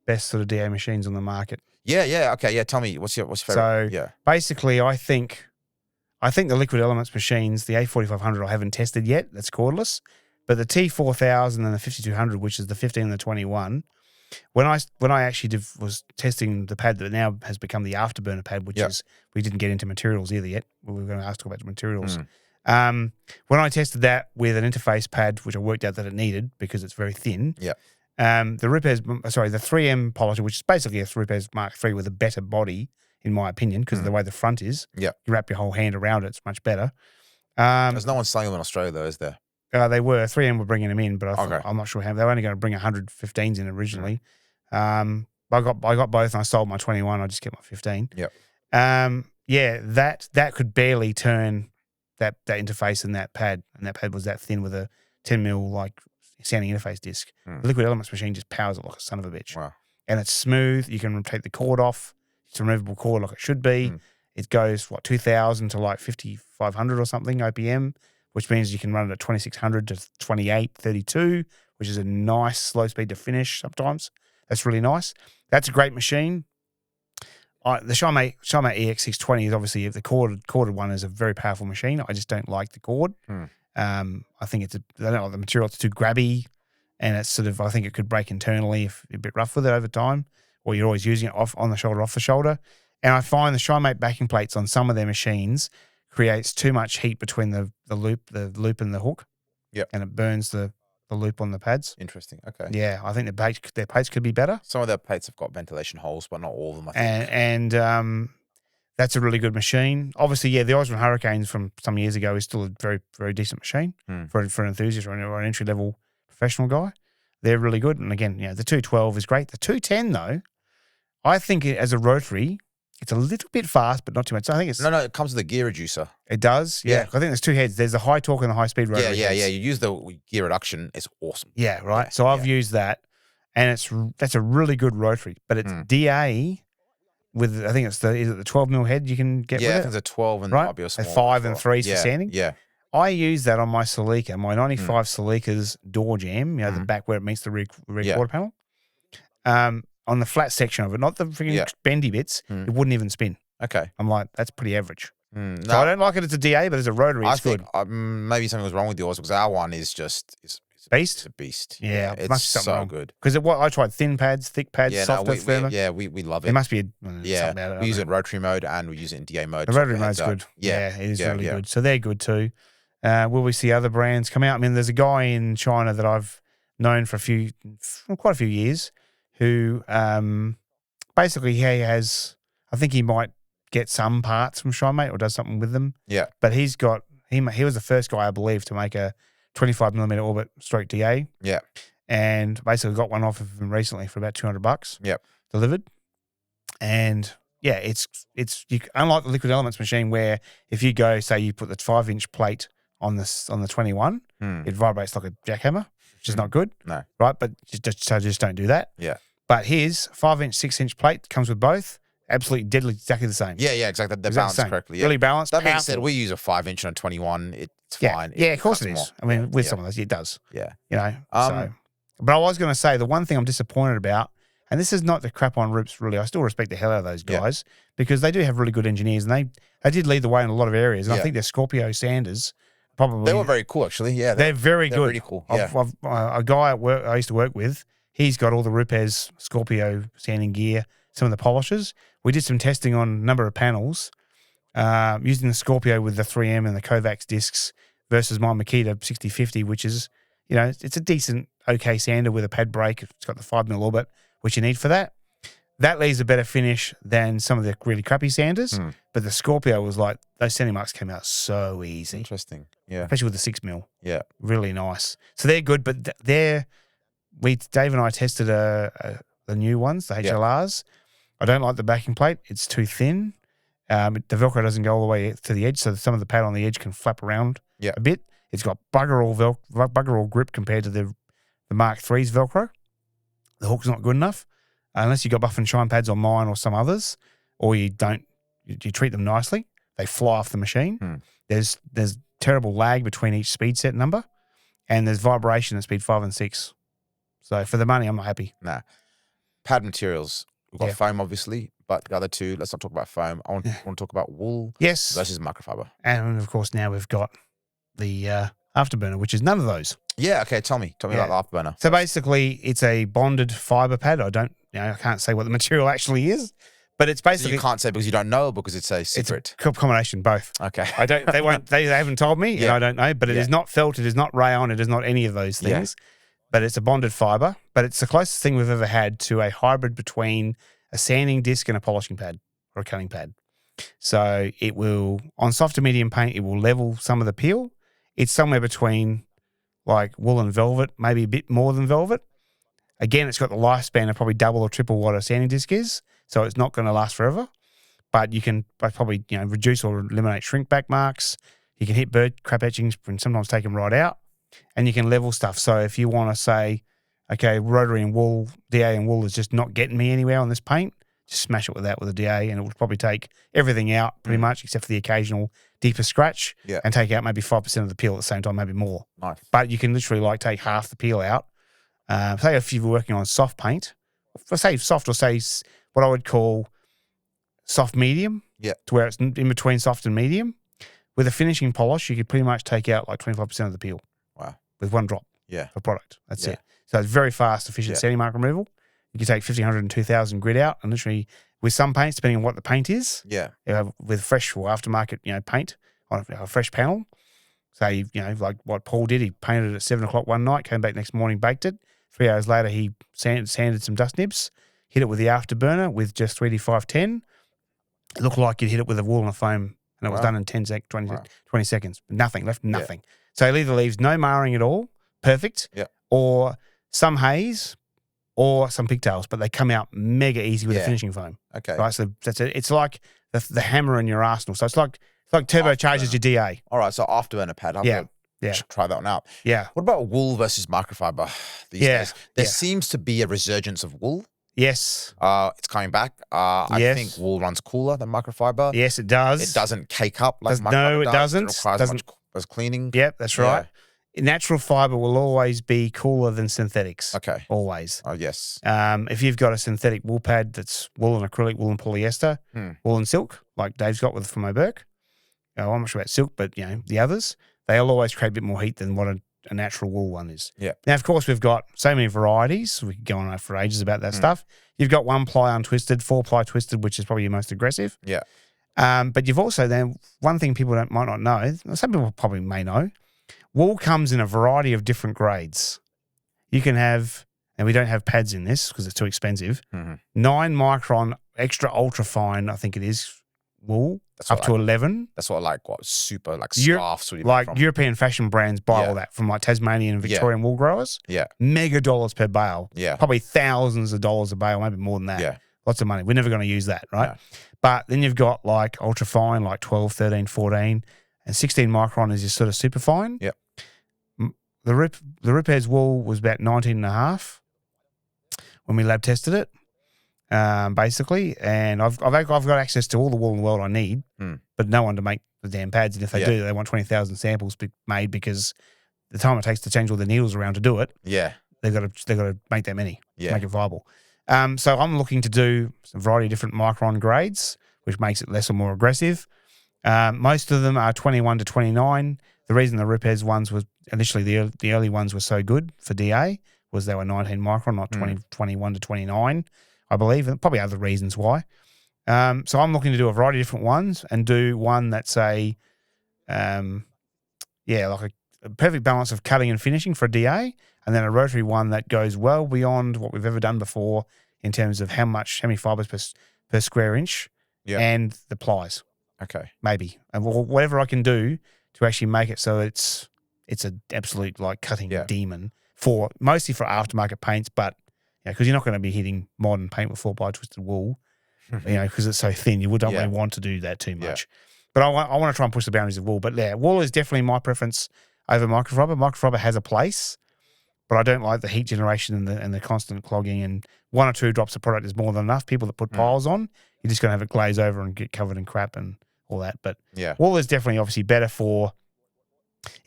best sort of DA machines on the market? Yeah. Okay. Yeah. Tell me what's your favorite. So basically, I think the Liquid Elements machines, the A4500, I haven't tested yet. That's cordless. But the T4000 and the 5200, which is the 15 and the 21, when I actually was testing the pad that now has become the Afterburner pad, which is, we didn't get into materials either yet. We were going to talk about the materials. When I tested that with an interface pad, which I worked out that it needed because it's very thin. The 3M polisher, which is basically a Rupes Mark III with a better body, in my opinion, because of the way the front is. You wrap your whole hand around it, it's much better. There's no one selling them in Australia though, is there? They were. 3M were bringing them in, but I'm not sure how. They were only going to bring 115s in originally. I got both and I sold my 21. I just kept my 15. That could barely turn that interface in that pad, and that pad was that thin with a 10 mil like sounding interface disc. The Liquid Elements machine just powers it like a son of a bitch. Wow. And it's smooth. You can take the cord off. It's a removable cord like it should be. It goes 2,000 to like 5,500 or something OPM, which means you can run it at 2,600 to 2832, which is a nice slow speed to finish sometimes. That's really nice. That's a great machine. The ShineMate EX620 is obviously, the corded one is a very powerful machine. I just don't like the cord. I think I don't like the material. It's too grabby, and it's sort of, I think it could break internally if you're a bit rough with it over time, or you're always using it off the shoulder. And I find the ShineMate backing plates on some of their machines creates too much heat between the loop and the hook. And it burns the loop on the pads. Interesting. Okay. Yeah, I think their plates could be better. Some of their plates have got ventilation holes, but not all of them, I think. And that's a really good machine. Obviously, the Osborne Hurricanes from some years ago is still a very, very decent machine for an enthusiast or an entry-level professional guy. They're really good. And again, the 212 is great. The 210, though, I think as a rotary, It's a little bit fast, but not too much. So I think it's... No, it comes with a gear reducer. It does? Yeah. I think there's two heads. There's the high torque and the high speed rotary heads. Yeah. You use the gear reduction. It's awesome. Yeah, right. So I've used that, and that's a really good rotary, but it's DA with, I think it's is it the 12 mil head you can get with it? Yeah, I think it's a 12 and right? might be a small 5 and 3s for sanding. Yeah. I use that on my Celica, my 95 Celica's door jamb, the back where it meets the rear quarter panel. On the flat section of it, not the freaking bendy bits, it wouldn't even spin. Okay. I'm like, that's pretty average. No, so I don't like it as a DA, but as a rotary, it's good. Maybe something was wrong with yours because our one is just beast. It's a beast. Yeah, it's so good. Because I tried thin pads, thick pads, softer, firmer. We love it. There must be we use it in rotary mode and we use it in DA mode. The rotary mode's good. Yeah, it is really good. So they're good too. Will we see other brands come out? I mean, there's a guy in China that I've known for quite a few years who basically he has, I think he might get some parts from ShineMate or does something with them. Yeah. But he was the first guy, I believe, to make a 25mm orbit stroke DA. Yeah. And basically got one off of him recently for about $200. Yep. Delivered. And yeah, it's unlike the Liquid Elements machine where if you go, say you put the 5-inch plate on the 21, it vibrates like a jackhammer, which is not good. No. Right? But just don't do that. Yeah. But his 5-inch, 6-inch plate comes with both. Absolutely deadly, exactly the same. Yeah, exactly. They're balanced correctly. Yeah. Really balanced. That being said, we use a 5-inch and a 21. It's fine. Yeah, of course it is. I mean, with some of those, it does. Yeah. You know, But I was going to say, the one thing I'm disappointed about, and this is not the crap on Roops, really. I still respect the hell out of those guys because they do have really good engineers, and they did lead the way in a lot of areas. And I think their Scorpio sanders probably... They were very cool, actually. Yeah. They're very good. Pretty cool. Yeah. A guy at work I used to work with, he's got all the Rupes Scorpio sanding gear, some of the polishers. We did some testing on a number of panels using the Scorpio with the 3M and the Kovacs discs versus my Makita 6050, which is, it's a decent, okay sander with a pad brake. It's got the 5mm orbit, which you need for that. That leaves a better finish than some of the really crappy sanders. But the Scorpio was like, those sanding marks came out so easy. Interesting. Yeah. Especially with the 6mm. Yeah. Really nice. So they're good, but Dave and I tested the new ones, the HLRs. I don't like the backing plate. It's too thin. The Velcro doesn't go all the way to the edge, so some of the pad on the edge can flap around a bit. It's got bugger all grip compared to the Mark III's Velcro. The hook's not good enough. Unless you've got buff and shine pads on mine or some others, or you treat them nicely, they fly off the machine. There's terrible lag between each speed set number, and there's vibration at speed 5 and 6. So for the money, I'm not happy. Nah. Pad materials. We've got foam, obviously, but the other two, let's not talk about foam. I want to talk about wool versus microfiber. And, of course, now we've got the afterburner, which is none of those. Yeah, okay, tell me about the afterburner. So basically, it's a bonded fiber pad. I can't say what the material actually is, but it's basically... So you can't say because you don't know, because it's a secret? It's a combination, both. Okay. They haven't told me, and I don't know, but it is not felt, it is not rayon, it is not any of those things. But it's a bonded fiber, but it's the closest thing we've ever had to a hybrid between a sanding disc and a polishing pad or a cutting pad. So it will, on soft to medium paint, it will level some of the peel. It's somewhere between like wool and velvet, maybe a bit more than velvet. Again, it's got the lifespan of probably double or triple what a sanding disc is, so it's not going to last forever. But you can probably reduce or eliminate shrink back marks. You can hit bird crap etchings and sometimes take them right out. And you can level stuff. So if you want to say, okay, rotary and wool, DA and wool is just not getting me anywhere on this paint, just smash it with that with a DA, and it will probably take everything out pretty much, except for the occasional deeper scratch, and take out maybe 5% of the peel at the same time, maybe more. Nice. But you can literally take half the peel out. Say if you were working on soft paint, say soft, or say what I would call soft medium, to where it's in between soft and medium. With a finishing polish, you could pretty much take out like 25% of the peel. Wow. With one drop of product. That's it. So it's very fast, efficient sanding mark removal. You can take 1,500 and 2,000 grit out, and literally with some paints, depending on what the paint is, with fresh or aftermarket paint on a fresh panel, say, like what Paul did, he painted it at 7 o'clock one night, came back next morning, baked it. 3 hours later, he sanded some dust nibs, hit it with the afterburner with just 3D510. It looked like you'd hit it with a wool and a foam, and it was done in 20 seconds. Nothing, left nothing. So it either leaves no marring at all, perfect, or some haze, or some pigtails, but they come out mega easy with the Yeah. finishing foam. Okay. Right, so that's it. It's like the hammer in your arsenal. So it's like turbocharges your DA. All right, so afterburner pad. I'll have to try that one out. Yeah. What about wool versus microfiber these days? There seems to be a resurgence of wool. Yes. It's coming back. I think wool runs cooler than microfiber. Yes, it does. It doesn't cake up like microfiber no, it does. doesn't. It requires much as cleaning. Yep, that's right. Natural fiber will always be cooler than synthetics. Okay. Always. Oh, yes. If you've got a synthetic wool pad that's wool and acrylic, wool and polyester, wool and silk, like Dave's got with from Oberk. I'm not sure about silk, but the others, they'll always create a bit more heat than what a natural wool one is. Yeah. Now, of course, we've got so many varieties. We could go on for ages about that stuff. You've got 1-ply untwisted, 4-ply twisted, which is probably your most aggressive. Yeah. But you've also then one thing people might not know. Some people probably may know. Wool comes in a variety of different grades. You can have, and we don't have pads in this because it's too expensive, 9-micron extra ultra fine, I think it is, wool, up to 11. That's what super scarves. Like European fashion brands buy all that from like Tasmanian and Victorian wool growers. Yeah. Mega dollars per bale. Yeah. Probably thousands of dollars a bale, maybe more than that. Yeah. Lots of money. We're never going to use that, right? No. But then you've got like ultra fine, like 12, 13, 14, and 16 micron is your sort of super fine. Yep. The Riphead's wool was about 19.5 when we lab tested it, basically. And I've got access to all the wool in the world I need, but no one to make the damn pads. And if they do, they want 20,000 samples made because the time it takes to change all the needles around to do it, they've got to make that many to make it viable. So I'm looking to do a variety of different micron grades, which makes it less or more aggressive. Most of them are 21 to 29. The reason the Riphead's ones was initially the early ones were so good for DA was they were 19 micron, not 21 to 29, I believe. And probably other reasons why. So I'm looking to do a variety of different ones and do one that's like a perfect balance of cutting and finishing for DA, and then a rotary one that goes well beyond what we've ever done before in terms of how many fibers per square inch and the plies. Okay. Maybe. And whatever I can do to actually make it so it's an absolute like cutting demon mostly for aftermarket paints, but because you're not going to be hitting modern paint with 4-ply twisted wool, because it's so thin, you don't really want to do that too much. But I want to try and push the boundaries of wool. But wool is definitely my preference over microfiber. Microfiber has a place, but I don't like the heat generation and the constant clogging. And 1 or 2 drops of product is more than enough. People that put piles on, you're just going to have it glaze over and get covered in crap and all that. But wool is definitely obviously better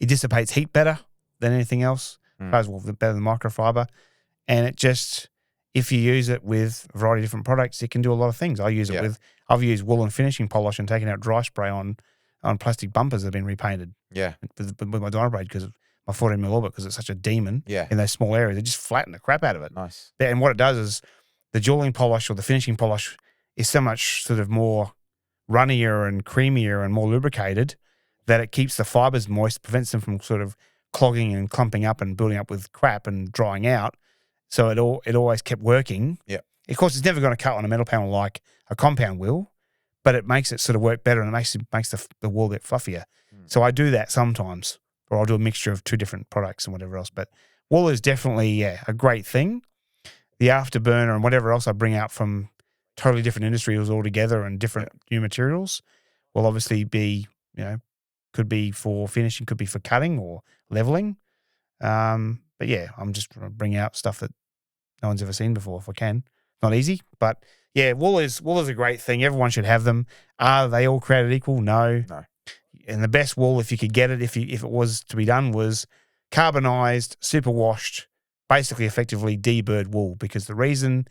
it dissipates heat better than anything else. Better than microfiber. And it just, if you use it with a variety of different products, it can do a lot of things. I've used wool and finishing polish and taken out dry spray on plastic bumpers that have been repainted. Yeah. With my Dynabrade because of my 14mm orbit because it's such a demon in those small areas. They just flatten the crap out of it. Nice. And what it does is the jeweling polish or the finishing polish is so much sort of more runnier and creamier and more lubricated that it keeps the fibers moist, prevents them from sort of clogging and clumping up and building up with crap and drying out. So it always kept working. Yeah. Of course, it's never going to cut on a metal panel like a compound will, but it makes it sort of work better and it makes the wool a bit fluffier. So I do that sometimes, or I'll do a mixture of 2 different products and whatever else. But wool is definitely a great thing. The afterburner and whatever else I bring out from totally different industries altogether and different new materials will obviously be, could be for finishing, could be for cutting or leveling. But yeah, I'm just going to bring out stuff that no one's ever seen before if I can. Not easy, but yeah, wool is a great thing. Everyone should have them. Are they all created equal? No. And the best wool, if you could get it, if it was to be done, was carbonized, superwashed, basically effectively deburred wool. Because the reason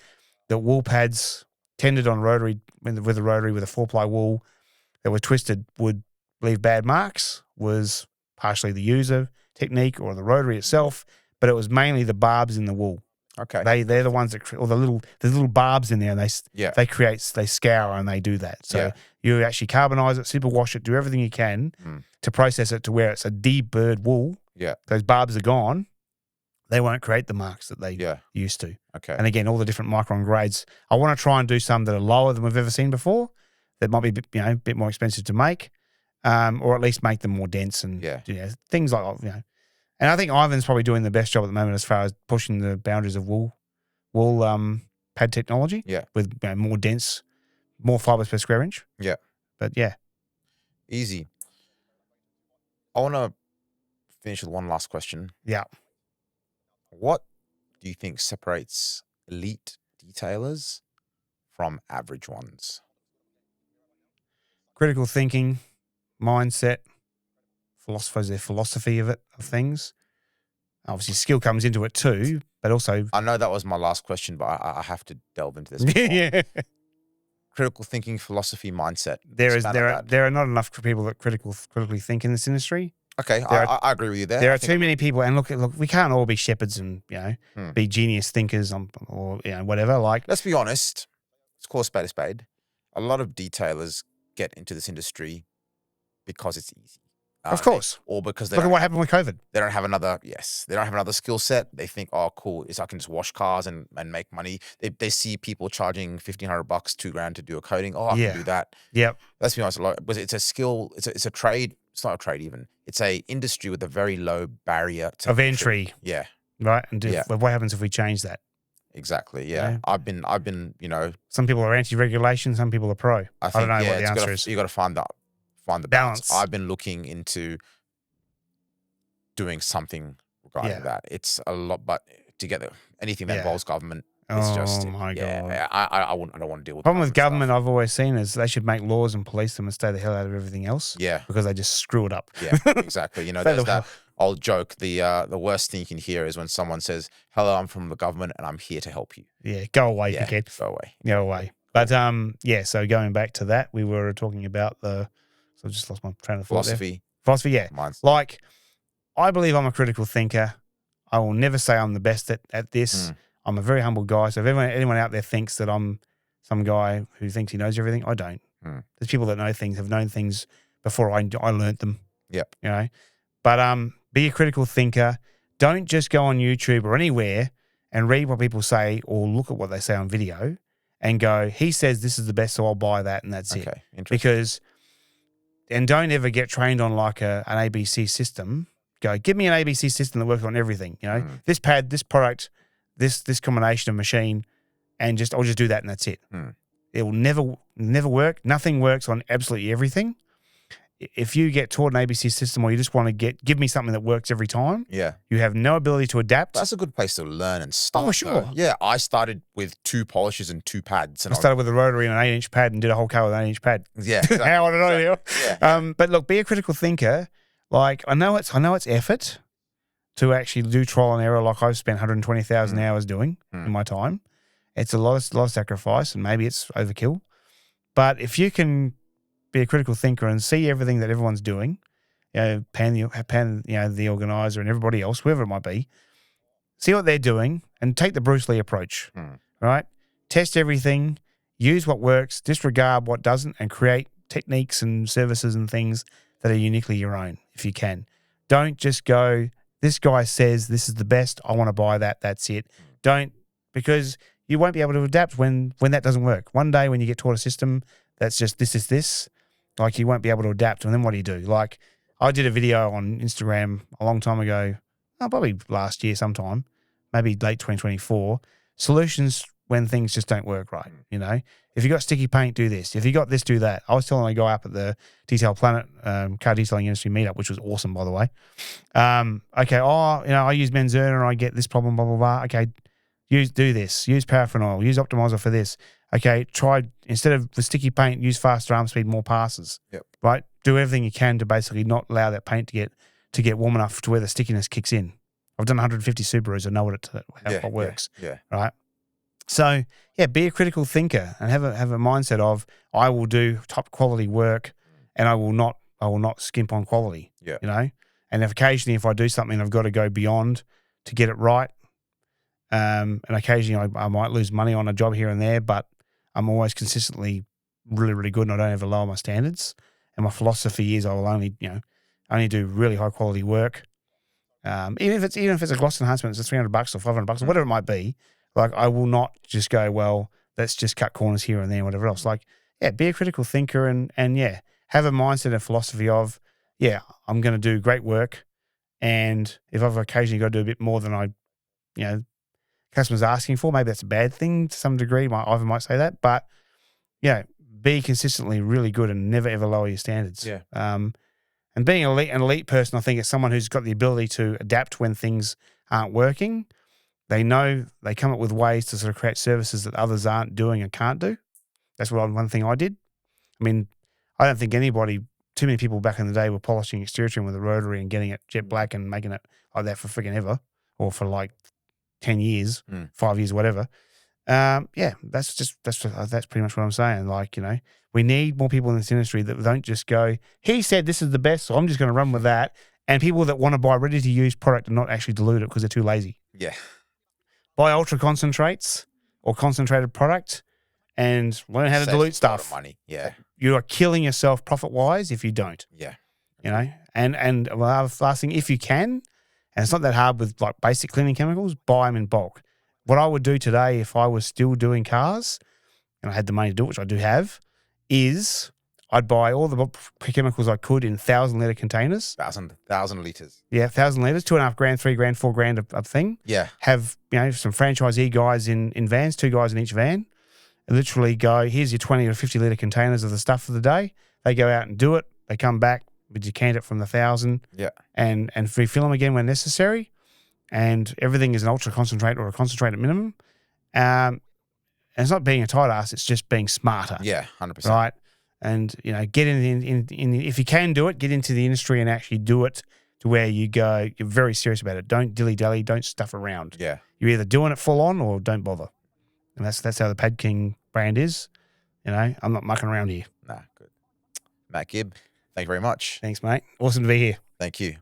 that wool pads tended on rotary with a 4-ply wool that were twisted would leave bad marks was partially the user technique or the rotary itself, but it was mainly the barbs in the wool. Okay, they're the ones that, or the little barbs in there, and they scour and they do that. So you actually carbonize it, superwash it, do everything you can to process it to where it's a deburred wool. Yeah, those barbs are gone. They won't create the marks that they used to. Okay, and again, all the different micron grades. I want to try and do some that are lower than we've ever seen before. That might be a bit more expensive to make, or at least make them more dense and things like. And I think Ivan's probably doing the best job at the moment as far as pushing the boundaries of wool wool pad technology. Yeah. With more dense, more fibers per square inch. Yeah. But yeah. Easy. I want to finish with one last question. Yeah. What do you think separates elite detailers from average ones? Critical thinking, mindset, their philosophy of things. Obviously, skill comes into it too, but also... I know that was my last question, but I have to delve into this more. Yeah. Critical thinking, philosophy, mindset. There are not enough people that critically think in this industry. Okay, I agree with you there. There are too many people, and look, we can't all be shepherds and be genius thinkers or whatever. Like, let's be honest. Let's call a spade a spade. A lot of detailers get into this industry because it's easy. Of course. Or because look at what happened with COVID. They don't have another skill set. They think, oh, cool, I can just wash cars and make money. They see people charging $1,500, $2,000 to do a coating. Oh, I can do that. Yep. Let's be honest, because it's a skill. It's a trade. It's not a trade even. It's a industry with a very low barrier of entry. Yeah. Right. And what happens if we change that? Exactly. Yeah. I've been. Some people are anti-regulation. Some people are pro. I don't know what the answer is. You got to find the balance. I've been looking into doing something regarding that. It's a lot, but together anything that involves government, it's just my God. I don't want to deal with. The problem with government I've always seen is they should make laws and police them and stay the hell out of everything else. Yeah, because they just screw it up. Yeah, exactly. There's that old joke. The worst thing you can hear is when someone says, "Hello, I'm from the government and I'm here to help you." Yeah, go away, dickhead. Go away. Go away. But so going back to that, we were talking about so I just lost my train of thought. Philosophy, yeah. Mine's... Like, I believe I'm a critical thinker. I will never say I'm the best at this. I'm a very humble guy. So if anyone out there thinks that I'm some guy who thinks he knows everything, I don't. There's people that know things, have known things before I learnt them. Yep. But be a critical thinker. Don't just go on YouTube or anywhere and read what people say or look at what they say on video and go, he says this is the best, so I'll buy that and that's it. Interesting. And don't ever get trained on like an ABC system. Go, give me an ABC system that works on everything. This pad, this product, this combination of machine, and I'll just do that and that's it. It will never work. Nothing works on absolutely everything. If you get taught an ABC system or you just want to give me something that works every time, you have no ability to adapt. That's a good place to learn and start. Oh, sure. Though. Yeah, I started with 2 polishers and 2 pads. And I started with a rotary and an 8-inch pad and did a whole car with an 8-inch pad. Yeah. Exactly. How I don't know. Yeah. But look, be a critical thinker. Like, I know it's effort to actually do trial and error. Like I've spent 120,000 hours doing in my time. It's a lot of sacrifice, and maybe it's overkill. But if you can be a critical thinker and see everything that everyone's doing, pan the organizer and everybody else, whoever it might be, see what they're doing and take the Bruce Lee approach. Right? Test everything, use what works, disregard what doesn't, and create techniques and services and things that are uniquely your own if you can. Don't just go, this guy says this is the best, I want to buy that, that's it. Don't, because you won't be able to adapt when that doesn't work. One day when you get taught a system that's just this, like you won't be able to adapt. And then what do? Like I did a video on Instagram a long time ago, probably last year sometime, maybe late 2024, solutions when things just don't work right. If you got sticky paint, do this. If you got this, do that. I was telling a guy up at the Detail Planet car detailing industry meetup, which was awesome, by the way. I use Benzerna and I get this problem, blah, blah, blah. Okay, do this. Use paraffin oil. Use optimizer for this. Okay, try, instead of the sticky paint, use faster arm speed, more passes. Yep. Right? Do everything you can to basically not allow that paint to get warm enough to where the stickiness kicks in. I've done 150 Subarus. I know how it works. Yeah. Right? So, be a critical thinker and have a mindset of, I will do top quality work and I will not skimp on quality. Yeah. And occasionally if I do something, I've got to go beyond to get it right. And occasionally I might lose money on a job here and there, but I'm always consistently really, really good and I don't ever lower my standards. And my philosophy is I will only do really high quality work. Even if it's a gloss enhancement, it's $300 or $500 or whatever it might be. Like I will not just go, well, let's just cut corners here and there, whatever else. Like, be a critical thinker and have a mindset and philosophy of, I'm going to do great work. And if I've occasionally got to do a bit more than I, customer's asking for. Maybe that's a bad thing to some degree. Ivan might say that, but be consistently really good and never ever lower your standards. Yeah. And being an elite person, I think, is someone who's got the ability to adapt when things aren't working. They know they come up with ways to sort of create services that others aren't doing and can't do. That's one thing I did. I mean, I don't think too many people back in the day were polishing exterior trim with a rotary and getting it jet black and making it like that for freaking ever, or for like 10 years, 5 years, whatever. That's pretty much what I'm saying. Like, we need more people in this industry that don't just go, he said this is the best, so I'm just going to run with that. And people that want to buy ready-to-use product and not actually dilute it because they're too lazy. Yeah. Buy ultra concentrates or concentrated product and learn how to dilute stuff. A lot of money. Yeah. You are killing yourself profit-wise if you don't. Yeah. And last thing, if you can, and it's not that hard with like basic cleaning chemicals, buy them in bulk. What I would do today if I was still doing cars and I had the money to do it, which I do have, is I'd buy all the chemicals I could in 1,000-litre containers. 1,000 litres. Yeah, 1,000 litres, $2.5 grand, $3 grand, $4 grand a thing. Yeah. Have, some franchisee guys in vans, 2 guys in each van, and literally go, here's your 20 or 50-litre containers of the stuff for the day. They go out and do it. They come back, we decant it from the 1,000. Yeah. And refill them again when necessary. And everything is an ultra concentrate or a concentrate at minimum. And it's not being a tight ass, it's just being smarter. Yeah, 100%. Right? And, get if you can do it, get into the industry and actually do it to where you go, you're very serious about it. Don't dilly-dally, don't stuff around. Yeah. You're either doing it full on or don't bother. And that's how the Pad King brand is. I'm not mucking around here. Nah, good. Matt Gibb, thank you very much. Thanks, mate. Awesome to be here. Thank you.